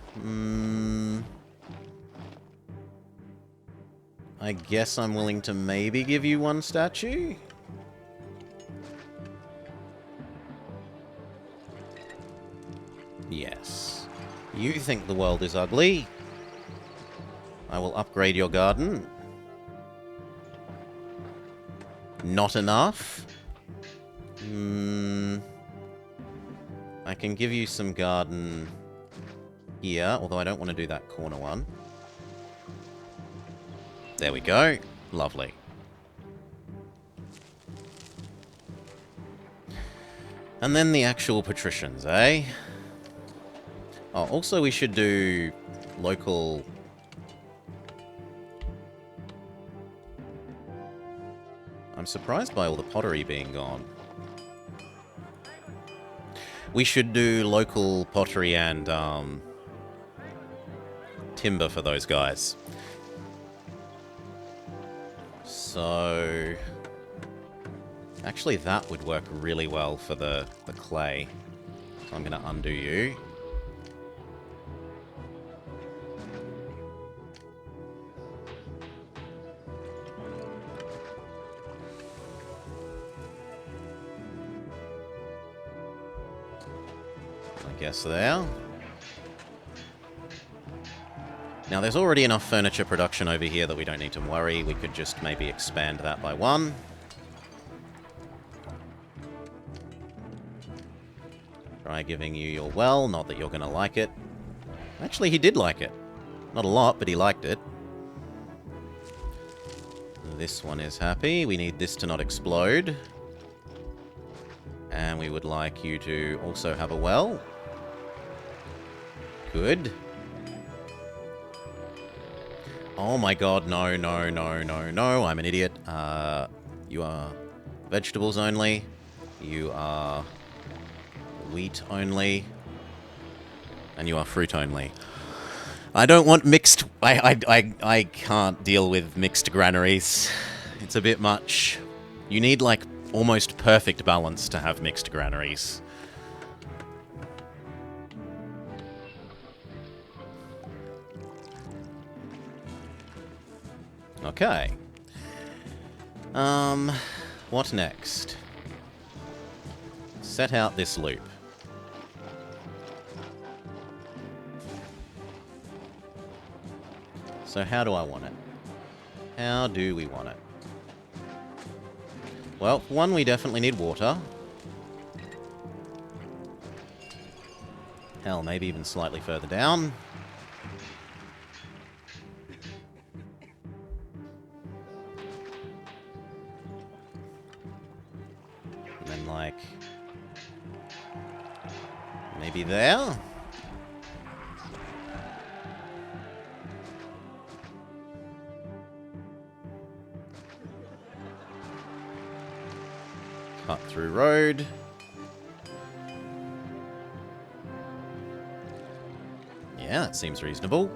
I guess I'm willing to maybe give you one statue? Yes. You think the world is ugly? I will upgrade your garden. Not enough? I can give you some garden here, although I don't want to do that corner one. There we go. Lovely. And then the actual patricians, eh? Oh, also we should do local... I'm surprised by all the pottery being gone. We should do local pottery and timber for those guys. So... actually, that would work really well for the clay. So I'm going to undo you. I guess there. Now, there's already enough furniture production over here that we don't need to worry. We could just maybe expand that by 1. Try giving you your well, not that you're going to like it. Actually, he did like it. Not a lot, but he liked it. This one is happy. We need this to not explode. And we would like you to also have a well. Good. Oh my god, no, no, no, no, no. I'm an idiot. You are vegetables only. You are wheat only. And you are fruit only. I don't want mixed... I can't deal with mixed granaries. It's a bit much. You need, like, almost perfect balance to have mixed granaries. Okay. What next? Set out this loop. So how do I want it? How do we want it? Well, one, we definitely need water. Hell, maybe even slightly further down. And then, like... maybe there? Cut through road. Yeah, that seems reasonable.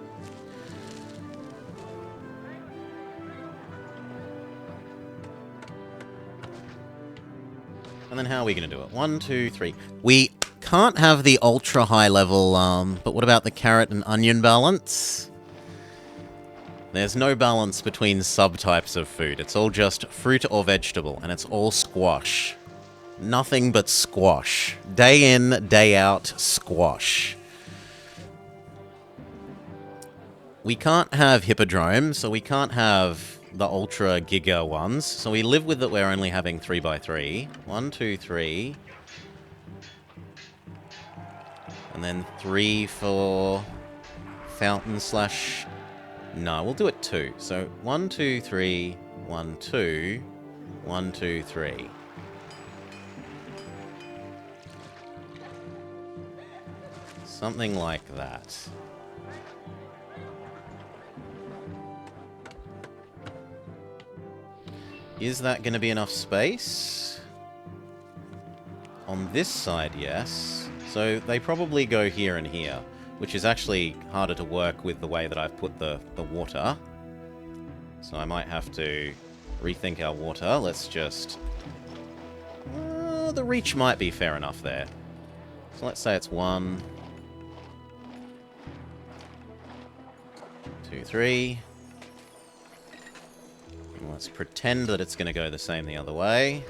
And then how are we going to do it? 1, 2, 3. We can't have the ultra high level, but what about the carrot and onion balance? There's no balance between subtypes of food. It's all just fruit or vegetable, and it's all squash. Nothing but squash. Day in, day out, squash. We can't have hippodrome, so we can't have the ultra giga ones. So we live with it, we're only having 3x3. 1, 2, 3. And then 3 for fountain slash... no, we'll do it 2. So 1, 2, 3, 1, 2, 1, 2, 3. Something like that. Is that going to be enough space? On this side, yes. So they probably go here and here, which is actually harder to work with the way that I've put the water. So I might have to rethink our water. Let's just... the reach might be fair enough there. So let's say it's 1, 2, 3. And let's pretend that it's going to go the same the other way.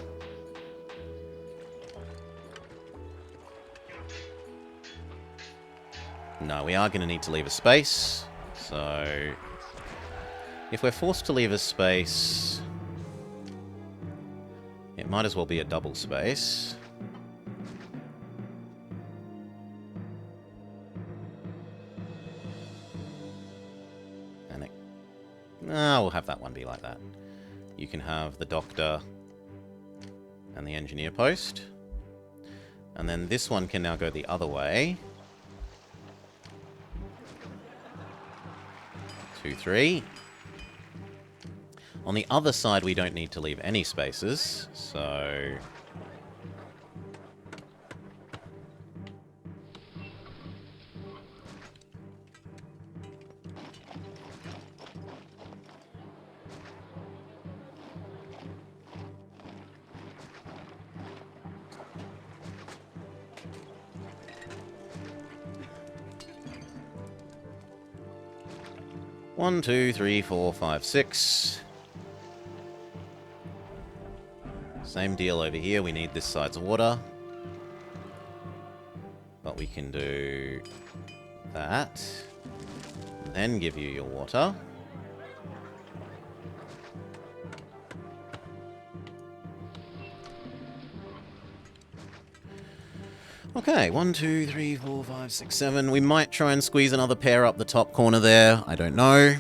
No, we are going to need to leave a space. So, if we're forced to leave a space, it might as well be a double space. And it... we'll have that one be like that. You can have the doctor and the engineer post. And then this one can now go the other way. 2, 3. On the other side, we don't need to leave any spaces, so... 1, 2, 3, 4, 5, 6. Same deal over here. We need this side's water. But we can do that. Then give you your water. Okay, 1, 2, 3, 4, 5, 6, 7. We might try and squeeze another pair up the top corner there. I don't know.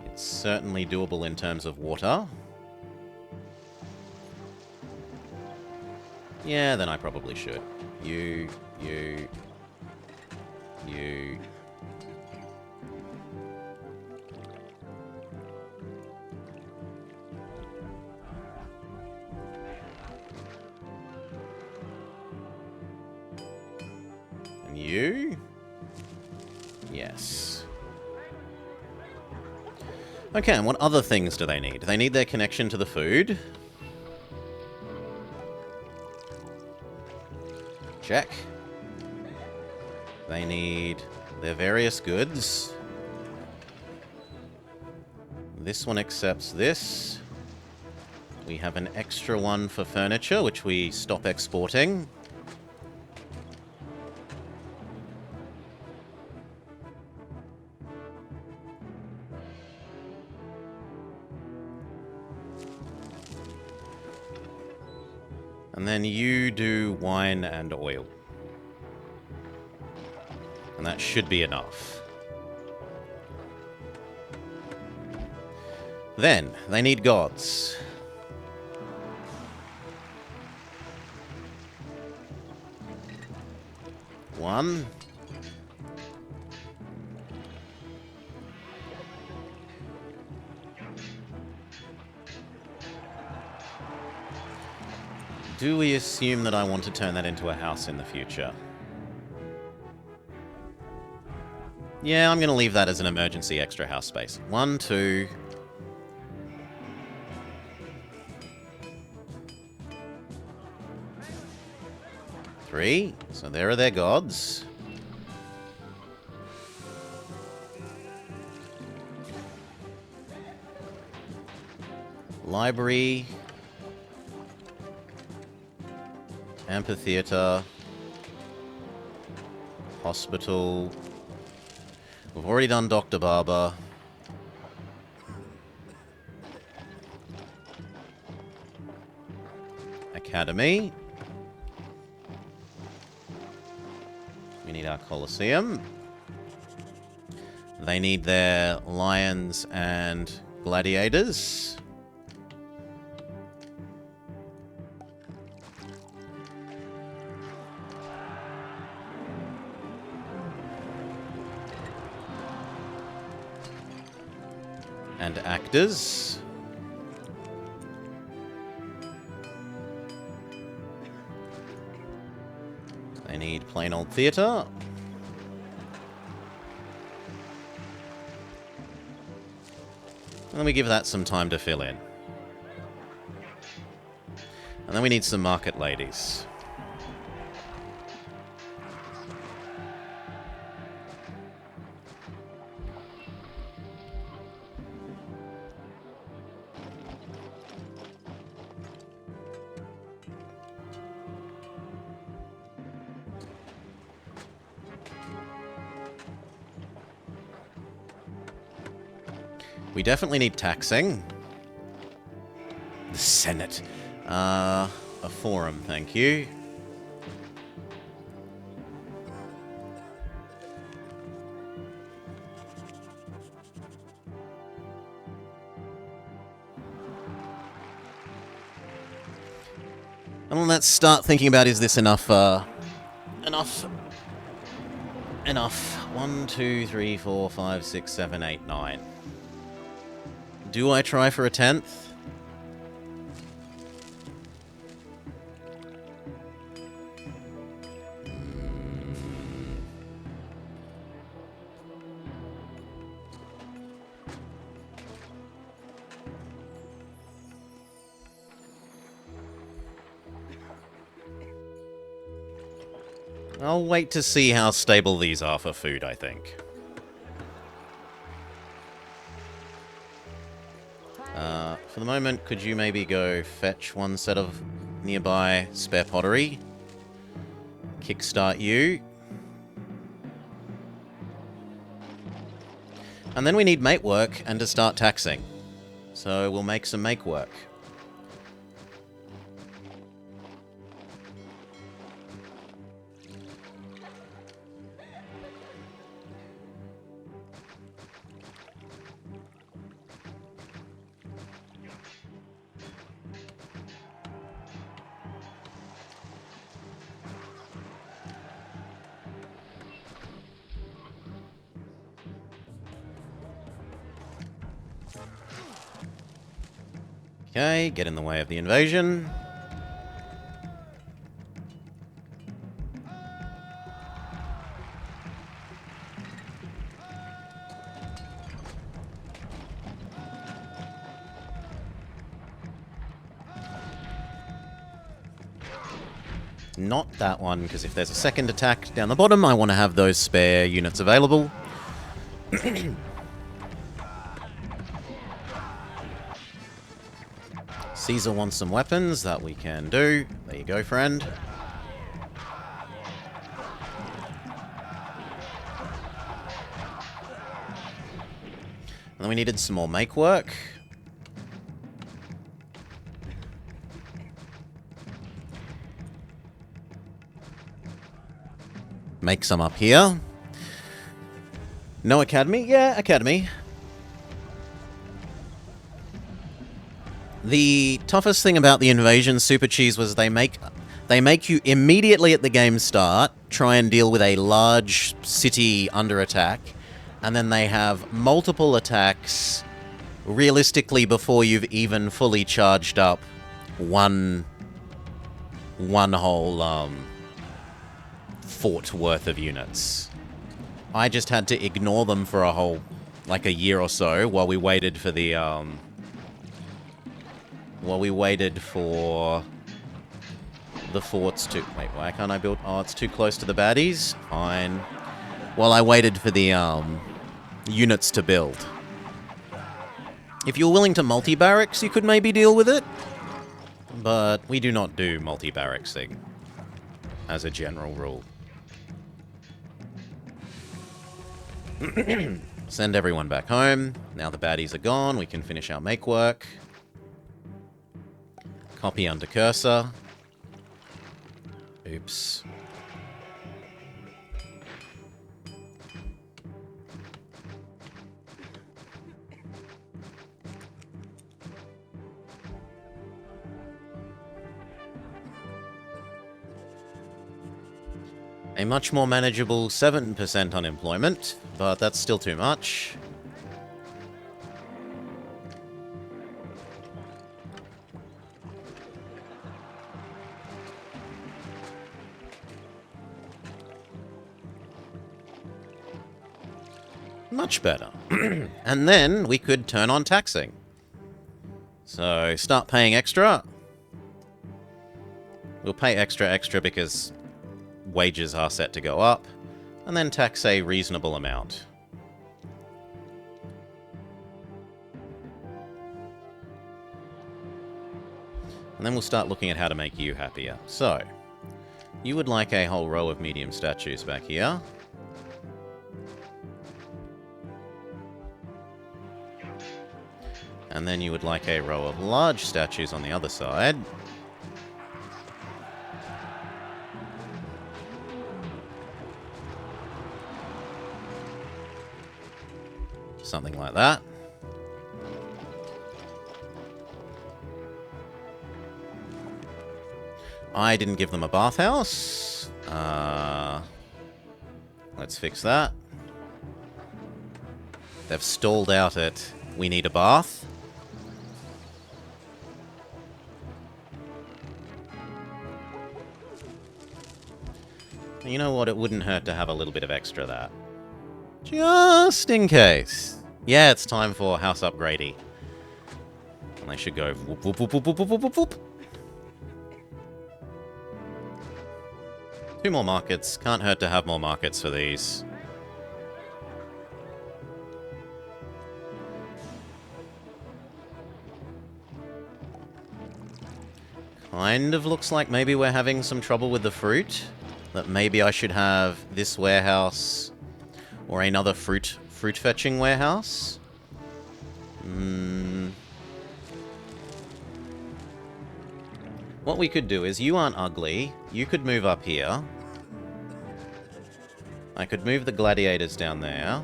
It's certainly doable in terms of water. Yeah, then I probably should. You. And you? Yes. Okay, and what other things do they need? They need their connection to the food. Check. They need their various goods. This one accepts this. We have an extra one for furniture, which we stop exporting. And then you do wine and oil. And that should be enough. Then, they need gods. One. Do we assume that I want to turn that into a house in the future? Yeah, I'm going to leave that as an emergency extra house space. 1, 2... 3. So there are their gods. Library. Amphitheater. Hospital. We've already done Dr. Barber. Academy. We need our Colosseum. They need their lions and gladiators. And actors. They need plain old theatre. And then we give that some time to fill in. And then we need some market ladies. We definitely need taxing. The Senate. A forum, thank you. And let's start thinking about, is this enough, enough. 1, 2, 3, 4, 5, 6, 7, 8, 9. Do I try for a 10th? I'll wait to see how stable these are for food, I think. For the moment, could you maybe go fetch one set of nearby spare pottery? Kickstart you. And then we need mate work and to start taxing. So we'll make some make work. Okay, get in the way of the invasion. Not that one, because if there's a second attack down the bottom, I want to have those spare units available. Caesar wants some weapons, that we can do. There you go, friend. And then we needed some more make work. Make some up here. No academy? Yeah, academy. The toughest thing about the invasion Super Cheese was they make you immediately at the game start try and deal with a large city under attack, and then they have multiple attacks realistically before you've even fully charged up one whole fort worth of units. I just had to ignore them for a whole, like, a year or so while we waited for the forts to... Wait, why can't I build... Oh, it's too close to the baddies? Fine. While I waited for the, units to build. If you're willing to multi-barracks, you could maybe deal with it. But we do not do multi-barracksing, as a general rule. Send everyone back home. Now the baddies are gone, we can finish our make work. Copy under cursor. Oops. A much more manageable 7% unemployment, but that's still too much. Much better. And then we could turn on taxing. So start paying extra. We'll pay extra because wages are set to go up, and then tax a reasonable amount. And then we'll start looking at how to make you happier. So, you would like a whole row of medium statues back here. And then you would like a row of large statues on the other side. Something like that. I didn't give them a bathhouse. Let's fix that. They've stalled out at we need a bath. You know what? It wouldn't hurt to have a little bit of extra of that. Just in case. Yeah, it's time for house upgradey. And they should go whoop, whoop, whoop, whoop, whoop, whoop, whoop, whoop. 2 more markets. Can't hurt to have more markets for these. Kind of looks like maybe we're having some trouble with the fruit. That maybe I should have this warehouse or another fruit fetching warehouse. What we could do is, you aren't ugly. You could move up here. I could move the gladiators down there.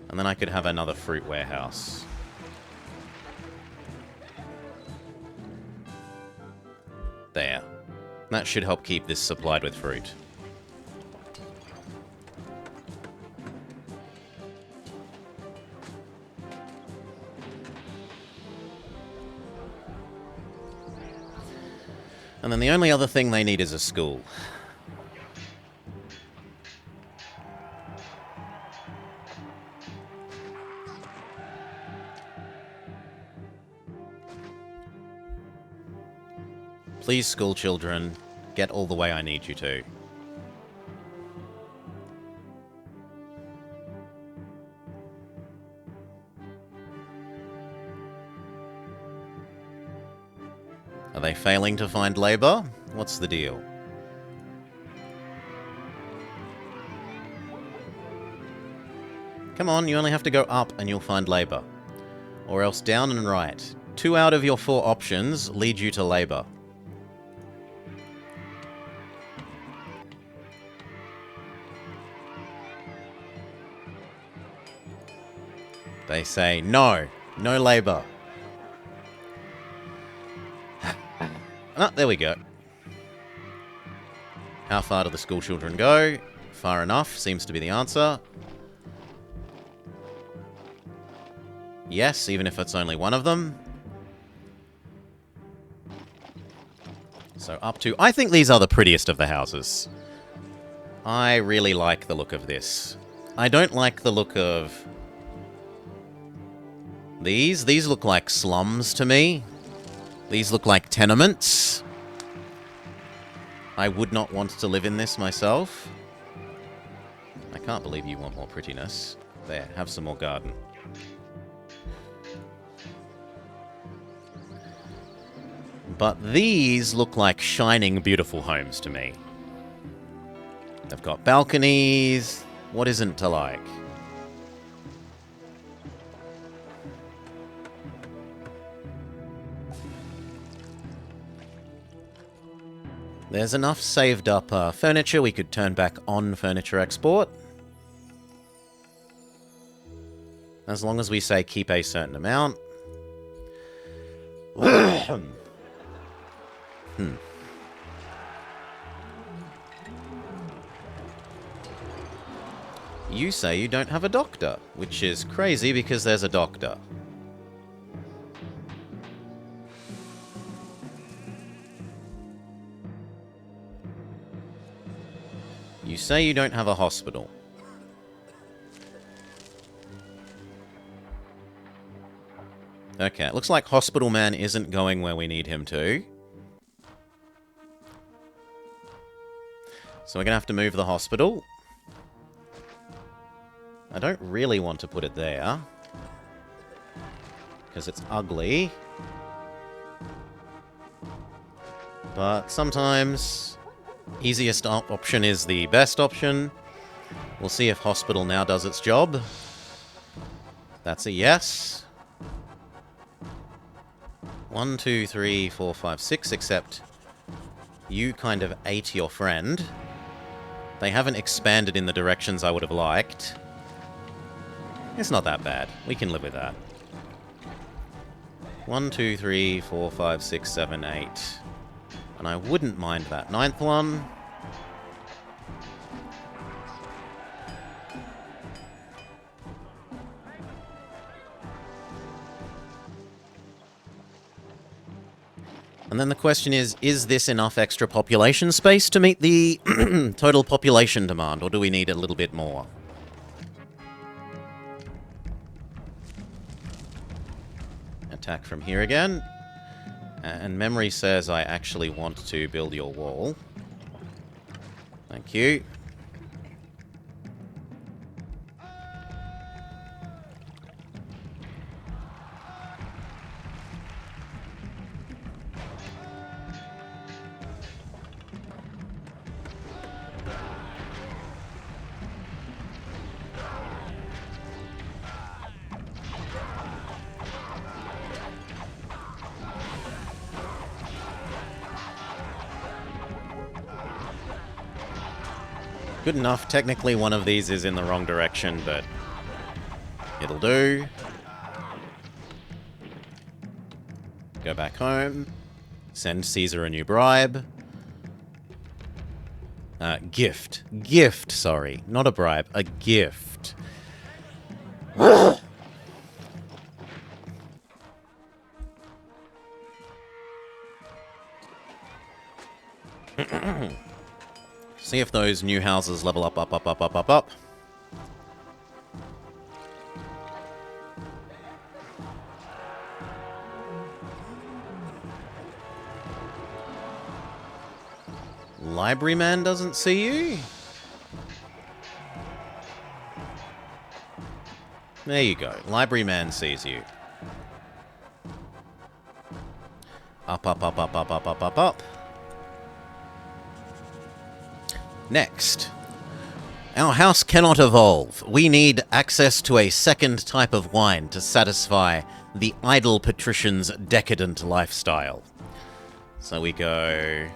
And then I could have another fruit warehouse. There. That should help keep this supplied with fruit. And then the only other thing they need is a school. Please, school children, get all the way I need you to. they failing to find labour? What's the deal? Come on, you only have to go up and you'll find labour. Or else down and right. 2 out of your 4 options lead you to labour. They say, no, no labour. Ah, there we go. How far do the school children go? Far enough, seems to be the answer. Yes, even if it's only one of them. So up to... I think these are the prettiest of the houses. I really like the look of this. I don't like the look of... These. These look like slums to me. These look like tenements. I would not want to live in this myself. I can't believe you want more prettiness. There, have some more garden. But these look like shining, beautiful homes to me. They've got balconies. What isn't to like? There's enough saved up furniture. We could turn back on furniture export. As long as we say keep a certain amount. You say you don't have a doctor, which is crazy because there's a doctor. You say you don't have a hospital. Okay, it looks like Hospital Man isn't going where we need him to. So we're going to have to move the hospital. I don't really want to put it there, because it's ugly. But sometimes, easiest option is the best option. We'll see if hospital now does its job. That's a yes. 1, 2, 3, 4, 5, 6, except you kind of ate your friend. They haven't expanded in the directions I would have liked. It's not that bad. We can live with that. 1, 2, 3, 4, 5, 6, 7, 8. And I wouldn't mind that 9th one. And then the question is this enough extra population space to meet the total population demand, or do we need a little bit more? Attack from here again. And memory says I actually want to build your wall. Thank you. Good enough. Technically, one of these is in the wrong direction, but it'll do. Go back home. Send Caesar a new bribe. Gift. Gift, sorry. Not a bribe. A gift. See if those new houses level up. Library man doesn't see you? There you go. Library man sees you. Up, up, up, up, up, up, up, up, up. Next. Our house cannot evolve. We need access to a second type of wine to satisfy the idle patrician's decadent lifestyle. So we go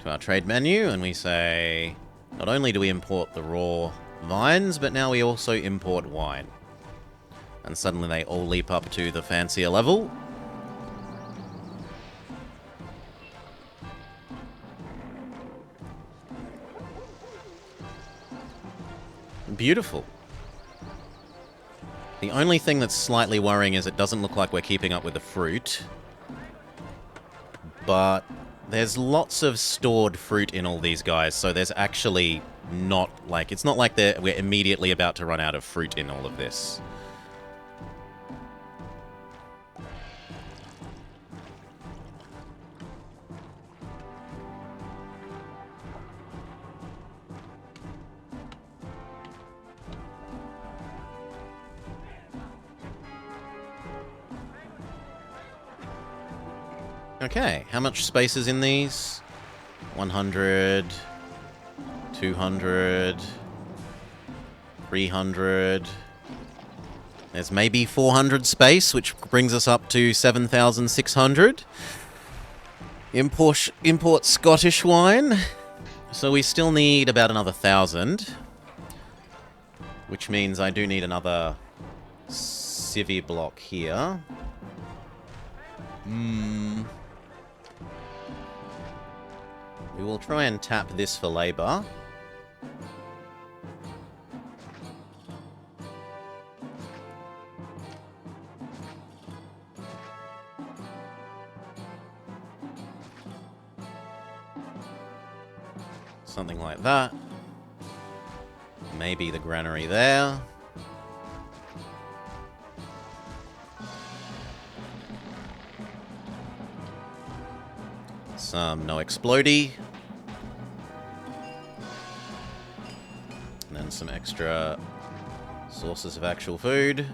to our trade menu and we say, not only do we import the raw vines, but now we also import wine. And suddenly they all leap up to the fancier level. Beautiful. The only thing that's slightly worrying is it doesn't look like we're keeping up with the fruit. But there's lots of stored fruit in all these guys, so there's actually not, like, it's not like we're immediately about to run out of fruit in all of this. Okay, how much space is in these? 100, 200, 300. There's maybe 400 space, which brings us up to 7,600. Import Scottish wine. So we still need about another 1,000. Which means I do need another civvy block here. We will try and tap this for labour. Something like that. Maybe the granary there. Some no explodey. And then some extra sources of actual food.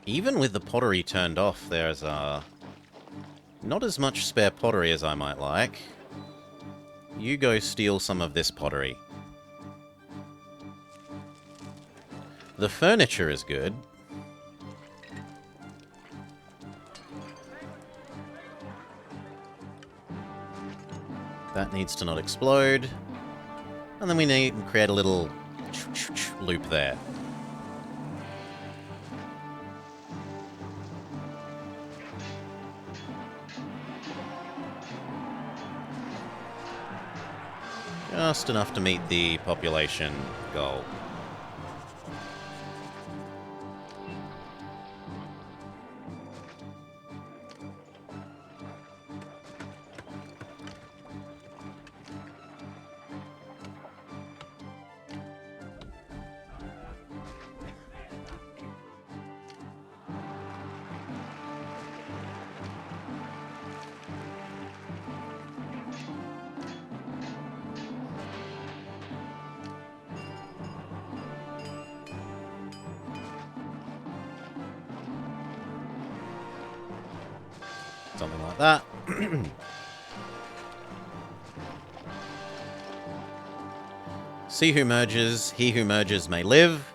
Even with the pottery turned off, there's not as much spare pottery as I might like. You go steal some of this pottery. The furniture is good. That needs to not explode. And then we need to create a little loop there. Just enough to meet the population goal. Something like that. See who merges, he who merges may live.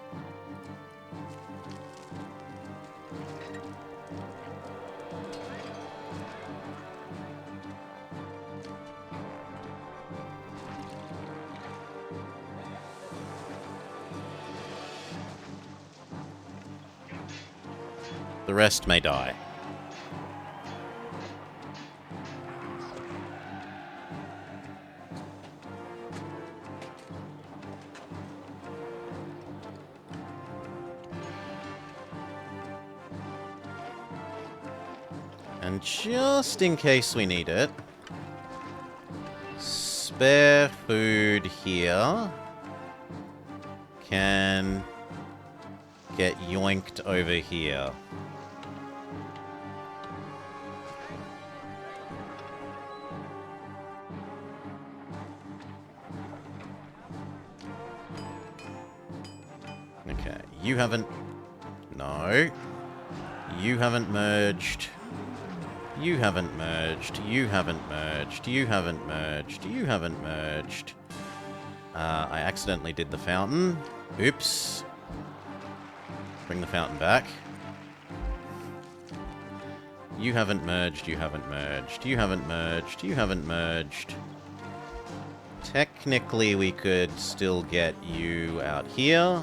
The rest may die. And just in case we need it, spare food here can get yoinked over here. Okay, you haven't... No. You haven't merged. You haven't merged. You haven't merged. You haven't merged. You haven't merged. I accidentally did the fountain. Oops. Bring the fountain back. You haven't merged. You haven't merged. You haven't merged. You haven't merged. Technically, we could still get you out here.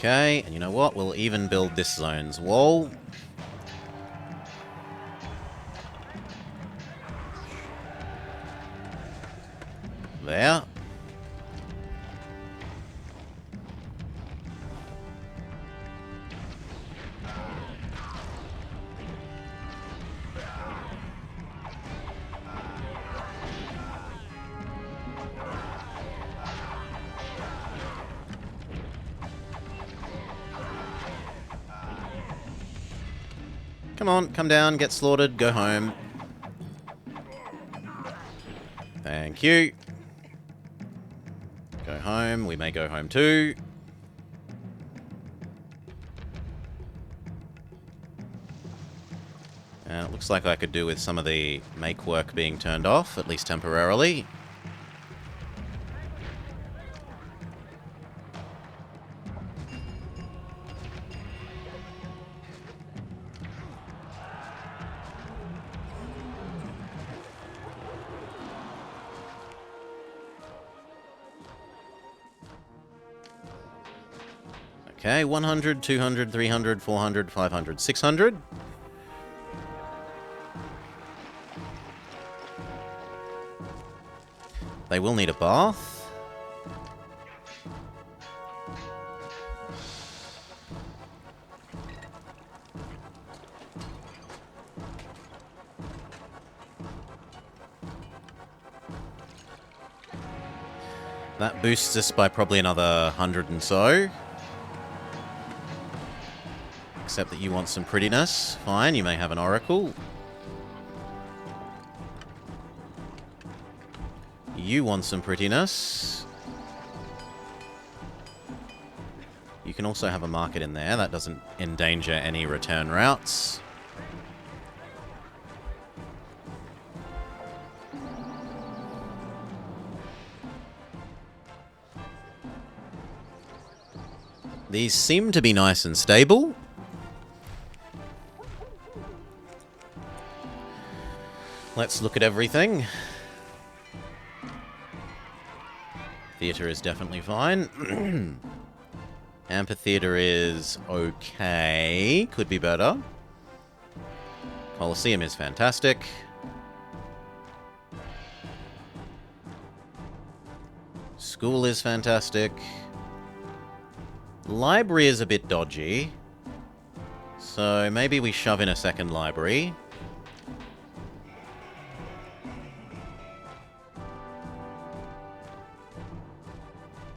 Okay, and you know what? We'll even build this zone's wall. There. Come on, come down, get slaughtered, go home. Thank you. Go home, we may go home too. And it looks like I could do with some of the make work being turned off, at least temporarily. Okay, 100, 200, 300, 400, 500, 600. They will need a bath. That boosts us by probably another 100 and so. Except that you want some prettiness. Fine, you may have an oracle. You want some prettiness. You can also have a market in there. That doesn't endanger any return routes. These seem to be nice and stable. Let's look at everything. Theatre is definitely fine. Amphitheatre is okay. Could be better. Colosseum is fantastic. School is fantastic. Library is a bit dodgy. So maybe we shove in a second library.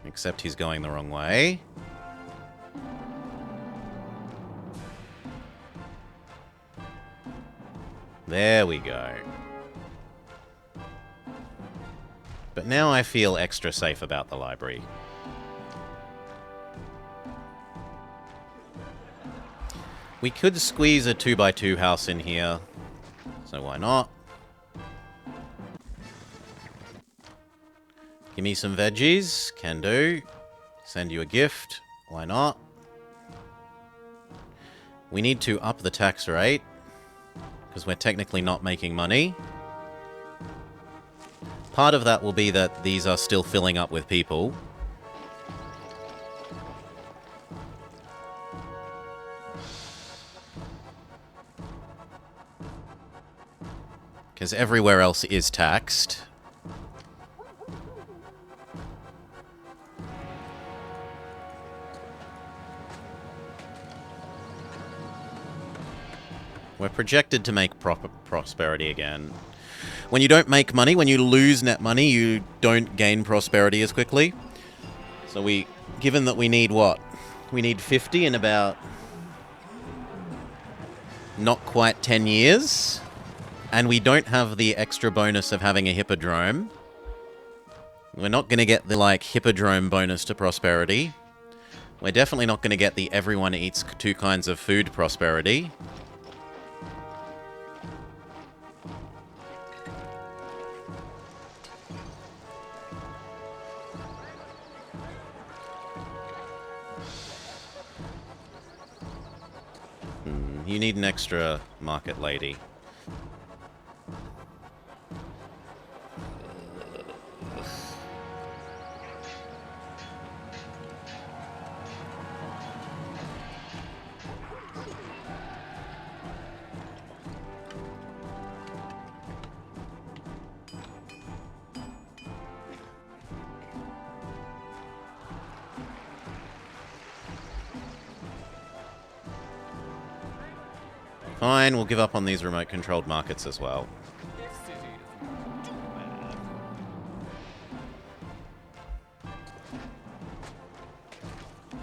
Except he's going the wrong way. There we go. But now I feel extra safe about the library. We could squeeze a 2x2 house in here. So why not? Give me some veggies. Can do. Send you a gift. Why not? We need to up the tax rate. Because we're technically not making money. Part of that will be that these are still filling up with people. Because everywhere else is taxed. We're projected to make proper prosperity again. When you don't make money, when you lose net money, you don't gain prosperity as quickly. So given that we need what? We need 50 in about not quite 10 years. And we don't have the extra bonus of having a hippodrome. We're not going to get the, hippodrome bonus to prosperity. We're definitely not going to get the everyone eats 2 kinds of food prosperity. You need an extra market lady. Fine, we'll give up on these remote-controlled markets as well.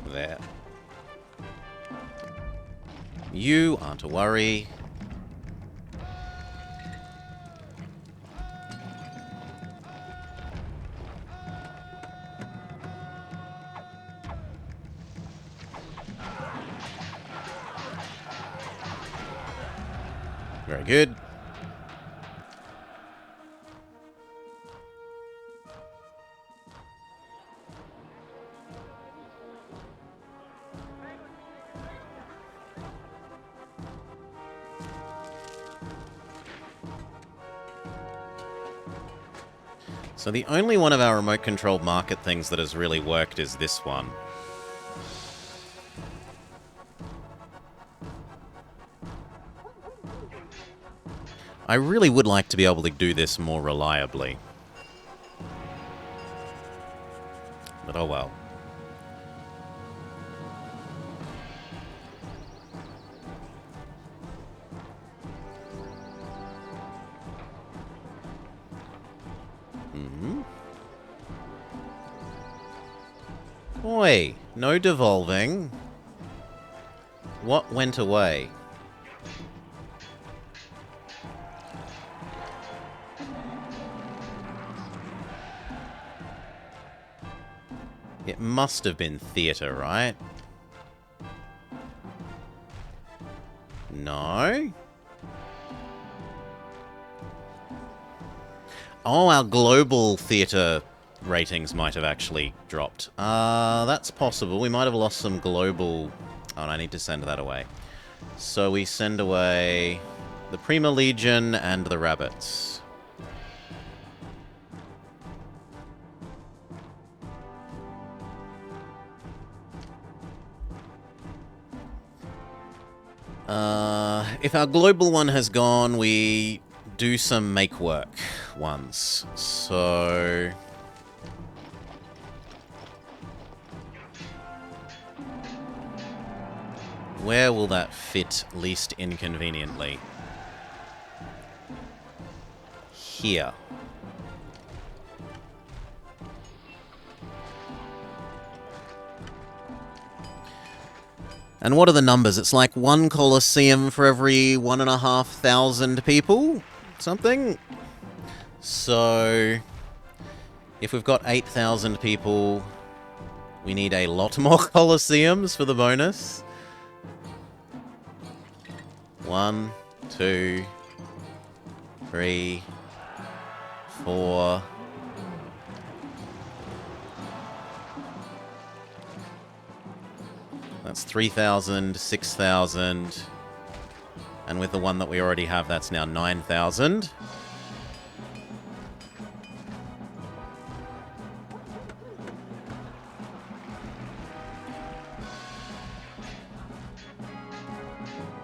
There. You aren't a worry. Very good. So the only one of our remote-controlled market things that has really worked is this one. I really would like to be able to do this more reliably. But oh well. Oi, no devolving. What went away? It must have been theatre, right? No? Oh, our global theatre ratings might have actually dropped. That's possible. We might have lost some global... Oh, and I need to send that away. So we send away the Prima Legion and the rabbits. If our global one has gone, we do some make work ones. So... where will that fit least inconveniently? Here. And what are the numbers? It's like 1 Colosseum for every 1,500 people? Something? So... if we've got 8,000 people, we need a lot more Colosseums for the bonus. 1, 2, 3, 4... That's 3,000, 6,000, and with the one that we already have, that's now 9,000.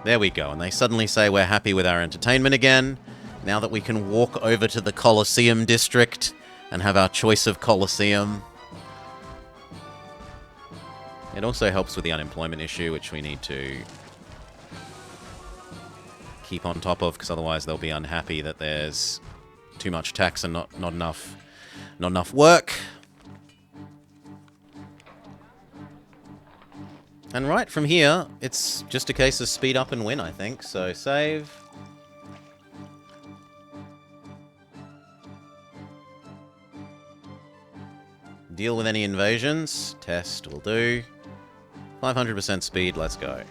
There we go, and they suddenly say we're happy with our entertainment again. Now that we can walk over to the Colosseum district and have our choice of Colosseum. It also helps with the unemployment issue, which we need to keep on top of, because otherwise they'll be unhappy that there's too much tax and not enough work. And right from here, it's just a case of speed up and win, I think. So save. Deal with any invasions. Test will do. 500% speed, let's go.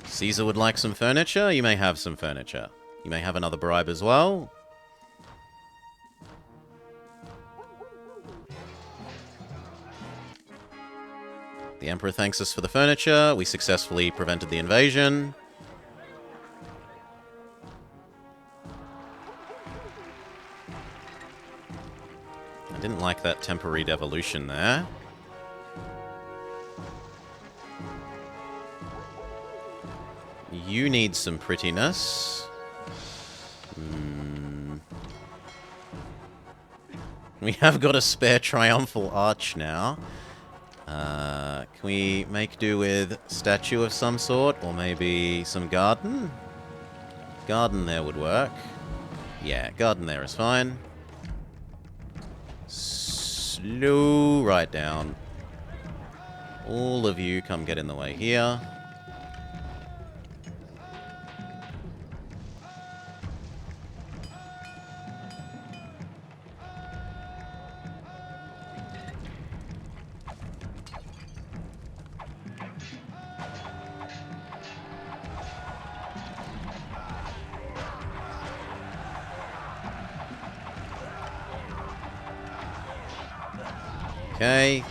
Caesar would like some furniture. You may have some furniture. You may have another bribe as well. The Emperor thanks us for the furniture. We successfully prevented the invasion. I didn't like that temporary devolution there. You need some prettiness. We have got a spare triumphal arch now. Can we make do with statue of some sort? Or maybe some garden? Garden there would work. Yeah, garden there is fine. Slow right down. All of you come get in the way here. Okay.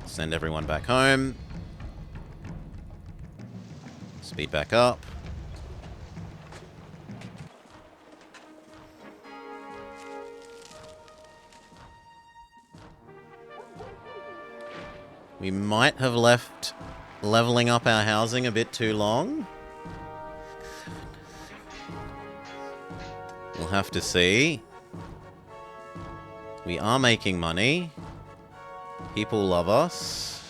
Send everyone back home. Speed back up. We might have left leveling up our housing a bit too long. We'll have to see. We are making money. People love us.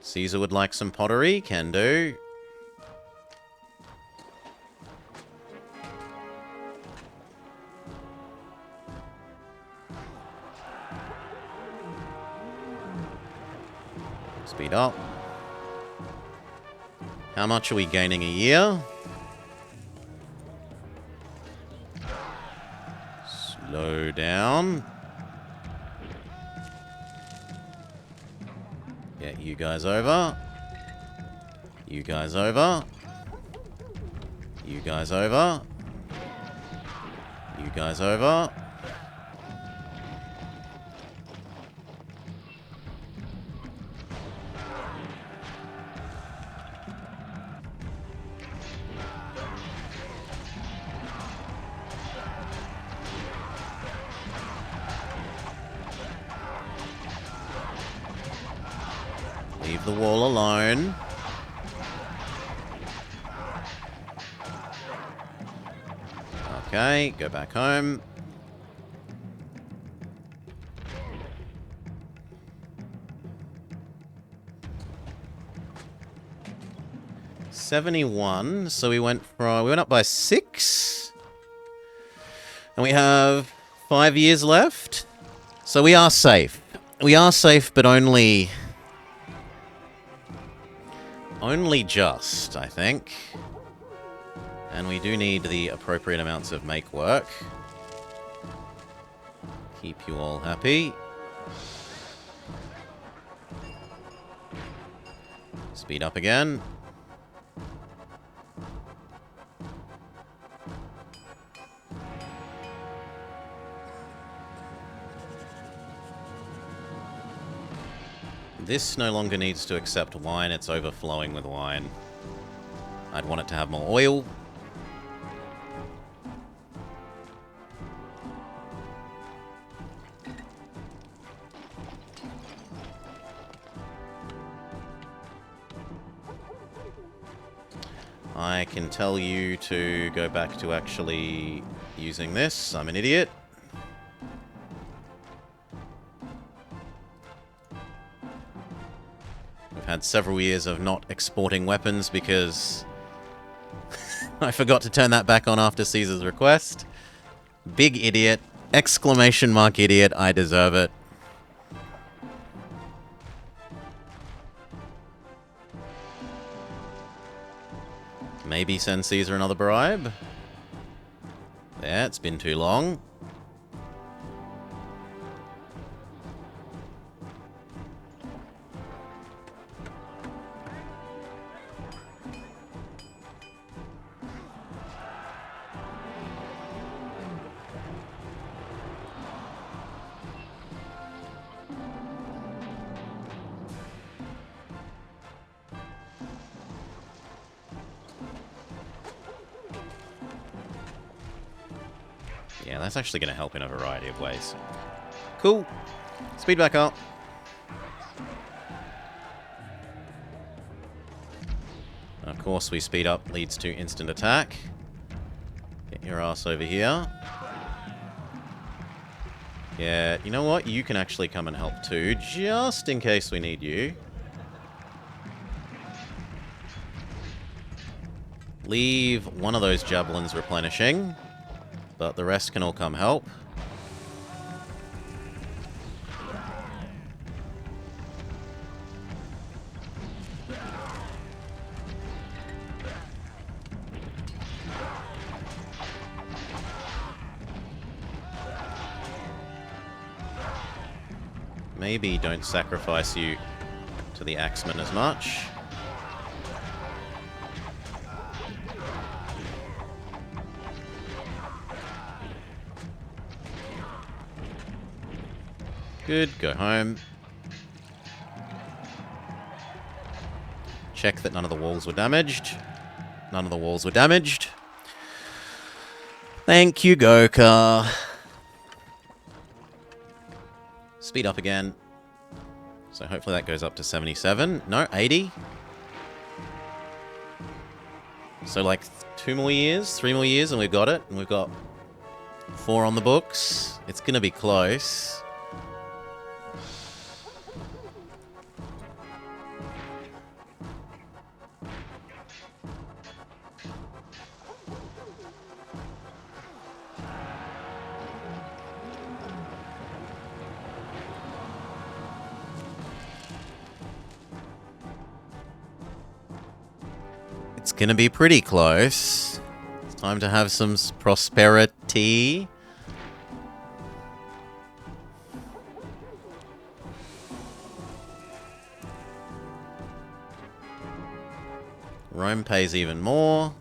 Caesar would like some pottery. Can do. Speed up. How much are we gaining a year? Slow down. Get you guys over. You guys over. You guys over. You guys over. Leave the wall alone. Okay, go back home. $71. So we went up by 6. And we have 5 years left. So we are safe. We are safe, but only just, I think. And we do need the appropriate amounts of make work. Keep you all happy. Speed up again. This no longer needs to accept wine, it's overflowing with wine. I'd want it to have more oil. I can tell you to go back to actually using this. I'm an idiot. We've had several years of not exporting weapons because I forgot to turn that back on after Caesar's request. Big idiot. Exclamation mark idiot. I deserve it. Maybe send Caesar another bribe. Yeah, it's been too long. Yeah, that's actually going to help in a variety of ways. Cool. Speed back up. Of course, we speed up leads to instant attack. Get your ass over here. Yeah, you know what? You can actually come and help too, just in case we need you. Leave one of those javelins replenishing. But the rest can all come help. Maybe don't sacrifice you to the axeman as much. Good, go home. Check that none of the walls were damaged. None of the walls were damaged. Thank you, Goka. Speed up again. So hopefully that goes up to 77. No, 80. So like 2 more years, 3 more years, and we've got it. And we've got 4 on the books. It's going to be close. It's gonna be pretty close. It's time to have some prosperity. Rome pays even more.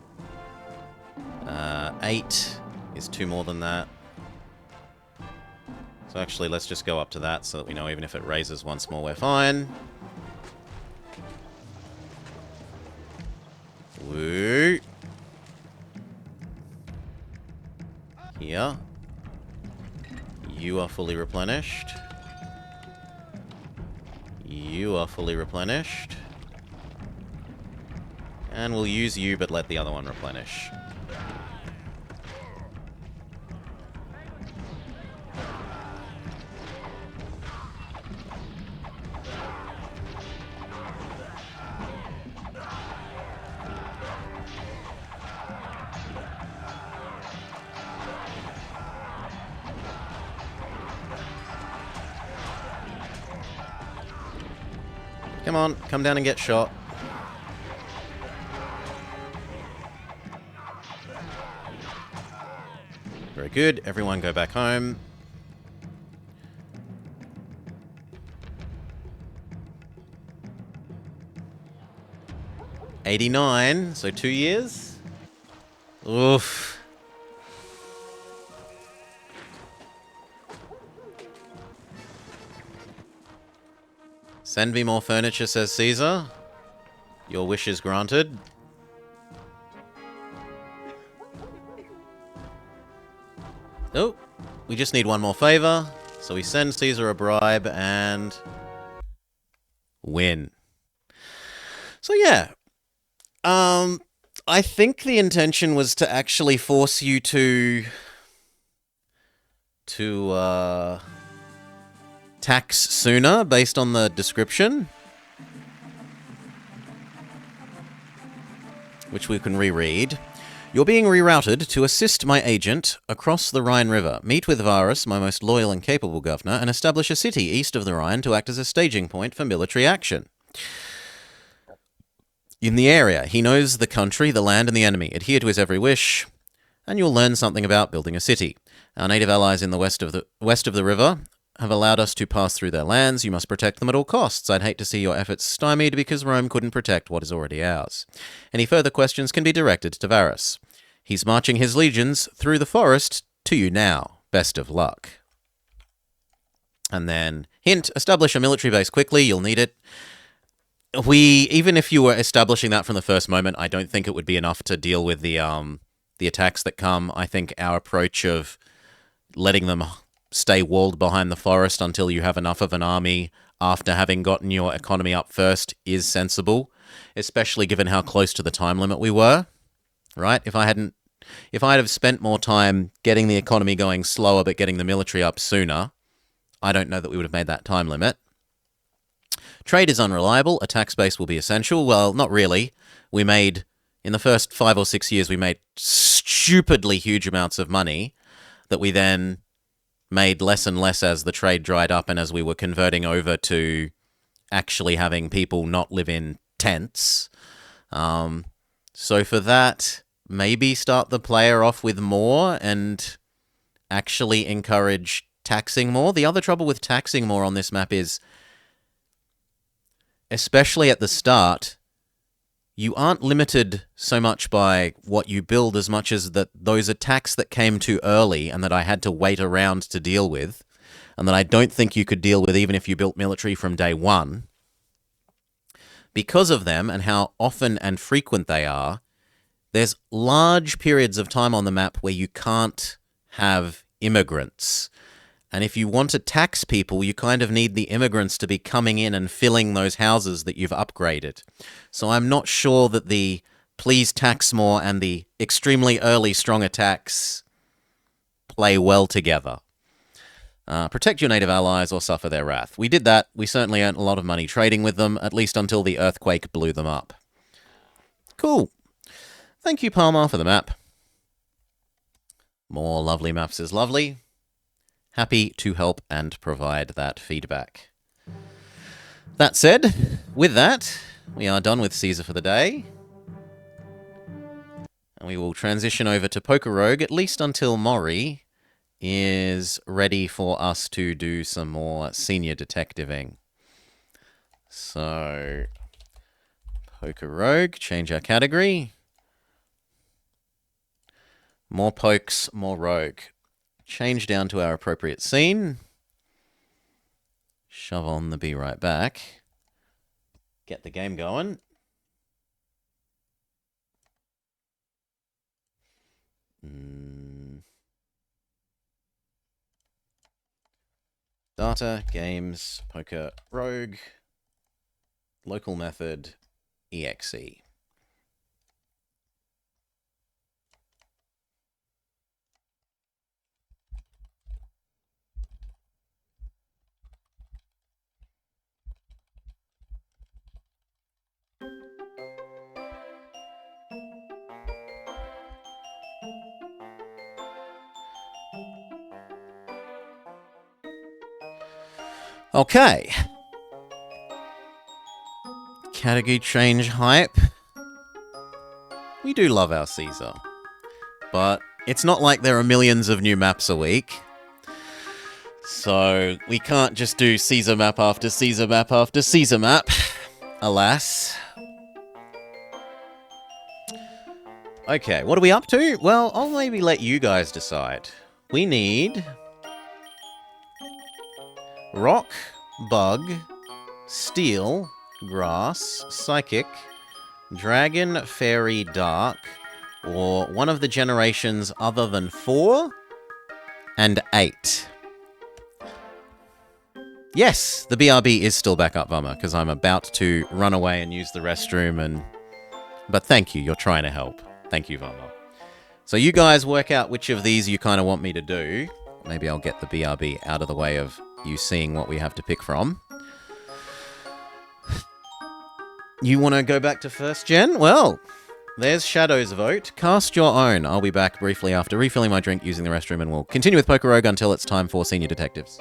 8 is 2 more than that. So actually, let's just go up to that so that we know even if it raises once more, we're fine. Woo. Here. You are fully replenished. You are fully replenished. And we'll use you, but let the other one replenish. Come on, come down and get shot. good. Everyone go back home. '89, so 2 years. Oof. Send me more furniture, says Caesar. Your wish is granted. Oh, we just need one more favor. So we send Caesar a bribe and win. So yeah. I think the intention was to actually force you to tax sooner based on the description, which we can reread. You're being rerouted to assist my agent across the Rhine River. Meet with Varus, my most loyal and capable governor, and establish a city east of the Rhine to act as a staging point for military action. In the area, he knows the country, the land, and the enemy. Adhere to his every wish, and you'll learn something about building a city. Our native allies in the west of the river have allowed us to pass through their lands. You must protect them at all costs. I'd hate to see your efforts stymied because Rome couldn't protect what is already ours. Any further questions can be directed to Varus. He's marching his legions through the forest to you now. Best of luck. And then, hint, establish a military base quickly. You'll need it. Even if you were establishing that from the first moment, I don't think it would be enough to deal with the attacks that come. I think our approach of letting them stay walled behind the forest until you have enough of an army after having gotten your economy up first is sensible, especially given how close to the time limit we were, right? If I'd have spent more time getting the economy going slower but getting the military up sooner, I don't know that we would have made that time limit. Trade is unreliable. A tax base will be essential. Well, not really. In the first 5 or 6 years, we made stupidly huge amounts of money that we then made less and less as the trade dried up and as we were converting over to actually having people not live in tents. So for that, maybe start the player off with more and actually encourage taxing more. The other trouble with taxing more on this map is, especially at the start, you aren't limited so much by what you build as much as that those attacks that came too early and that I had to wait around to deal with, and that I don't think you could deal with even if you built military from day one. Because of them and how often and frequent they are, there's large periods of time on the map where you can't have immigrants. And if you want to tax people, you kind of need the immigrants to be coming in and filling those houses that you've upgraded. So I'm not sure that the please tax more and the extremely early strong attacks play well together. Protect your native allies or suffer their wrath. We did that. We certainly earned a lot of money trading with them, at least until the earthquake blew them up. Cool. Thank you, Palmar, for the map. More lovely maps is lovely. Happy to help and provide that feedback. That said, with that, we are done with Caesar for the day. And we will transition over to PokeRogue, at least until Mori is ready for us to do some more senior detectiving. So, PokeRogue, change our category. More pokes, more rogue. Change down to our appropriate scene. Shove on the be right back. Get the game going. Data, games, PokeRogue, local method, exe. Okay. Category change hype. We do love our Caesar. But It's not like there are millions of new maps a week. So we can't just do Caesar map after Caesar map after Caesar map. Alas. Okay, what are we up to? Well, I'll maybe let you guys decide. We need rock, bug, steel, grass, psychic, dragon, fairy, dark, or one of the generations other than 4 and 8. Yes, the BRB is still back up, Vummer, because I'm about to run away and use the restroom and... But thank you, you're trying to help. Thank you, Vummer. So you guys work out which of these you kind of want me to do. Maybe I'll get the BRB out of the way of you seeing what we have to pick from. You want to go back to first gen? Well, there's Shadow's vote. Cast your own. I'll be back briefly after refilling my drink using the restroom, and we'll continue with PokeRogue until it's time for Senior Detectives.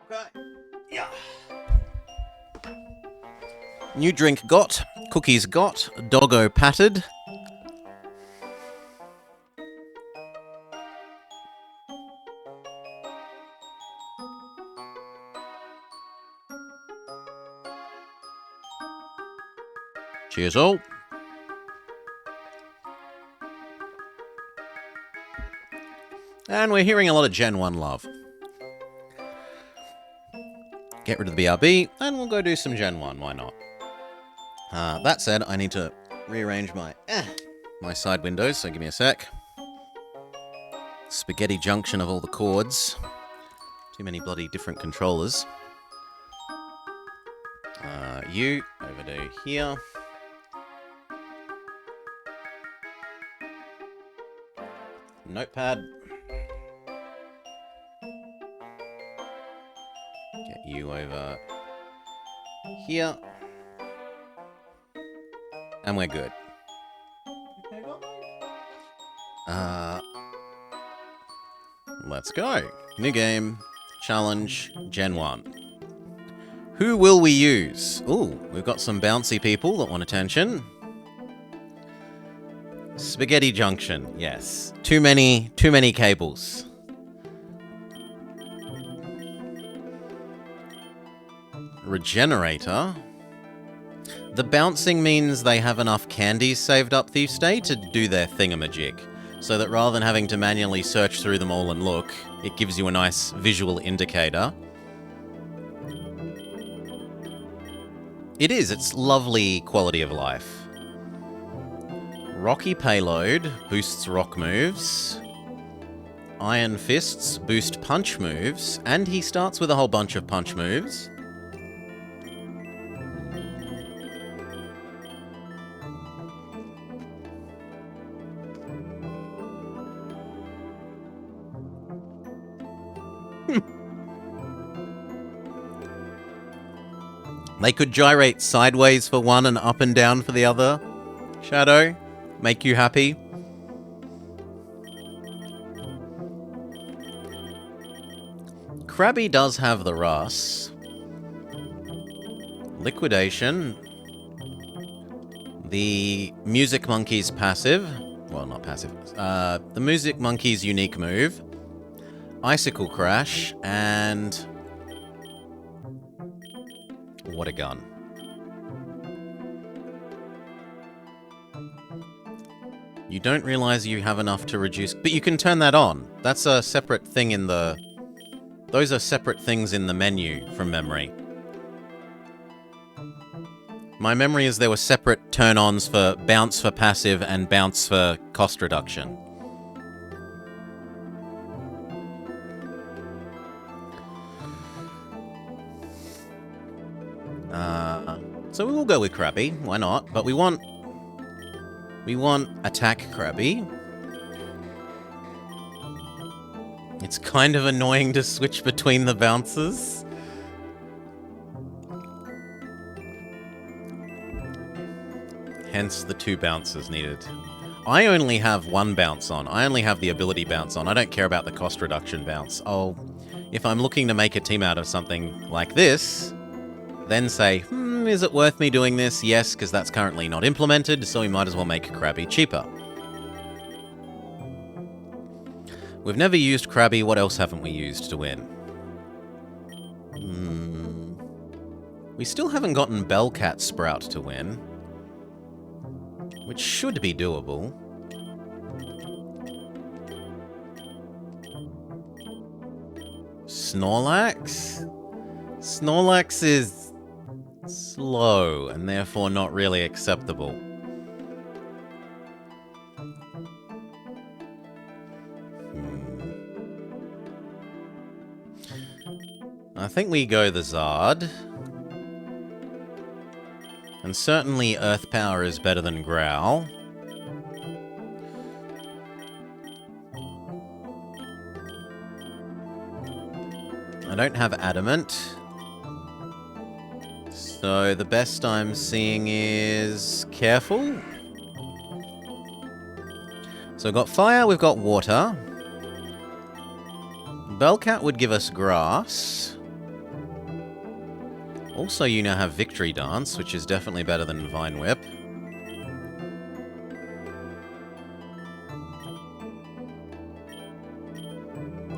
Okay. Yeah. New drink got, cookies got, doggo patted. Cheers all. And we're hearing a lot of Gen 1 love. Get rid of the BRB, and we'll go do some Gen 1, why not? That said, I need to rearrange my side windows, so give me a sec. Spaghetti junction of all the cords. Too many bloody different controllers. You, over to here. Notepad. Get you over here. And we're good. Let's go. New game. Challenge. Gen 1. Who will we use? Ooh, we've got some bouncy people that want attention. Spaghetti junction. Yes. Too many cables. Regenerator. The bouncing means they have enough candies saved up Thief's Day to do their thingamajig, so that rather than having to manually search through them all and look, it gives you a nice visual indicator. It's lovely quality of life. Rocky Payload boosts rock moves. Iron Fists boost punch moves, and he starts with a whole bunch of punch moves. They could gyrate sideways for one and up and down for the other. Shadow, make you happy? Krabby does have the Russ. Liquidation. The Music Monkey's passive. Well, not passive. The Music Monkey's unique move. Icicle Crash, and... what a gun. You don't realize you have enough to reduce... but you can turn that on. That's a separate thing in the... those are separate things in the menu from memory. My memory is there were separate turn-ons for bounce for passive and bounce for cost reduction. So we will go with Krabby, why not? But we want attack Krabby. It's kind of annoying to switch between the bounces. Hence the 2 bounces needed. I only have 1 bounce on. I only have the ability bounce on. I don't care about the cost reduction bounce. If I'm looking to make a team out of something like this, then say, is it worth me doing this? Yes, because that's currently not implemented, so we might as well make Krabby cheaper. We've never used Krabby. What else haven't we used to win? We still haven't gotten Bellcat Sprout to win, which should be doable. Snorlax? Snorlax is slow, and therefore not really acceptable. I think we go the Zard. And certainly Earth Power is better than Growl. I don't have Adamant. So the best I'm seeing is Careful. So we've got Fire, we've got Water. Bellcat would give us Grass. Also, you now have Victory Dance, which is definitely better than Vine Whip.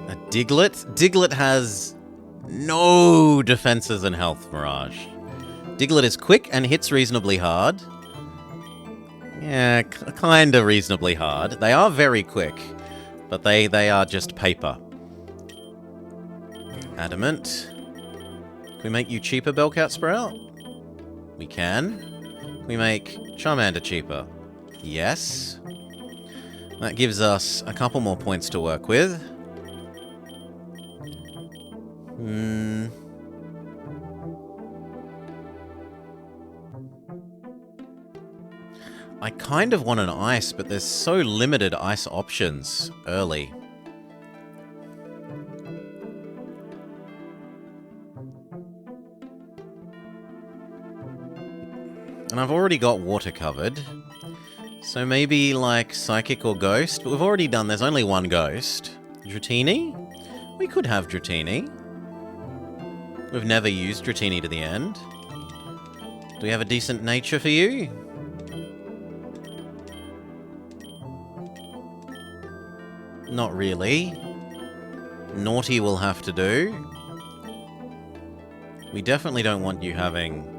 A Diglett? Diglett has no defenses and health, Mirage. Diglett is quick and hits reasonably hard. Yeah, kinda reasonably hard. They are very quick, but they are just paper. Adamant. Can we make you cheaper, Bellcat Sprout? We can. Can we make Charmander cheaper? Yes. That gives us a couple more points to work with. I kind of want an ice, but there's so limited ice options early. And I've already got water covered. So maybe like Psychic or Ghost, but we've already done, there's only one Ghost. Dratini? We could have Dratini. We've never used Dratini to the end. Do we have a decent nature for you? Not really. Naughty will have to do. We definitely don't want you having...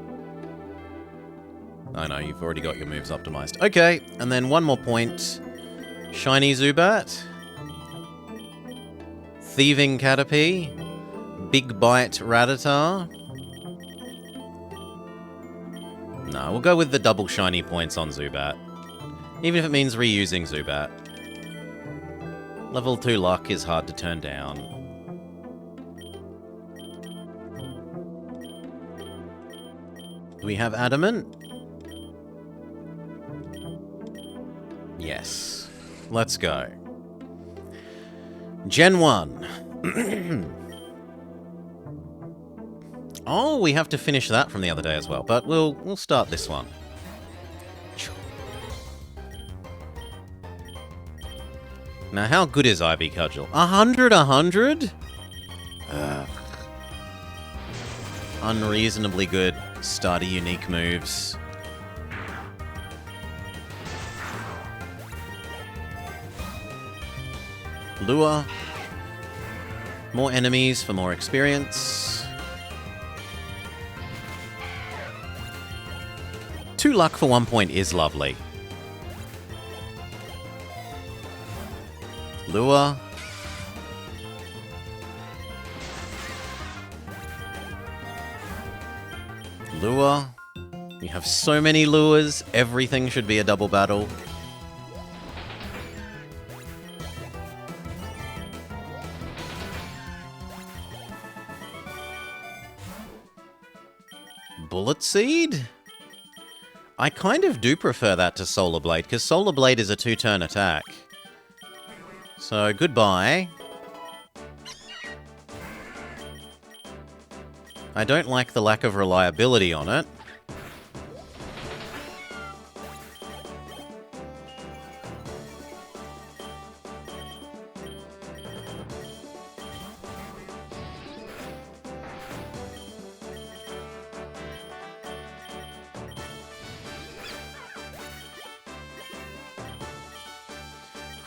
Oh no, you've already got your moves optimized. Okay, and then one more point. Shiny Zubat. Thieving Caterpie. Big Bite Rattata. No, we'll go with the double shiny points on Zubat. Even if it means reusing Zubat. Level 2 luck is hard to turn down. Do we have Adamant? Yes. Let's go. Gen 1. Oh, we have to finish that from the other day as well, but we'll start this one. Now, how good is Ivy Cudgel? 100? Unreasonably good starter unique moves. Lure. More enemies for more experience. 2 luck for 1 point is lovely. Lure. Lure. We have so many lures. Everything should be a double battle. Bullet Seed? I kind of do prefer that to Solar Blade, because Solar Blade is a 2-turn attack. So, goodbye. I don't like the lack of reliability on it.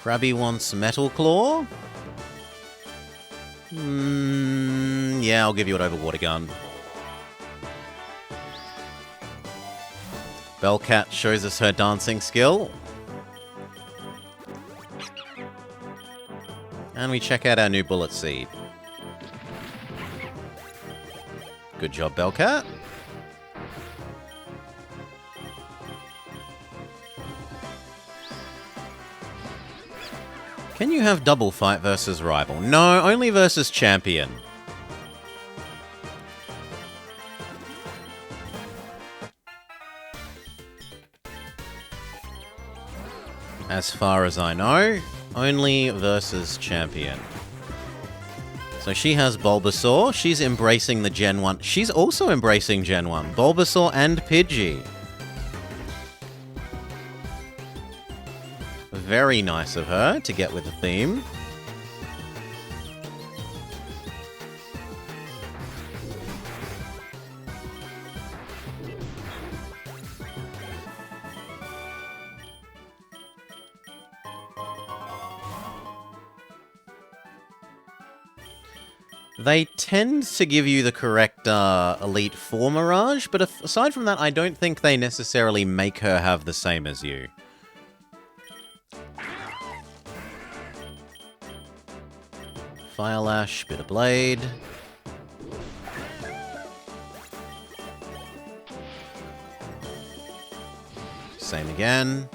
Krabby wants Metal Claw. Yeah, I'll give you it over Water Gun. Bellcat shows us her dancing skill. And we check out our new Bullet Seed. Good job, Bellcat. Can you have double fight versus rival? No, only versus champion. As far as I know, only versus champion. So she has Bulbasaur. She's embracing the Gen 1. She's also embracing Gen 1. Bulbasaur and Pidgey. Very nice of her to get with the theme. They tend to give you the correct Elite Four Mirage, but aside from that, I don't think they necessarily make her have the same as you. Fire Lash, Bitter Blade. Same again.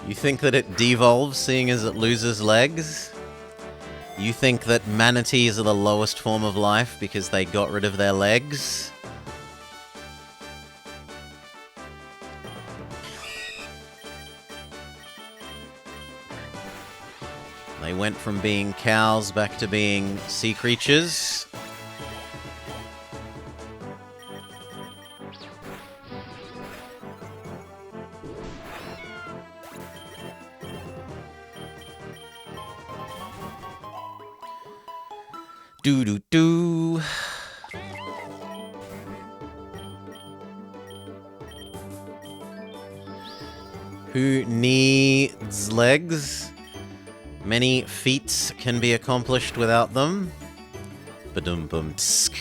You think that it devolves, seeing as it loses legs? You think that manatees are the lowest form of life because they got rid of their legs? They went from being cows back to being sea creatures. Do-do-do. Who needs legs? Many feats can be accomplished without them. Ba-dum-bum-tsk.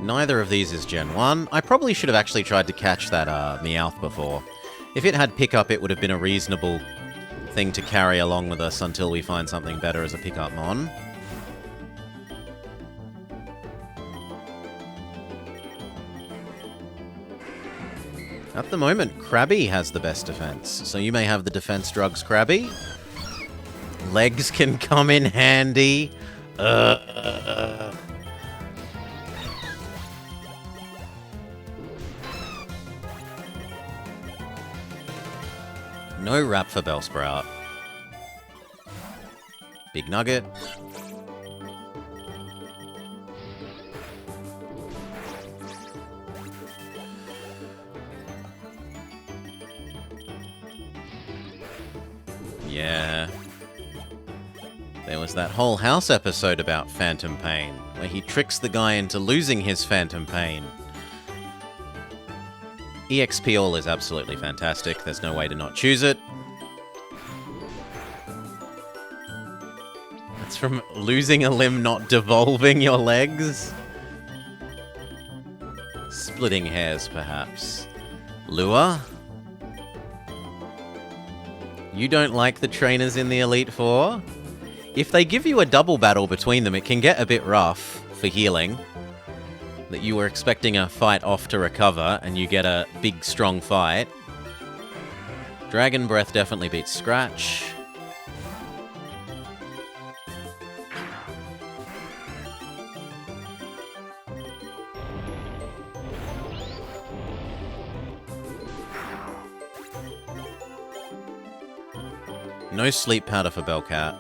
Neither of these is Gen 1. I probably should have actually tried to catch that Meowth before. If it had pickup, it would have been a reasonable thing to carry along with us until we find something better as a pickup mon. At the moment, Krabby has the best defense, so you may have the defense drugs, Krabby. Legs can come in handy. No wrap for Bellsprout. Big nugget. Yeah. There was that whole house episode about Phantom Pain, where he tricks the guy into losing his Phantom Pain. EXP All is absolutely fantastic. There's no way to not choose it. That's from losing a limb, not devolving your legs. Splitting hairs, perhaps. Lure? You don't like the trainers in the Elite Four? If they give you a double battle between them, it can get a bit rough for healing. That you were expecting a fight off to recover, and you get a big, strong fight. Dragon Breath definitely beats Scratch. No sleep powder for Bellcat.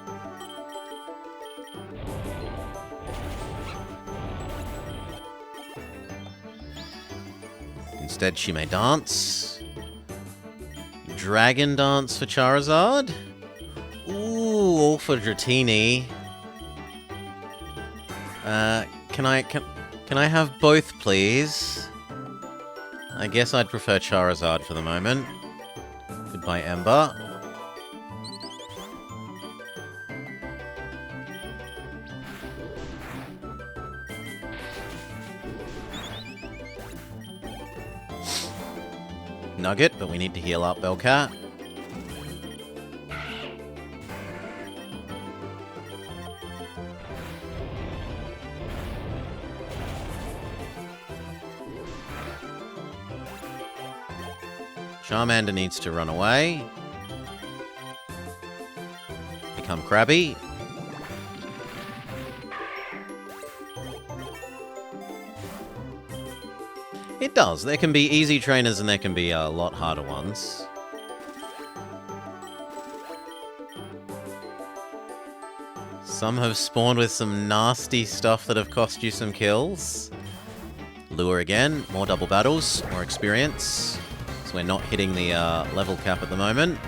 Instead, she may dance. Dragon Dance for Charizard. Ooh, all for Dratini. Can I have both, please? I guess I'd prefer Charizard for the moment. Goodbye, Ember. Nugget, but we need to heal up Bellcat. Charmander needs to run away. Become crabby. It does. There can be easy trainers and there can be a lot harder ones. Some have spawned with some nasty stuff that have cost you some kills. Lure again. More double battles. More experience. So we're not hitting the level cap at the moment.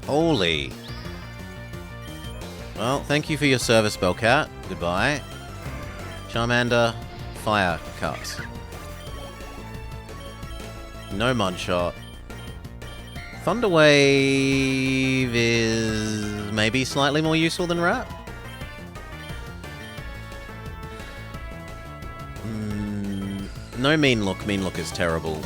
Holy. Well, thank you for your service, Bellcat. Goodbye. Charmander, Fire Cut. No Mud Shot. Thunder Wave is maybe slightly more useful than Wrap. No Mean Look. Mean Look is terrible.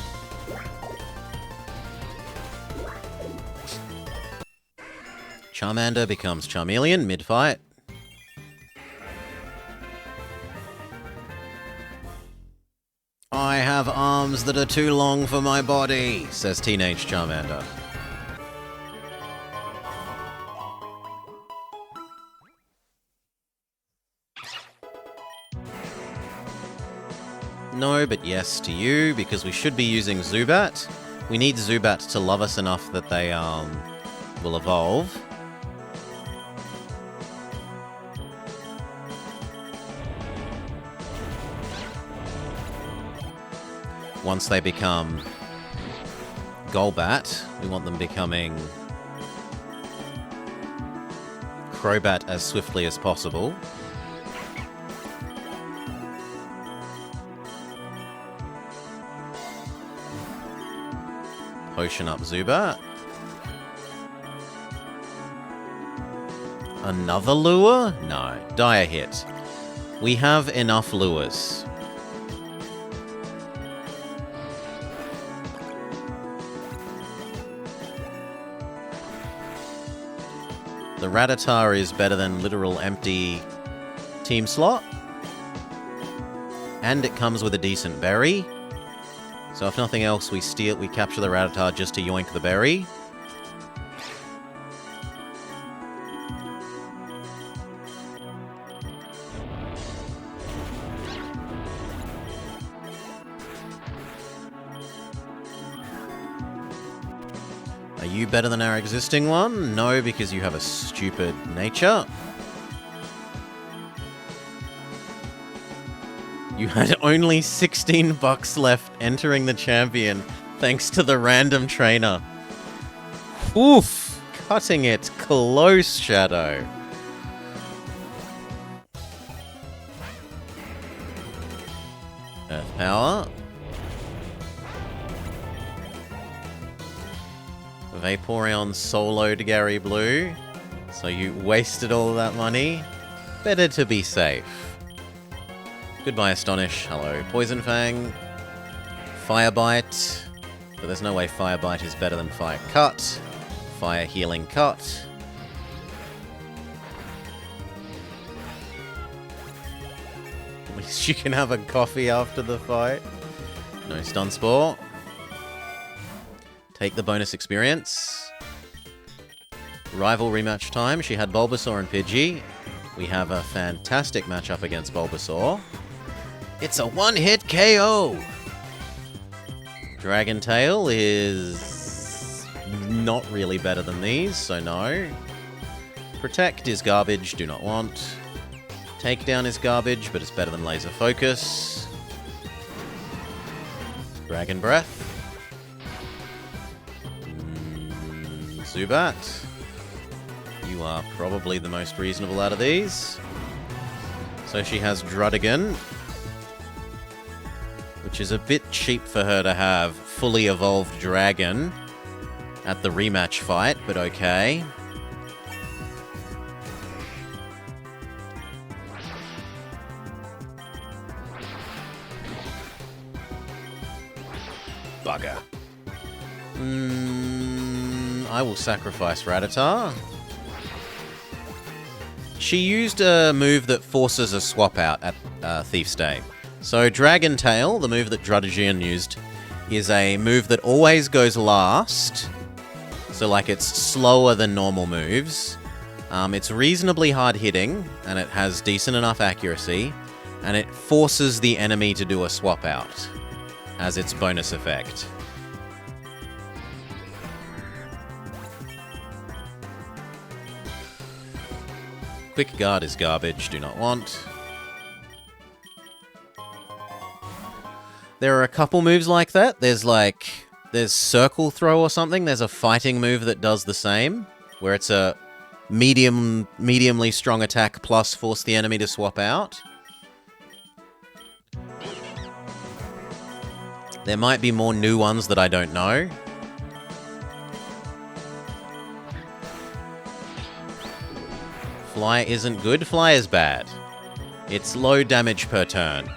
Charmander becomes Charmeleon mid-fight. I have arms that are too long for my body, says Teenage Charmander. No, but yes to you, because we should be using Zubat. We need Zubat to love us enough that they will evolve. Once they become Golbat, we want them becoming Crobat as swiftly as possible. Potion up Zubat. Another lure? No. Dire hit. We have enough lures. The Rattata is better than literal empty team slot. And it comes with a decent berry. So if nothing else, we capture the Rattata just to yoink the berry. Are you better than our existing one? No, because you have a stupid nature. You had only 16 bucks left entering the champion, thanks to the random trainer. Oof! Cutting it close, Shadow. Earth power. Vaporeon soloed Gary Blue, so you wasted all of that money. Better to be safe. Goodbye, Astonish. Hello, Poison Fang. Fire Bite. But there's no way Fire Bite is better than Fire Cut. Fire Healing Cut. At least you can have a coffee after the fight. No Stun Spore. Take the bonus experience. Rival rematch time. She had Bulbasaur and Pidgey. We have a fantastic matchup against Bulbasaur. It's a one-hit KO! Dragon Tail is not really better than these, so no. Protect is garbage, do not want. Takedown is garbage, but it's better than Laser Focus. Dragon Breath. Zubat. You are probably the most reasonable out of these. So she has Drudigan, which is a bit cheap for her to have fully evolved dragon at the rematch fight, but okay. Bugger. I will sacrifice Rattata. She used a move that forces a swap out at Thief's Day. So Dragon Tail, the move that Drudigan used, is a move that always goes last. So like it's slower than normal moves. It's reasonably hard hitting, and it has decent enough accuracy, and it forces the enemy to do a swap out as its bonus effect. Quick Guard is garbage, do not want. There are a couple moves like that. There's Circle Throw or something. There's a fighting move that does the same, where it's a mediumly strong attack plus force the enemy to swap out. There might be more new ones that I don't know. Fly isn't good. Fly is bad. It's low damage per turn.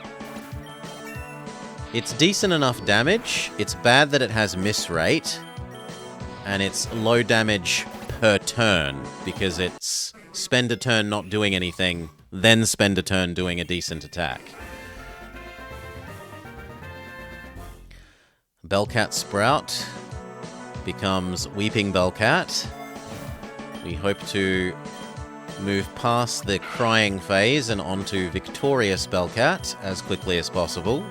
It's decent enough damage. It's bad that it has miss rate. And it's low damage per turn, because it's spend a turn not doing anything, then spend a turn doing a decent attack. Bellcat Sprout becomes Weeping Bellcat. We hope to move past the crying phase and onto Victorious Bellcat as quickly as possible.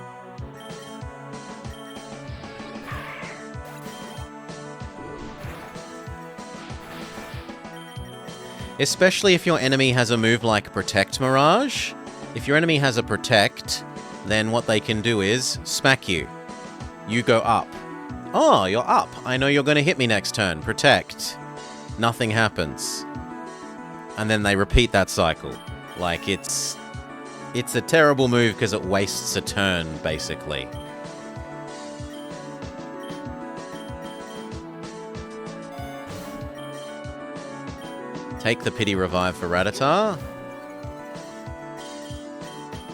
Especially if your enemy has a move like Protect Mirage. If your enemy has a Protect, then what they can do is smack you. You go up. Oh, you're up. I know you're going to hit me next turn. Protect. Nothing happens. And then they repeat that cycle. Like, it's a terrible move because it wastes a turn, basically. Take the Pity Revive for Rattata.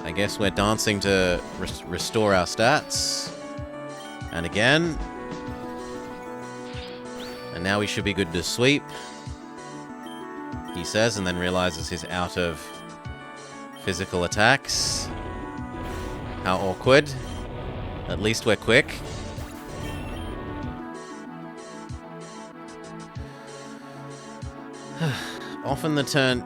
I guess we're dancing to restore our stats. And again. And now we should be good to sweep. He says, and then realizes he's out of physical attacks. How awkward. At least we're quick. Often the turn...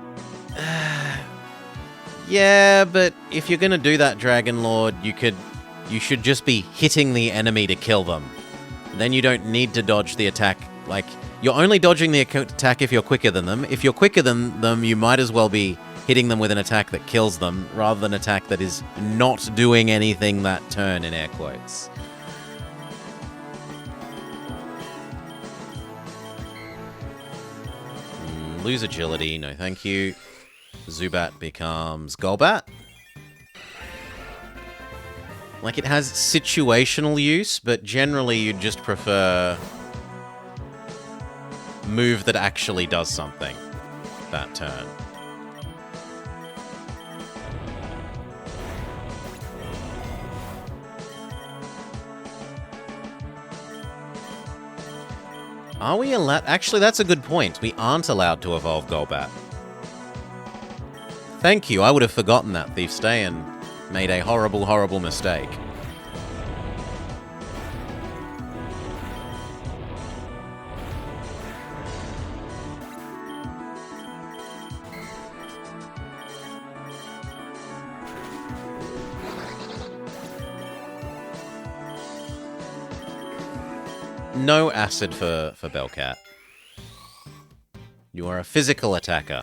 yeah, but if you're gonna do that, Dragon Lord, you should just be hitting the enemy to kill them. Then you don't need to dodge the attack Like, you're only dodging the attack if you're quicker than them. If you're quicker than them, you might as well be hitting them with an attack that kills them, rather than an attack that is not doing anything that turn, in air quotes. Lose agility, no thank you. Zubat becomes Golbat. Like, it has situational use, but generally you'd just prefer move that actually does something that turn. Are we allowed? Actually, that's a good point. We aren't allowed to evolve Golbat. Thank you. I would have forgotten that, Thief Stay, and made a horrible, horrible mistake. No acid for Bellcat. You are a physical attacker.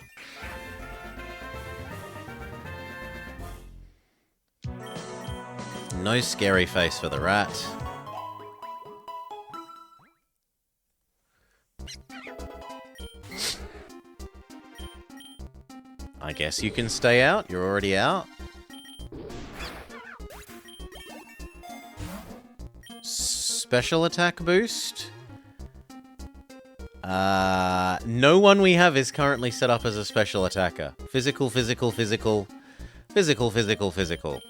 No scary face for the rat. I guess you can stay out. You're already out. Special attack boost? No one we have is currently set up as a special attacker. Physical, physical, physical. Physical, physical, physical.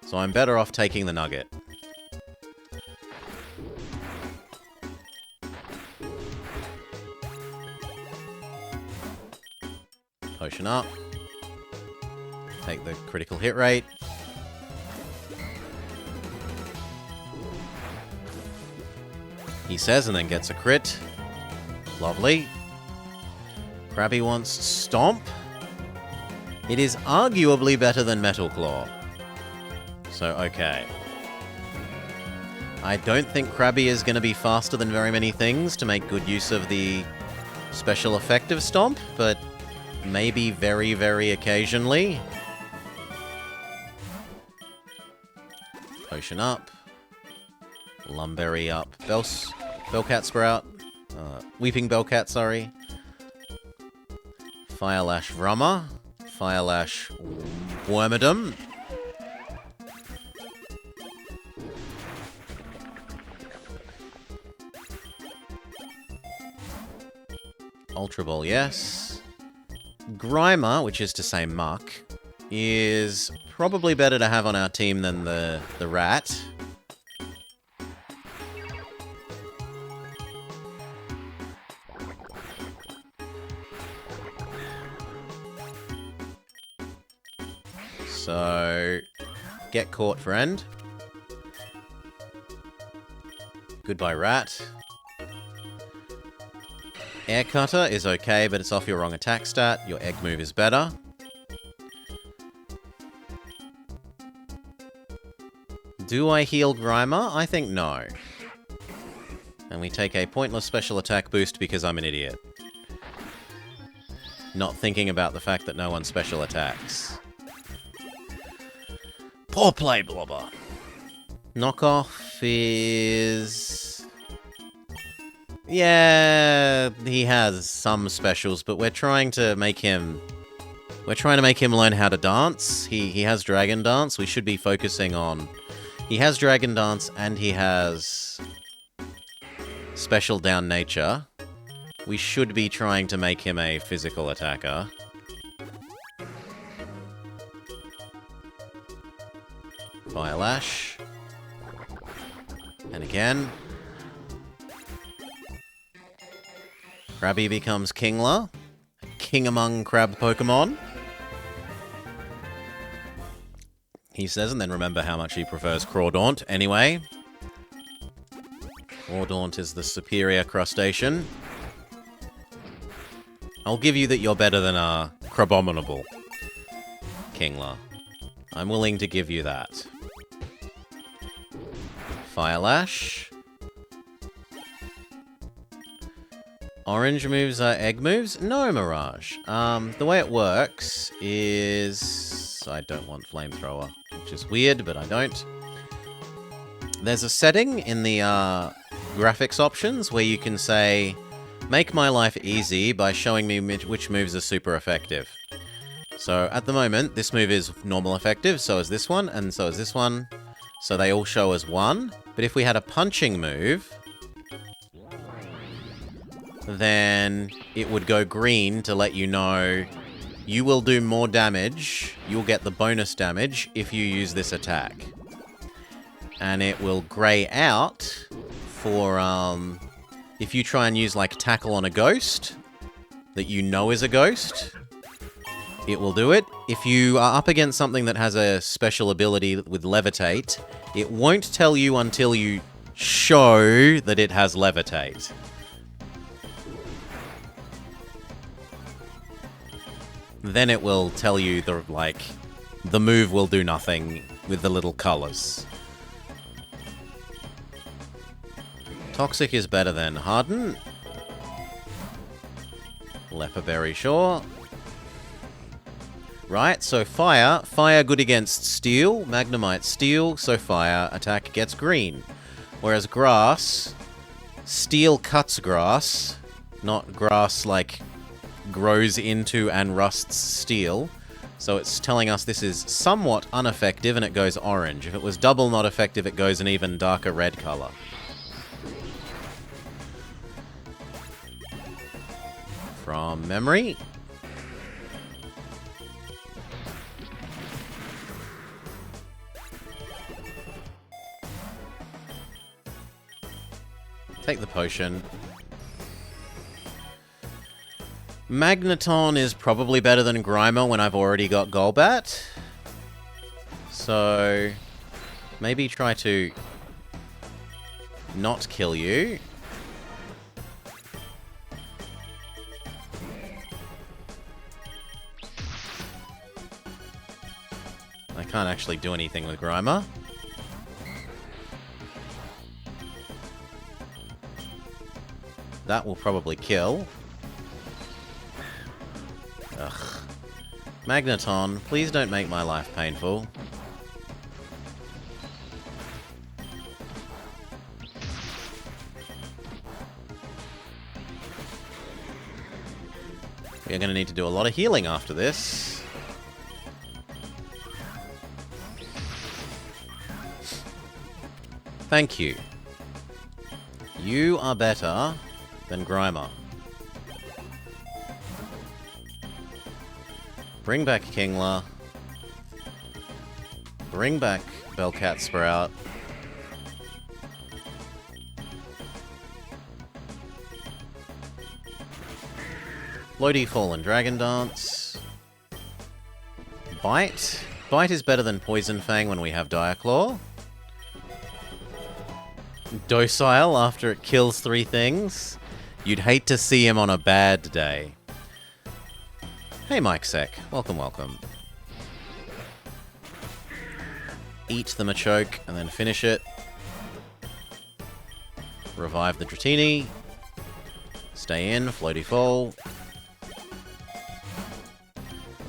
So I'm better off taking the nugget. Potion up. Take the critical hit rate. He says, and then gets a crit. Lovely. Krabby wants Stomp. It is arguably better than Metal Claw. So, okay. I don't think Krabby is going to be faster than very many things to make good use of the special effect of Stomp, but maybe very, very occasionally. Potion up. Lumberry up. Bellcat Sprout. Weeping Bellcat, sorry. Firelash Vrummer. Firelash Wormadam. Ultra Ball, yes. Grimer, which is to say Muck, is probably better to have on our team than the rat. So, get caught, friend. Goodbye, rat. Air Cutter is okay, but it's off your wrong attack stat. Your egg move is better. Do I heal Grimer? I think no. And we take a pointless special attack boost because I'm an idiot. Not thinking about the fact that no one special attacks. Poor play, Blobber. Knockoff is... yeah, he has some specials, but we're trying to make him learn how to dance. He has Dragon Dance. We should be focusing on... he has Dragon Dance and he has Special Down Nature. We should be trying to make him a physical attacker. Firelash. And again. Krabby becomes Kingler. King among crab Pokemon. He says, and then remember how much he prefers Crawdaunt. Anyway. Crawdaunt is the superior crustacean. I'll give you that you're better than a Crabominable Kingler. I'm willing to give you that. Firelash. Orange moves are egg moves? No, Mirage. The way it works is... I don't want flamethrower, which is weird, but I don't. There's a setting in the graphics options where you can say, make my life easy by showing me which moves are super effective. So at the moment, this move is normal effective, so is this one, and so is this one. So they all show as 1. But if we had a punching move, then it would go green to let you know you will do more damage, you'll get the bonus damage if you use this attack. And it will grey out for if you try and use like tackle on a ghost that you know is a ghost, it will do it. If you are up against something that has a special ability with levitate, it won't tell you until you show that it has levitate. Then it will tell you the move will do nothing with the little colors. Toxic is better than Harden. Leperberry, sure. Right, so fire. Fire good against steel. Magnemite steel, so fire attack gets green. Whereas grass, steel cuts grass, not grass like grows into and rusts steel. So it's telling us this is somewhat ineffective and it goes orange. If it was double not effective, it goes an even darker red color. From memory. Take the potion. Magneton is probably better than Grimer when I've already got Golbat. So maybe try to not kill you. I can't actually do anything with Grimer. That will probably kill. Ugh. Magneton, please don't make my life painful. We're going to need to do a lot of healing after this. Thank you. You are better than Grimer. Bring back Kingler. Bring back Bellcat Sprout. Floaty Fallen Dragon Dance. Bite. Bite is better than Poison Fang when we have Dire Claw. Docile after it kills 3 things. You'd hate to see him on a bad day. Hey Mike Sec, welcome, welcome. Eat the Machoke and then finish it. Revive the Dratini. Stay in, Floaty Fall.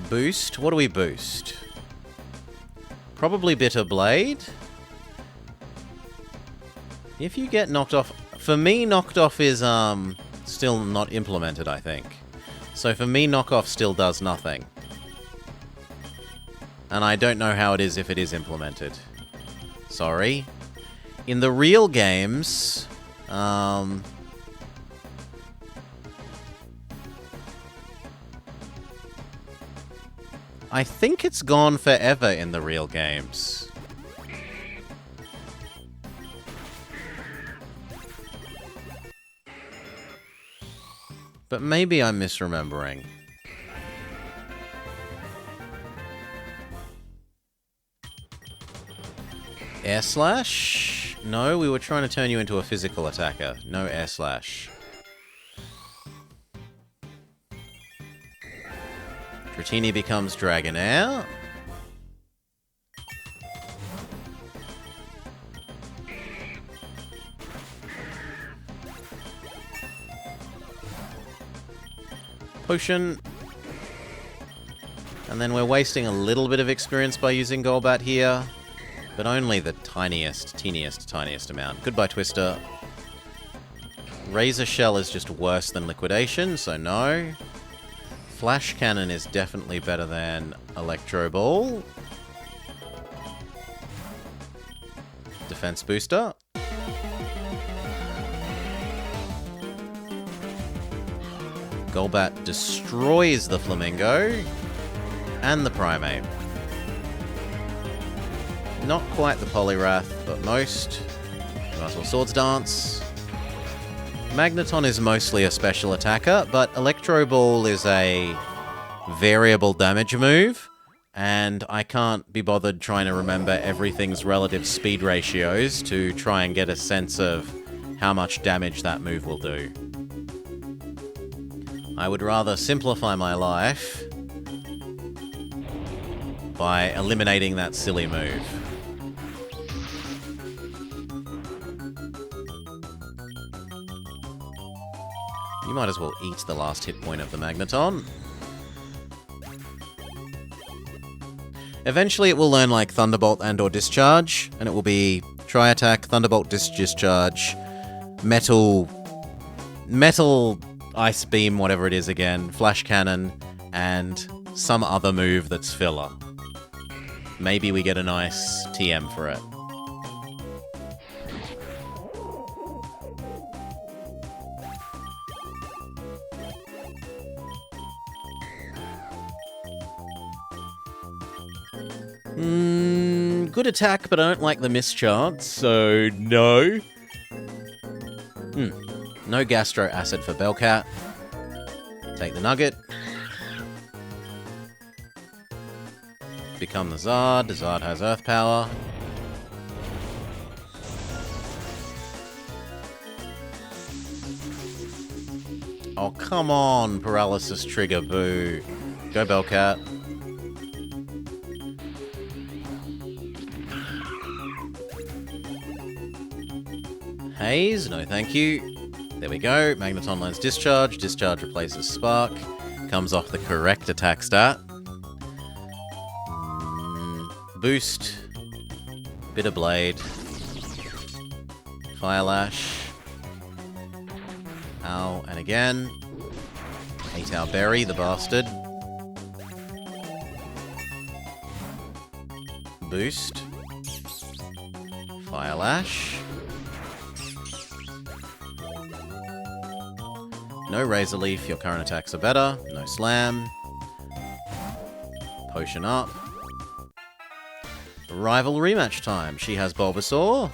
Boost, what do we boost? Probably Bitter Blade. If you get knocked off... For me, knocked off is still not implemented, I think. So for me, knockoff still does nothing. And I don't know how it is if it is implemented. Sorry. In the real games... I think it's gone forever in the real games. But maybe I'm misremembering. Air Slash? No, we were trying to turn you into a physical attacker. No Air Slash. Dratini becomes Dragonair. potion. And then we're wasting a little bit of experience by using Golbat here. But only the teeniest amount. Goodbye, Twister. Razor Shell is just worse than Liquidation, so no. Flash Cannon is definitely better than Electro Ball. Defense Booster. Golbat destroys the Flamingo and the Primeape. Not quite the Poliwrath, but most. Might as well Swords Dance. Magneton is mostly a special attacker, but Electro Ball is a variable damage move, and I can't be bothered trying to remember everything's relative speed ratios to try and get a sense of how much damage that move will do. I would rather simplify my life by eliminating that silly move. You might as well eat the last hit point of the Magneton. Eventually it will learn like Thunderbolt and or Discharge, and it will be Tri-Attack, Thunderbolt, Discharge, Metal, Ice Beam, whatever it is again, Flash Cannon, and some other move that's filler. Maybe we get a nice TM for it. Good attack, but I don't like the miss chance, so no. No Gastro Acid for Bellcat. Take the Nugget. Become the Zard. The Zard has Earth Power. Oh, come on, Paralysis Trigger, boo. Go Bellcat. Haze, no thank you. There we go. Magneton learns Discharge. Discharge replaces Spark. Comes off the correct attack stat. Boost. Bitter Blade. Fire Lash. Ow, and again. Ate our berry, the bastard. Boost. Fire Lash. No Razor Leaf, your current attacks are better. No Slam. Potion up. Rival rematch time. She has Bulbasaur.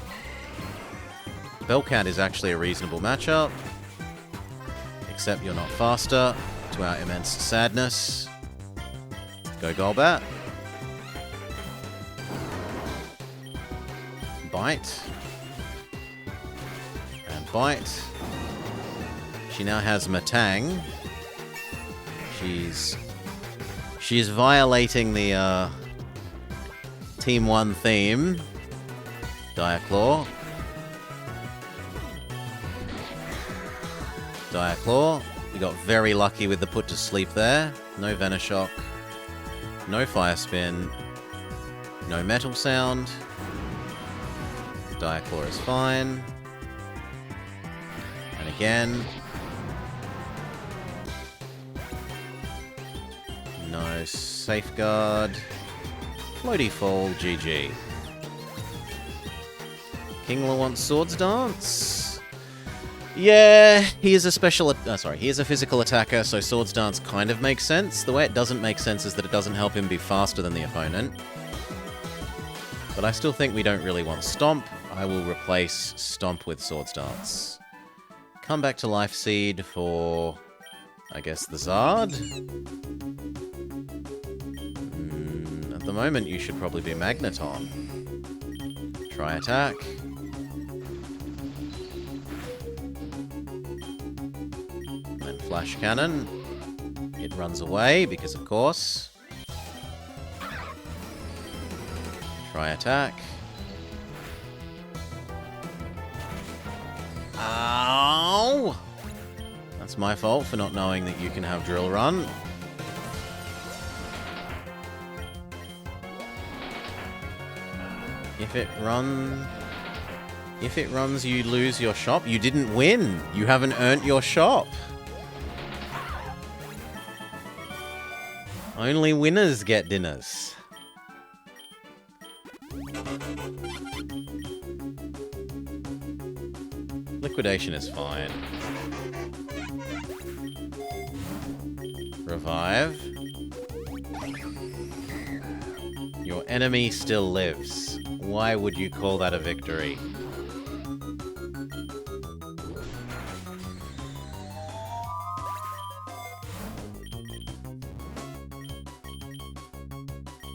Bellcat is actually a reasonable matchup. Except you're not faster, to our immense sadness. Go Golbat. Bite. And Bite. She now has Matang. She's violating the Team 1 theme. Diaclaw. Diaclaw. We got very lucky with the put to sleep there. No Venoshock. No Fire Spin. No Metal Sound. Diaclaw is fine. And again. No Safeguard. Floaty Fall, GG. Kingler wants Swords Dance. Yeah, he is a he is a physical attacker, so Swords Dance kind of makes sense. The way it doesn't make sense is that it doesn't help him be faster than the opponent. But I still think we don't really want Stomp. I will replace Stomp with Swords Dance. Come back to Life Seed for, I guess, the Zard. At the moment, you should probably be Magneton. Try attack. And Flash Cannon. It runs away, because of course. Try attack. Ow! That's my fault for not knowing that you can have Drill Run. If it runs, you lose your shop. You didn't win. You haven't earned your shop. Only winners get dinners. Liquidation is fine. Revive. Your enemy still lives. Why would you call that a victory?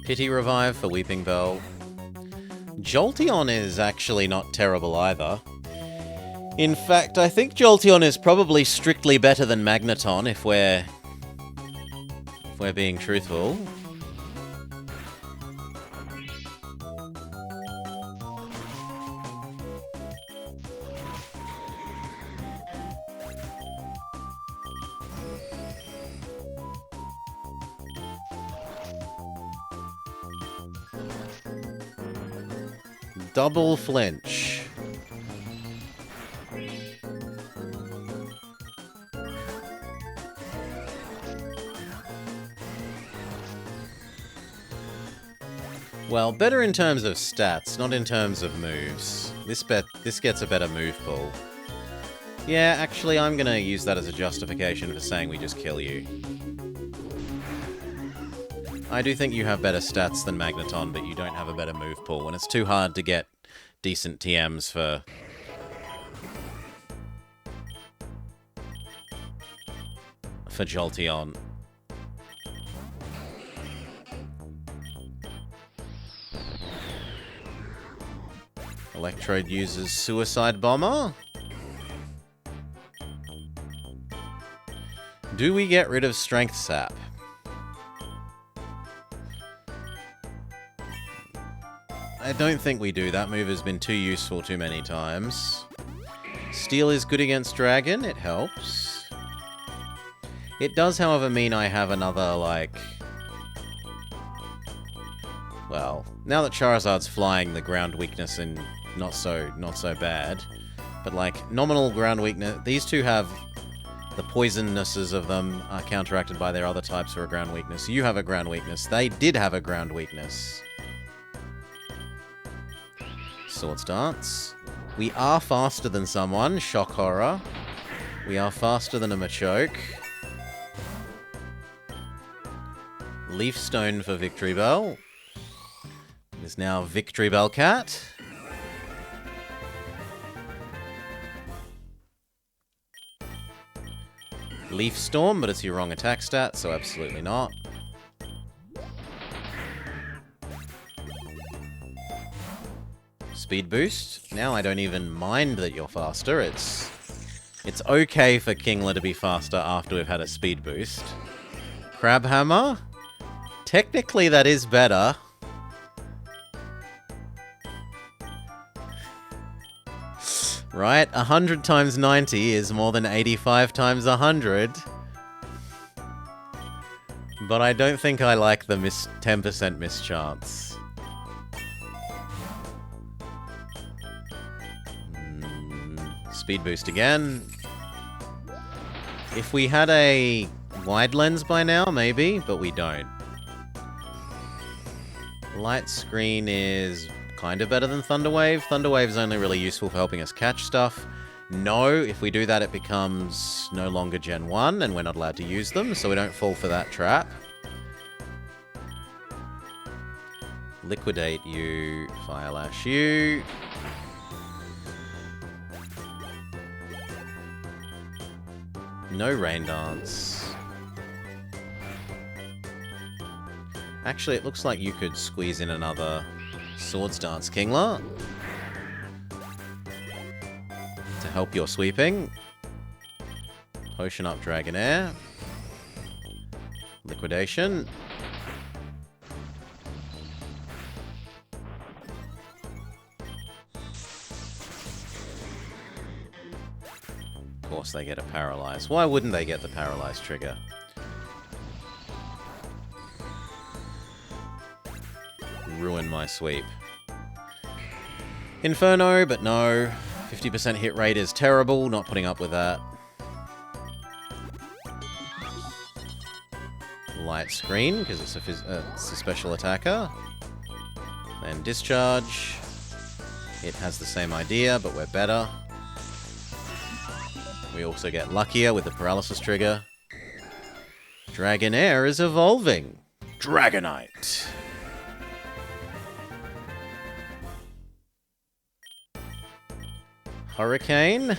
Pity Revive for Weeping Bell. Jolteon is actually not terrible either. In fact, I think Jolteon is probably strictly better than Magneton if we're being truthful. Double flinch. Well, better in terms of stats, not in terms of moves. This gets a better move pool. Yeah, actually, I'm gonna use that as a justification for saying we just kill you. I do think you have better stats than Magneton, but you don't have a better move pool, and it's too hard to get decent TMs for Jolteon. Electrode uses Suicide Bomber. Do we get rid of Strength Sap? I don't think we do. That move has been too useful too many times. Steel is good against Dragon. It helps. It does, however, mean I have another, like... Well, now that Charizard's flying, the ground weakness and not so bad. But, like, nominal ground weakness... These two have... The poisonnesses of them are counteracted by their other types for a ground weakness. You have a ground weakness. They did have a ground weakness. Swords Dance. We are faster than someone. Shock Horror. We are faster than a Machoke. Leaf Stone for Victory Bell. It is now Victory Bell Cat. Leaf Storm, but it's your wrong attack stat, so absolutely not. Speed Boost. Now I don't even mind that you're faster. It's okay for Kingler to be faster after we've had a Speed Boost. Crab Hammer. Technically that is better. Right? 100 times 90 is more than 85 times 100. But I don't think I like the 10% mischance. Speed Boost again. If we had a wide lens by now, maybe, but we don't. Light Screen is kind of better than Thunder Wave. Thunder Wave is only really useful for helping us catch stuff. No, if we do that, it becomes no longer Gen 1, and we're not allowed to use them, so we don't fall for that trap. Liquidate you, Fire Lash you. No Rain Dance. Actually, it looks like you could squeeze in another Swords Dance Kingler to help your sweeping. Potion up Dragonair. Liquidation. course they get a paralyze. Why wouldn't they get the paralyze trigger? Ruin my sweep. Inferno, but no. 50% hit rate is terrible, not putting up with that. Light screen, because it's a special attacker. Then discharge. It has the same idea, but we're better. We also get luckier with the paralysis trigger. Dragonair is evolving. Dragonite. Hurricane.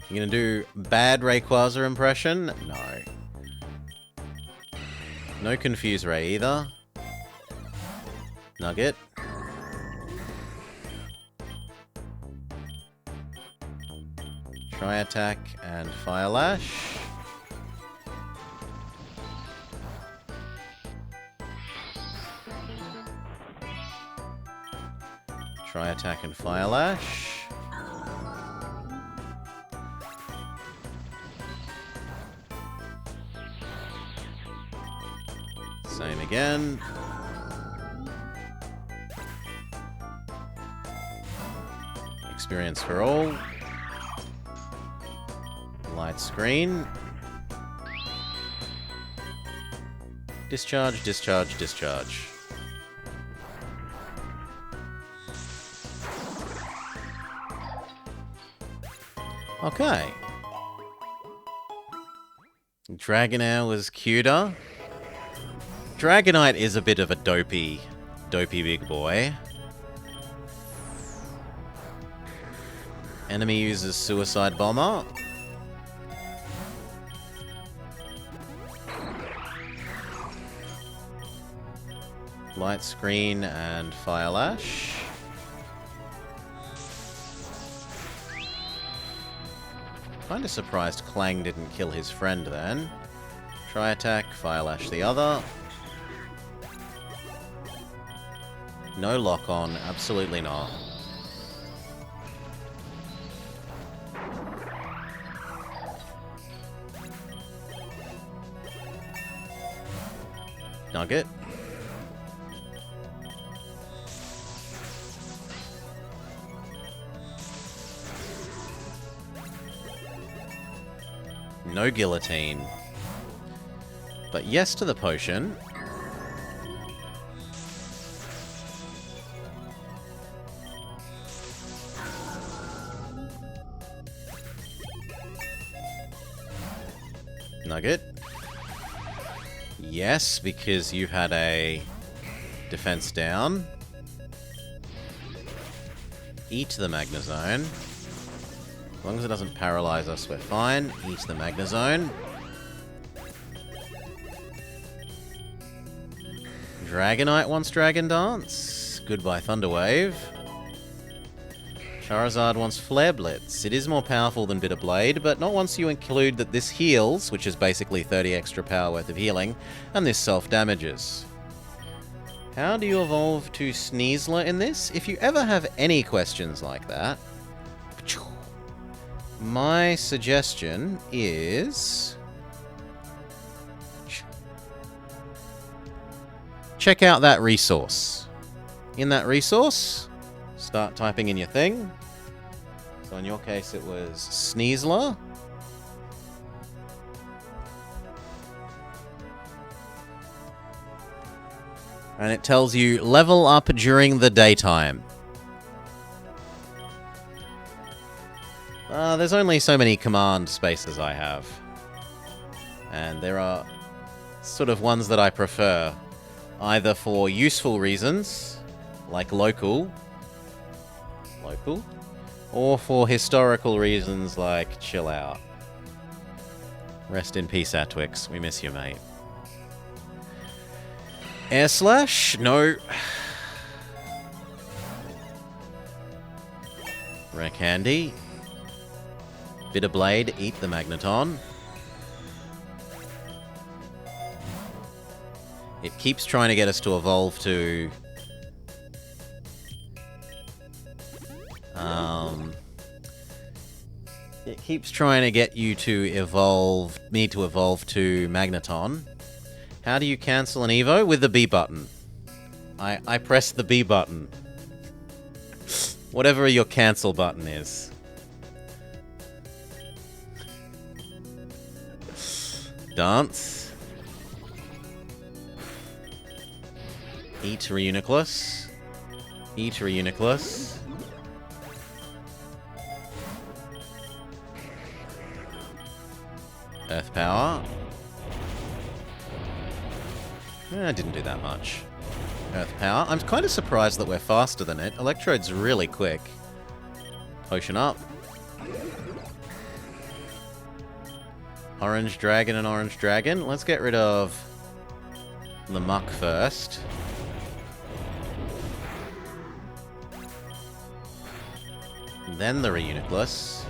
You gonna do bad Rayquaza impression? No. No Confuse Ray either. Nugget. Try attack and Fire Lash. Try attack and Fire Lash. Same again. Experience for all. Light screen. Discharge, discharge, discharge. Okay. Dragonair was cuter. Dragonite is a bit of a dopey big boy. Enemy uses Suicide Bomber. Light Screen and Fire Lash. Kinda surprised Clang didn't kill his friend then. Try attack, Fire Lash the other. No lock on, absolutely not. Nugget. No guillotine. But yes to the potion. Nugget. Yes, because you had a defense down. Eat the Magnezone. As long as it doesn't paralyze us, we're fine. Eat the Magnezone. Dragonite wants Dragon Dance. Goodbye, Thunderwave. Charizard wants Flare Blitz. It is more powerful than Bitter Blade, but not once you include that this heals, which is basically 30 extra power worth of healing, and this self-damages. How do you evolve to Sneasler in this? If you ever have any questions like that, my suggestion is check out that resource. In that resource, start typing in your thing. So in your case, it was Sneasler. And it tells you level up during the daytime. There's only so many command spaces I have. And there are sort of ones that I prefer. Either for useful reasons, like local, or for historical reasons like chill out. Rest in peace, Atwix. We miss you, mate. Air Slash? No. Rare Candy. Bitter Blade. Eat the Magneton. It keeps trying to get us to evolve to... It keeps trying to get you to evolve, me to evolve to Magneton. How do you cancel an Evo? With the B button. I press the B button. Whatever your cancel button is. Dance. Eat Reuniclus. Eat Reuniclus. Earth Power. Didn't do that much. Earth Power. I'm kind of surprised that we're faster than it. Electrode's really quick. Potion up. Orange Dragon and Orange Dragon. Let's get rid of the Muck first. Then the Reuniclus.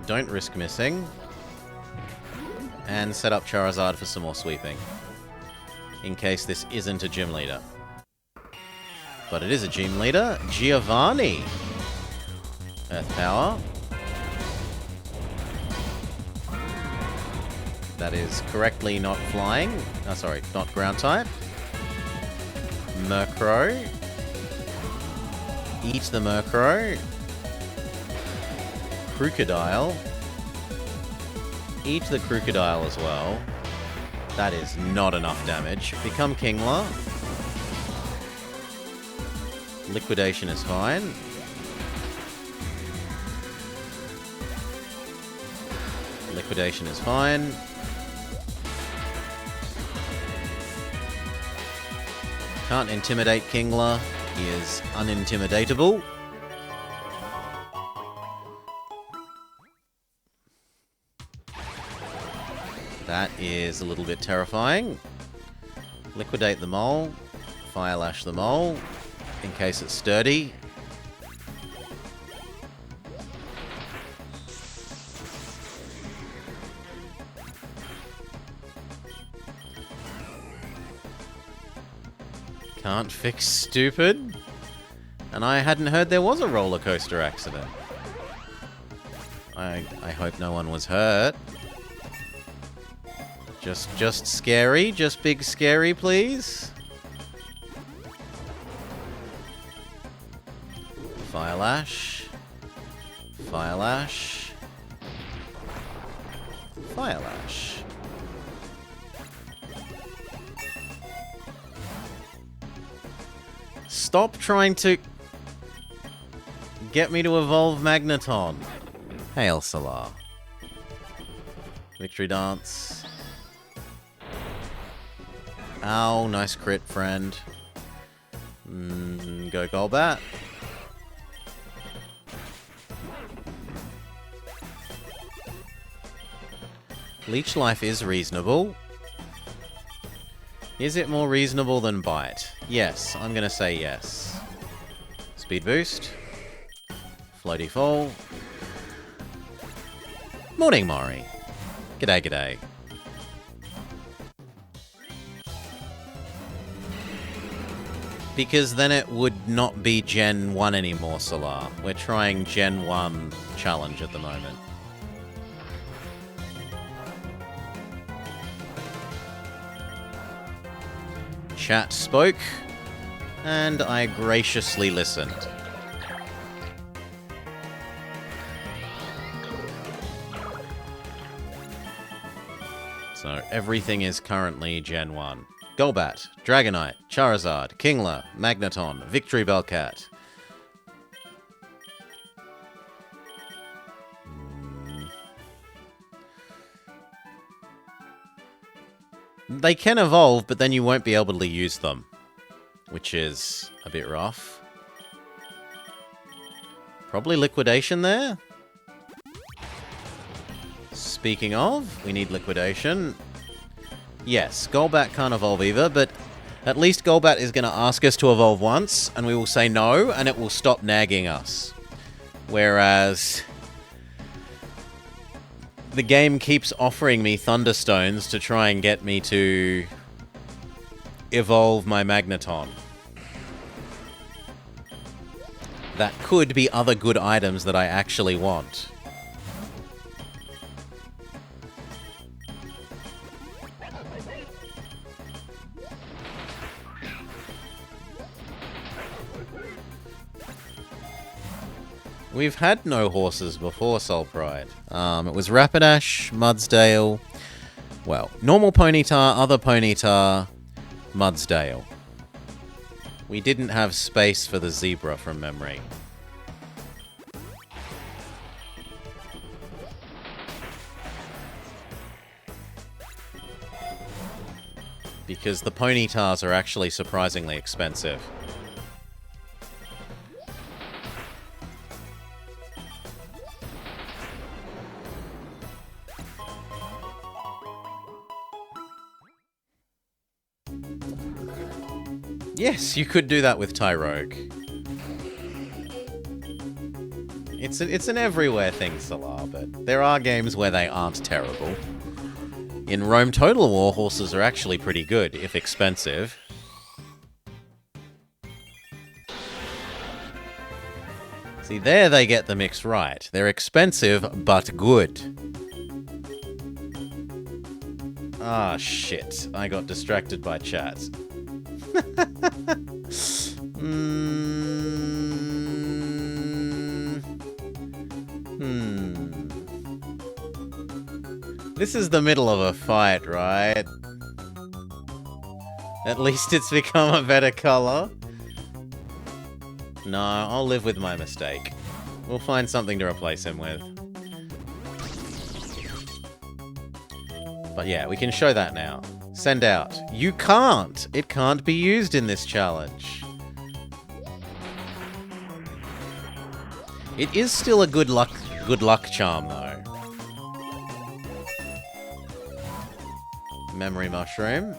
Don't risk missing. And set up Charizard for some more sweeping. In case this isn't a gym leader. But it is a gym leader. Giovanni. Earth Power. That is correctly not flying. Oh, sorry, not ground type. Murkrow. Eat the Murkrow. Crocodile. Eat the Crocodile as well. That is not enough damage. Become Kingler. Liquidation is fine. Liquidation is fine. Can't intimidate Kingler. He is unintimidatable. That is a little bit terrifying. Liquidate the mole. Fire Lash the mole. In case it's sturdy. Can't fix stupid. And I hadn't heard there was a roller coaster accident. I hope no one was hurt. Just scary. Just big scary, please. Fire Lash. Fire Lash. Fire Lash. Stop trying to get me to evolve Magneton. Hail Salar. Victory Dance. Ow, nice crit, friend. Go Golbat. Leech Life is reasonable. Is it more reasonable than Bite? Yes, I'm gonna say yes. Speed Boost. Floaty Fall. Morning, Maury. G'day, g'day. Because then it would not be Gen 1 anymore, Solar. We're trying Gen 1 challenge at the moment. Chat spoke, and I graciously listened. So everything is currently Gen 1. Golbat, Dragonite, Charizard, Kingler, Magneton, Victory Bellcat. They can evolve, but then you won't be able to use them, which is a bit rough. Probably Liquidation there. Speaking of, we need Liquidation. Yes, Golbat can't evolve either, but at least Golbat is going to ask us to evolve once, and we will say no, and it will stop nagging us. Whereas the game keeps offering me Thunderstones to try and get me to evolve my Magneton. that could be other good items that I actually want. We've had no horses before Soul Pride. It was Rapidash, Mudsdale, well, normal Ponyta, other Ponyta, Mudsdale. We didn't have space for the zebra from memory. Because the Ponytas are actually surprisingly expensive. Yes, you could do that with PokeRogue. It's an everywhere thing, Salar, but there are games where they aren't terrible. In Rome Total War, horses are actually pretty good, if expensive. See, there they get the mix right. They're expensive, but good. Ah, shit. I got distracted by chat. This is the middle of a fight, right? At least it's become a better color. No, I'll live with my mistake. We'll find something to replace him with. But yeah, we can show that now. Send out. You can't! It can't be used in this challenge. It is still a good luck charm, though. Memory Mushroom.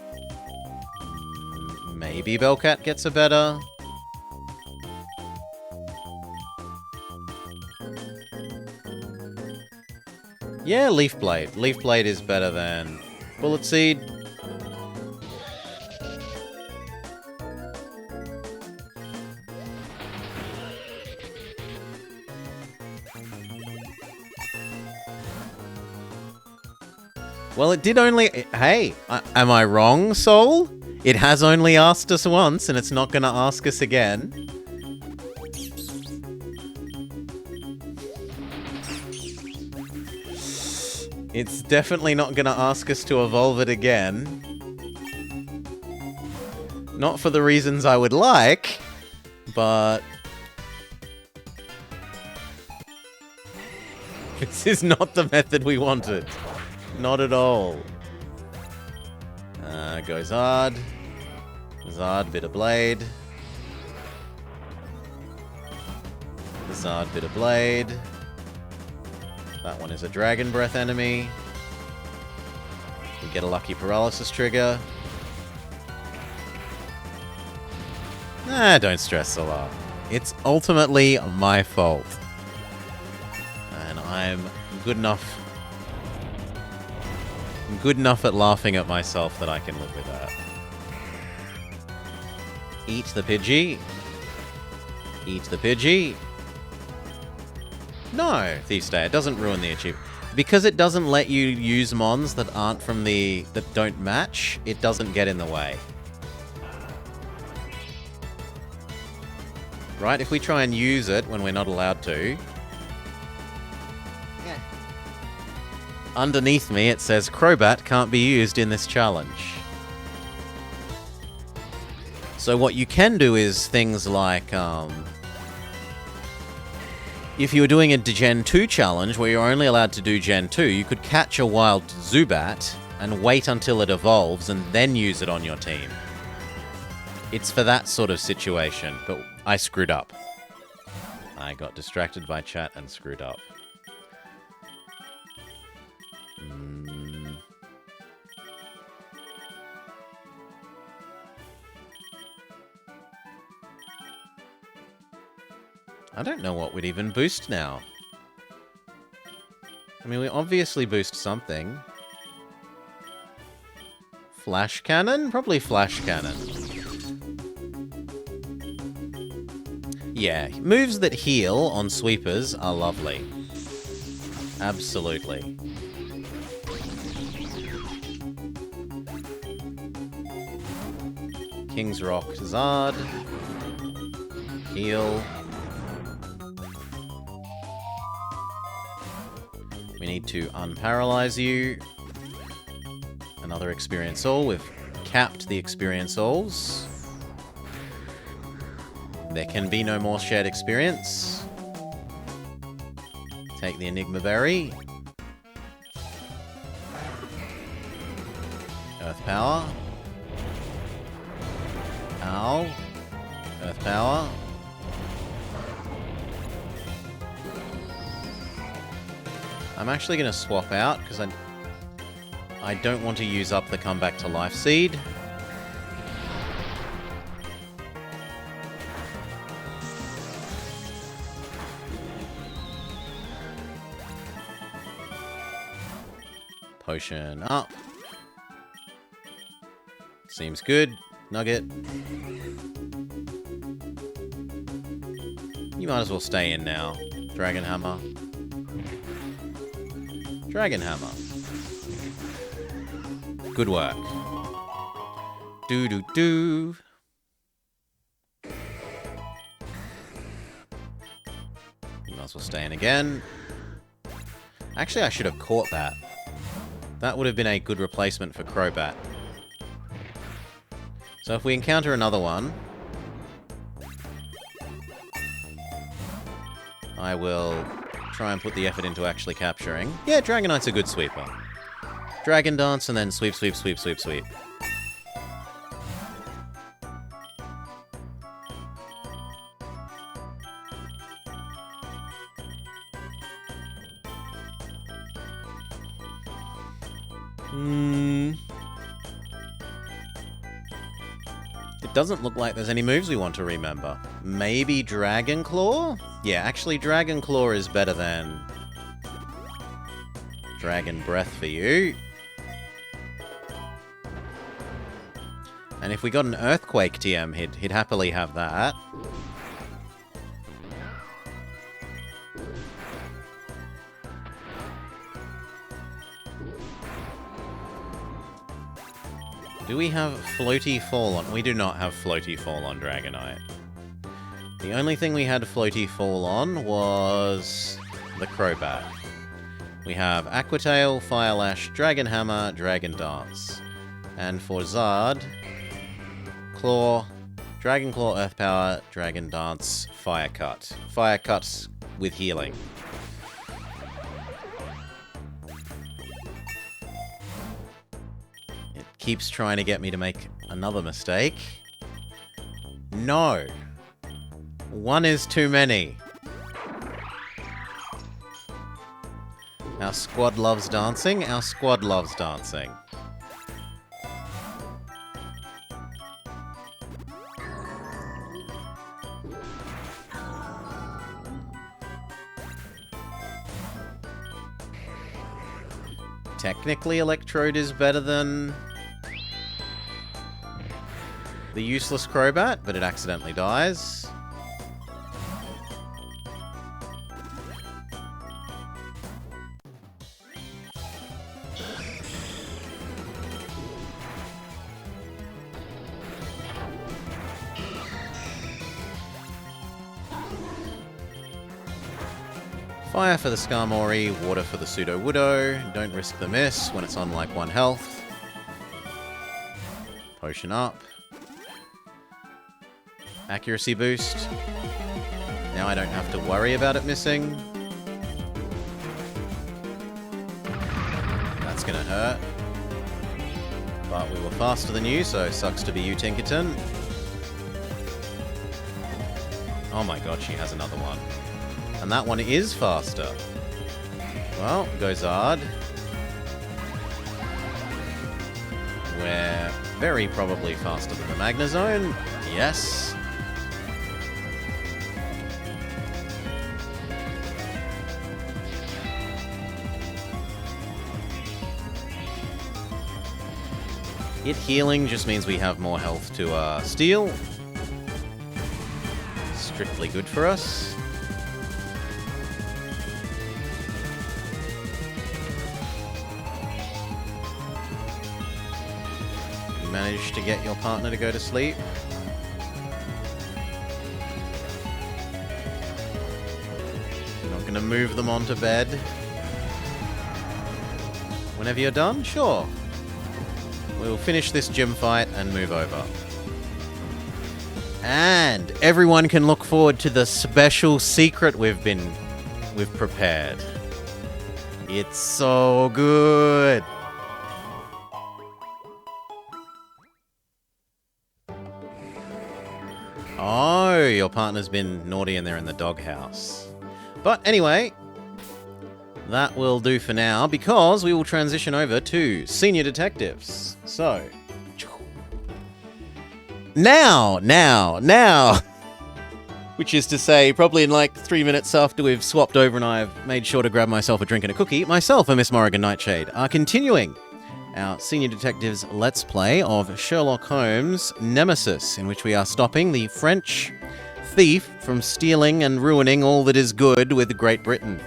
Maybe Bellcat gets a better. Yeah, Leaf Blade. Leaf Blade is better than Bullet Seed. Well, it did only... Hey, am I wrong, Soul? It has only asked us once, and it's not going to ask us again. It's definitely not going to ask us to evolve it again. Not for the reasons I would like, but... This is not the method we wanted. Not at all. Go Zard. Zard, bit of Blade. Zard, bit of Blade. That one is a Dragon Breath enemy. We get a lucky Paralysis trigger. Don't stress, Solar. It's ultimately my fault. And I'm good enough at laughing at myself that I can live with that. Eat the Pidgey. Eat the Pidgey. No, Thief's Day. It doesn't ruin the achievement. Because it doesn't let you use mons that aren't from that don't match, it doesn't get in the way. Right? If we try and use it when we're not allowed to... Yeah. Underneath me it says Crobat can't be used in this challenge. So what you can do is things like... if you were doing a Gen 2 challenge where you're only allowed to do Gen 2, you could catch a wild Zubat and wait until it evolves and then use it on your team. It's for that sort of situation, but I screwed up. I got distracted by chat and screwed up. I don't know what would even boost now. I mean, we obviously boost something. Flash Cannon? Probably Flash Cannon. Yeah, moves that heal on sweepers are lovely. Absolutely. King's Rock, Zard. Heal. We need to unparalyze you. Another Experience Soul. We've capped the Experience Souls. There can be no more shared experience. Take the Enigma Berry. Earth Power. Ow. Earth Power. I'm actually going to swap out because I don't want to use up the Comeback to Life Seed. Potion up. Seems good. Nugget. You might as well stay in now. Dragon Hammer. Dragon Hammer. Good work. Do-do-do. You might as well stay in again. Actually, I should have caught that. That would have been a good replacement for Crobat. So if we encounter another one, I will try and put the effort into actually capturing. Yeah, Dragonite's a good sweeper. Dragon Dance and then sweep, sweep, sweep, sweep, sweep. It doesn't look like there's any moves we want to remember. Maybe Dragon Claw? Yeah, actually Dragon Claw is better than Dragon Breath for you. And if we got an Earthquake TM, he'd happily have that. Do we have Floaty Fall on? We do not have Floaty Fall on Dragonite. The only thing we had Floaty Fall on was the Crobat. We have Aqua Tail, Fire Lash, Dragon Hammer, Dragon Dance. And for Zard, Claw, Dragon Claw, Earth Power, Dragon Dance, Fire Cut. Fire Cut with healing. Keeps trying to get me to make another mistake. No. One is too many. Our squad loves dancing. Our squad loves dancing. Technically, Electrode is better than the useless Crobat, but it accidentally dies. Fire for the Skarmory, water for the Sudowoodo. Don't risk the miss when it's on like 1 health. Potion up. Accuracy boost. Now I don't have to worry about it missing. That's gonna hurt. But we were faster than you, so sucks to be you, Tinkerton. Oh my god, she has another one. And that one is faster. Well, go Zard. We're very probably faster than the Magnezone. Yes. It healing just means we have more health to steal. strictly good for us. You managed to get your partner to go to sleep. You're not going to move them onto bed. Whenever you're done, sure. We'll finish this gym fight and move over. And everyone can look forward to the special secret we've prepared. It's so good. Oh, your partner's been naughty in there in the doghouse. But anyway, that will do for now, because we will transition over to senior detectives. So, now, which is to say, probably in like 3 minutes after we've swapped over and I've made sure to grab myself a drink and a cookie, myself and Miss Morrigan Nightshade are continuing our senior detectives let's play of Sherlock Holmes' Nemesis, in which we are stopping the French thief from stealing and ruining all that is good with Great Britain.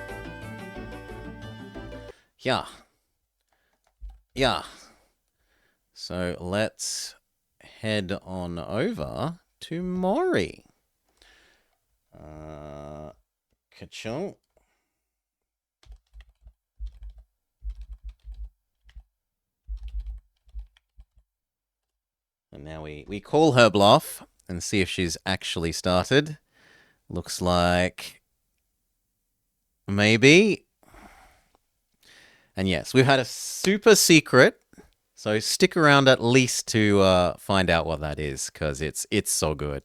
Yeah. So let's head on over to Maury. Ka-chunk. And now we call her bluff and see if she's actually started. Looks like maybe. And yes, we've had a super secret, so stick around at least to find out what that is, because it's so good.